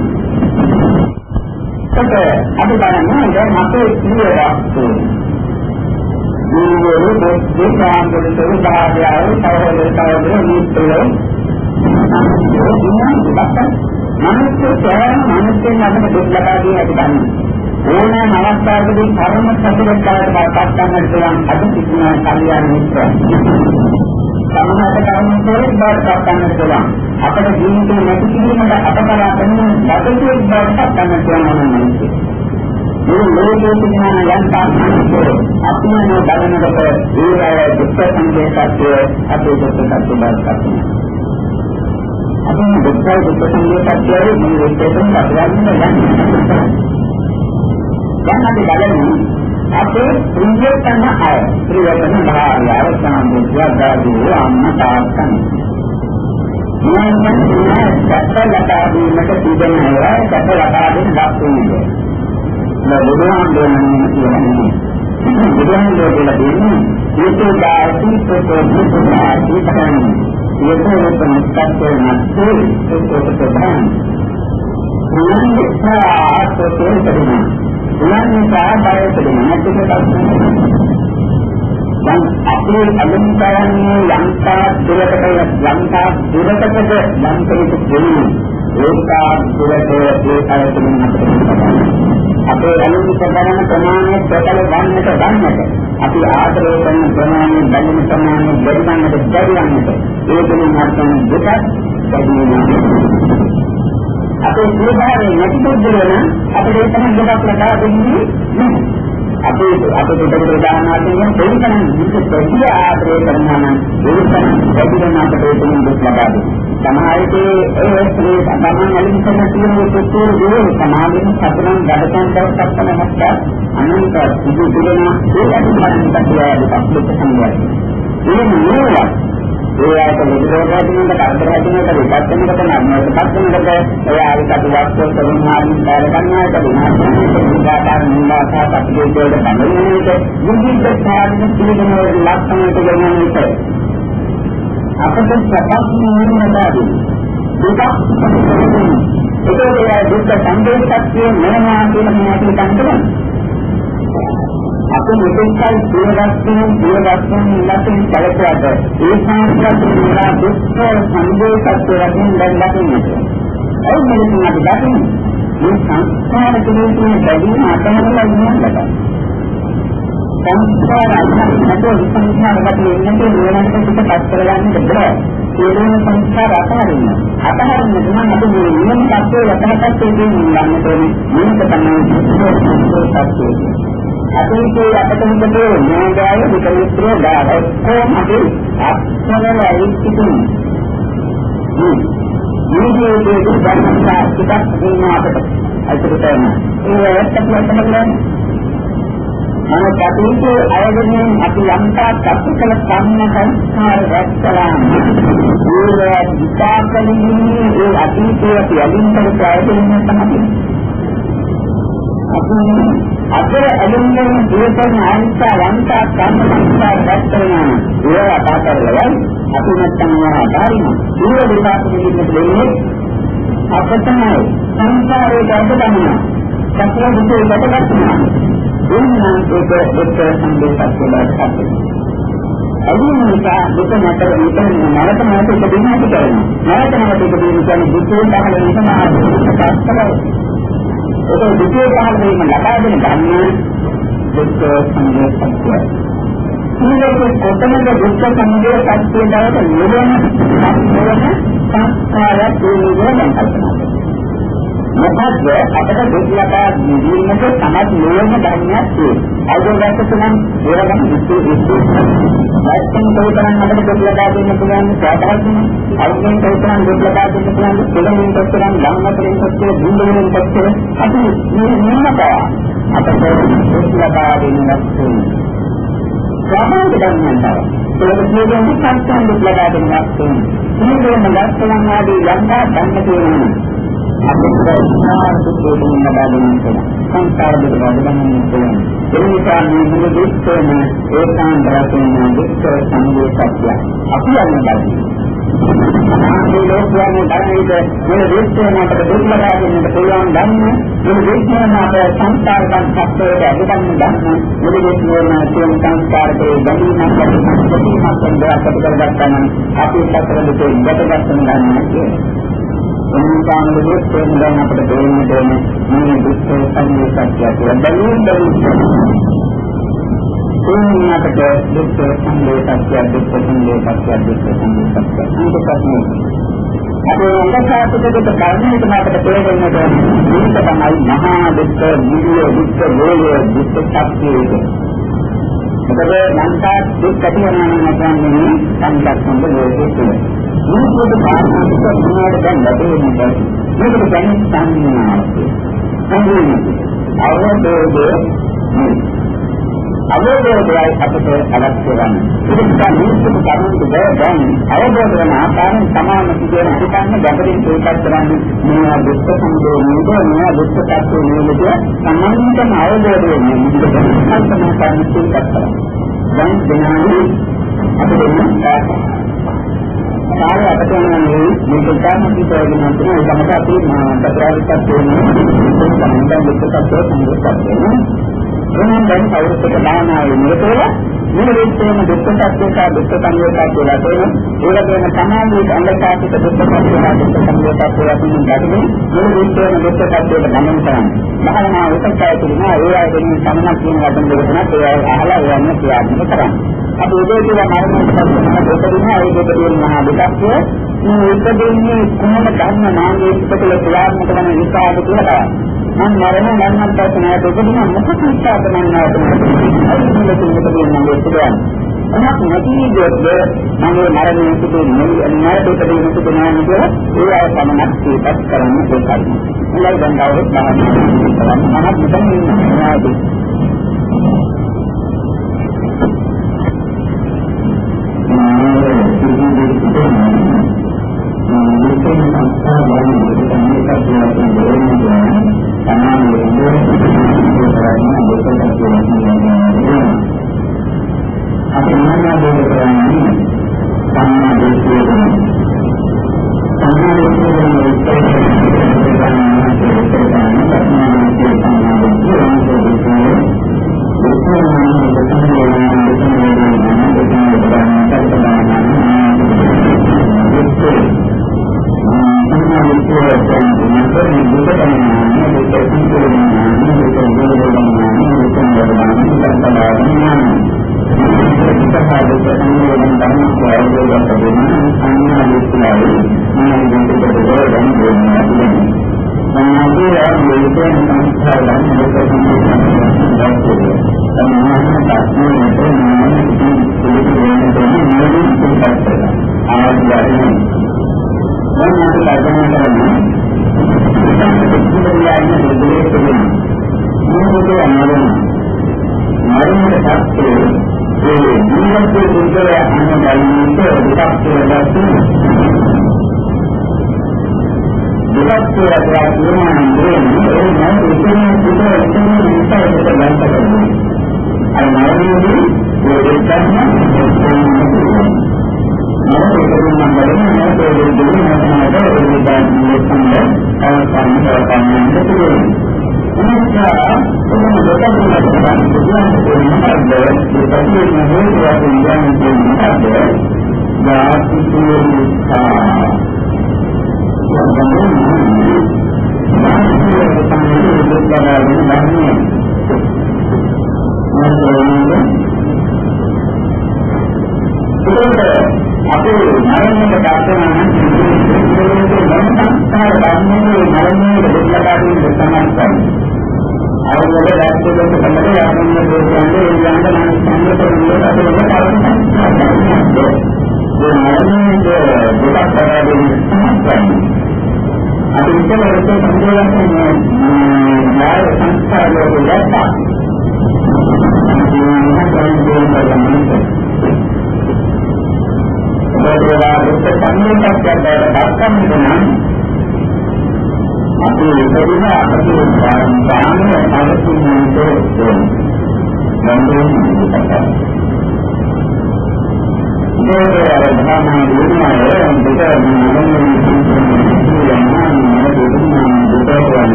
අපි බලන්නේ දැන් අපේ සිය වස්තු මේ දෙකේ සාන්දරේ සහායය සහෝදරතාවය නිතරම මනුෂ්‍ය සෑම මනුෂ්‍යයන් අපිට දුක් ලබා දී ඇති ගන්න ඕනෑම අවස්ථාවකදී කර්ම සතුටකට පාපක් ගන්නට පුළුවන් අද සිටින කල්යාණ මිත්‍ර සමහර කර්ම වලින් බාරපත් ගන්නට පුළුවන් අපේ ජීවිතේ නැති කිරීමට අපකලා කරන බඩේට බාරපත් ගන්නට පුළුවන් මිනිස්සු මේ ලෝකයේ තිබෙන යන්තා මිනිස්සු අපින බලනකොට ඒ අය දුක් සංකේතය අපේ දුක් සංකේතයක් අපි දුක් සංකේතය මේ විශේෂයෙන් දැන් අපි බලමු අපේ ප්‍රියතම අය ප්‍රියතම භාර්යාව සම්බුද්ධාදී අම්මතාත්තන් මම සැපලතා දීමට තිබෙන අය සැපලතා දෙන්න දක්වන්නේ බුදුහාමුදුරනේ කියන්නේ බුදුහාමුදුරේ කියලා දෙන්නේ ඒකේ දායකත්වය පුදුමාදී තමයි ඒකේ ප්‍රමුඛත්වය නැත්නම් ඒකේ ප්‍රධාන උන්වහන්සේ සාහසයෙන් උන්වහන්සේ සාහසයෙන් නැතිව දැන් අපේ අනුන්තරන්නේ ලංකා දුරකට ලංකා දුරකටද ලංකේට දෙන්නේ ඒකා දුරට ඒ අයතුලින් අපේ අනුන්තරන ප්‍රමාණය ප්‍රකල ගන්නට අපි ආදරය කරන ප්‍රමාණය බැලුම් ප්‍රමාණය බැරිවන්නට ඒකෙන් අර්ථන දෙකක් බැරිවෙනවා අපේ ජීවිතයේ නැති දෙයක් අපේ තමයි දෙකක් ලබා දෙන්නේ අපේ දෙකට උදාහරණයක් දෙන්න විශේෂ ආදරය කරනවා නම් ඒකෙන් බැරිවෙන අපේ දෙකෙන් දුක් ලබා දෙන්නේ සමාජයේ ඒ ස්ත්‍රී සමාන අලින් කරන තියෙන සුතුරු දේ සමාජයෙන් සතරන් ගඩකන් කරපත් නැත්නම් අනන්ත සිදු දෙන ඒ අනුකම්පාවෙන් අපිට සංගය ඒ නෝවා ඒ ආයත නිරෝධයෙන් කරදර හැදෙනකට විපස්සනකට නම්මකටත් ඒ ආයත වස්තු සමුනාදී කාර්යකරණයට විනාශනයට නිවාසාත අපිට බඳින්නට විවිධ සාධන පිළිගන්න ලක්ෂණයට ගණනයට අපට සපස්මින් නදාදී දුක ඒකේ දුක් සංදේශක්තිය මොනවා කියන මේක ගන්න අපේ මෙතෙක්කල් දේවස්තුන් ඉලක්කෙන් කලකරද ඒ සංස්කෘතිය දුක් සංදේශක්තිය වශයෙන් දැන් දකින්නට ඒ මෙලෙසින් අපි දකින්නේ මේ සංස්කාර කෙරෙහි බැඳීම අතහැරලා යන්නට සංස්කාර අතහැරලා සංස්කාරකට එන්නට වෙනකට පිටපත් කරගන්නට බෑ ඒකම සංස්කාර අතහරින්න නම් අපි මේ නියම තත්ත්වය යටහත් දෙන්නේ යන්නට ඕනේ මේක තමයි සංස්කාරය අතීතයේ අපතේ නෑදෑය විකල්ප්‍ර දාය කොහොමද අත්තරලයි සිටින්නේ මේකේ දුක්ඛංසා ටිකක් දෙනවා අපට අයිතිට තේරෙනවා ඒකත් තමයි අතීතයේ අයගෙන් අපි යම්තා කප්පකල කම්ම සංස්කාර රැස්කලා ඒ විපාකලින්නේ ඒ අතීතයේ අපි අලින් කර ප්‍රයෝජන තමයි අතර ඇලෙන්නේ දේශන ආංශා ලංකා කම්ම සංස්කාර රැස්කලා ඒවා පාතරලයි අපි නැත්තම් ආදාරින ඒ විපාක දෙන්නේ අපතමයි සංස්කාරයේ ගැඹුරම සත්‍ය දුකේ ගැටගන්නවා එන්නම් ඒක සංදේශයක් කියලා හිතන්නේ. අදිනේක දුක නැතර විතර නැවත නැවත ඉපදෙන්නට කරනවා. නැවත නැවත ඉපදෙන්න කියන්නේ දුකේ පහළ වීම ආකාරය. ඒක දුකේ පහළ වීම ලබා දෙන ධර්මයේ දුක් සංදේශයක්. මේක කොතනද දුක් සංදේශයක් කියලාද නිවන සංස්කාරය දුර්වලව කල්පනා මොකද අපට දුක් ලබා දීමට සමත් නොවන ධර්මයක් තියෙනවා. අවබෝධයක් තුනක් ඒවගම නැත්නම් කොයිතරම් අපට දුක් ලබා දෙන්න පුළුවන් සාධාරණ අවුෙන් කොයිතරම් දුක් ලබා දෙන්න පුළුවන් කෙලෙමින් කොයිතරම් ධම්මතරින් කොච්චර දුන්නෙන් කොච්චර අපි මේ නිමත අපට දුක් ලබා දෙන්නත් ස්වභාවික ධර්මයන්ට ඒක කියන්නේ සංස්කාර දුක් ලබා දෙන වස්තුන්. මේකෙන් ලක්ෂණ ආදී යන්තා ධර්ම කියනවා. අපිට සංස්කාර දුක් ලබා දෙන සංස්කාර දුක් ලබා දෙන ඒ නිසා මේ මුළු දුක්ඛම ඒකාන්තරයෙන් දුක්ඛ සංදේ සත්‍ය. අපි යන්නේ මේ ලෝකයේ ධර්මයේ මේ දුක්ඛමකට දුක් ලබා දෙන්නට පුළුවන් ධර්ම මේ දුක්ඛමකට සංස්කාරයන් සත්‍යයට අනුගමන ධර්ම මේ දුක්ඛමන කියන සංස්කාරයේ ගැඹුරක් ප්‍රතිපත්තියක් දෙයක් කරගත්තා නම් අපි සතර දුකේ ගැටගස්සන ගන්නවා කියන්නේ එනිසා මේ දුක්ඛම දැන් අපිට තේරෙන්නේ මේ දුක්ඛ සංදේ සත්‍ය කියලා බැලුම් අපට දුක්ඛ සංදේ සත්‍ය දුක්ඛ සංදේ සත්‍ය දුක්ඛ සංදේ සත්‍ය ප්‍රශ්නේ අපේ අංගසාරකකට ධර්මයට මාකට තේරෙන්නේ මේක තමයි මහා දුක්ඛ නිවිය දුක්ඛ වේය දුක්ඛ සත්‍යය. මොකද ලංකා දුක් ඇති වෙනවා කියන්නේ සංකල්පන වේදේ තුළ. මේකේ පාරමිතික මොනවද දැන් ලැබෙන්නේ මේකට දැන් සංඥාවක්. අවබෝධයයි අපිට අවශ්‍ය වන්නේ. ඒක තමයි කරුණු දැන් අවබෝධ වෙන ආකාරයෙන් සමාන සිදුවන හිතන්න ගැඹුරින් ඒකත් කරන්නේ මේ දුක්ඛ සංදේ නේද මේ දුක්ඛ tattve නේද සම්මතන අවබෝධය නේ මේක තමයි කර්මසිත කරන්නේ. දැන් දෙනානේ අපිට සාර අපිට යන්නේ මේක කර්මසිත වෙනවා කියන එක තමයි අපි චතුරාර්ය සත්‍ය වෙනවා දුක්ඛ tattve සංදේ tattve එහෙනම් දැන් කවුරුත් දානාවේ මේකවල මේ විශ්වම දුක්ඛ සත්‍ය සහ දුක්ඛ සංයෝගය කියලා තියෙනවා. ඒ වගේම සමාධියේ අංගසාරික දුක්ඛ සත්‍ය සහ දුක්ඛ සංයෝගය කියලා තියෙනවා. මේ විශ්වම දුක්ඛ සත්‍යයට ගමන් කරන්නේ. මහානා උපකාරය තුනයි ඒ ආයතන සම්මත කියන වචන දෙක තමයි ඒ අහලා යන්නේ ක්‍රියාත්මක කරන්නේ. අපි උදේ කියලා මරණයට පස්සේ දෙකදිනා ඒ දෙකේ මහා දුක්ඛය මේ උපදෙන්නේ කොහොම ධර්ම නාමයේ පිටකල ක්‍රියාත්මක කරන විකාශ කියලා මම මරණ මරණත් පස්සේ දෙකදින මොකක්ද හිතාගන්නවද අනක් නැති දෙයක් මගේ මරණය සිදුන්නේ නරකයට දෙන්න සිදුනන්නේ කියලා ඒ අය සමනක් ඉපත් කරන්න දෙකයි. එළයි දැන් කවුරුත් බලන්න මමත් මෙතන ඉන්නවා.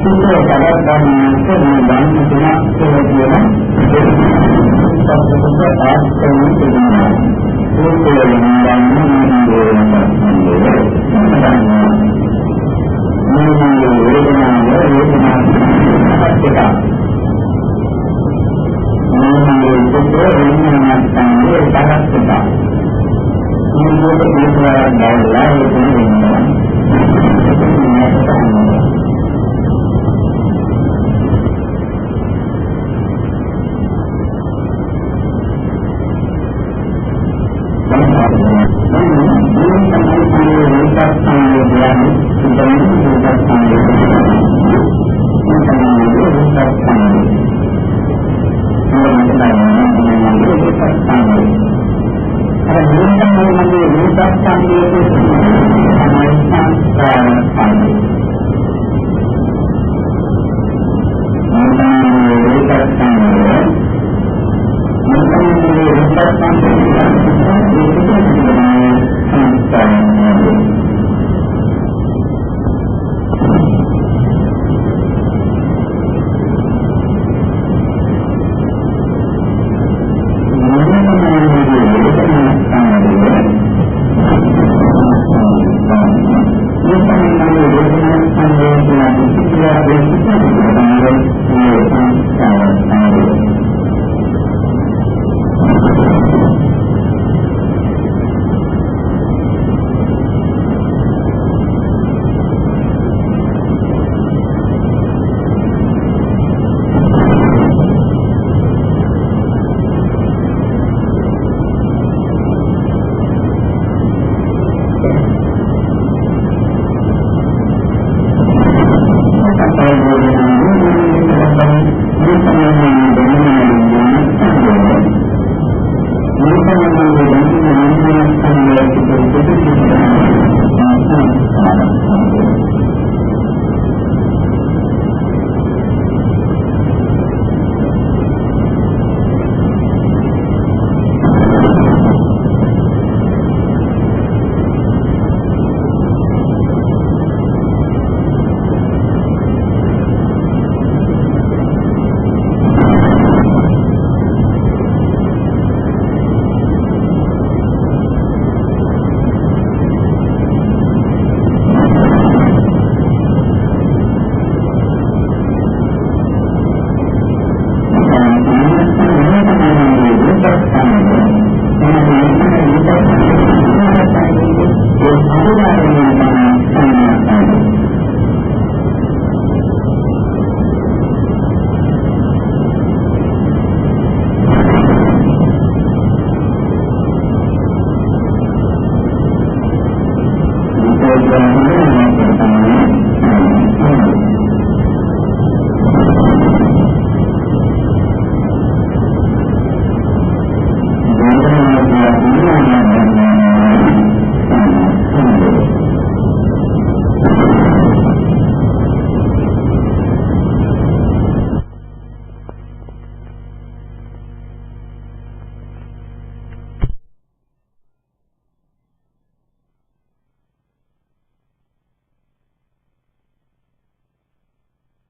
සුඛේ කරගන්න කෙනෙක් තුනක් කියලා සත්‍යක ආස්තන තිබෙනවා. සුඛේ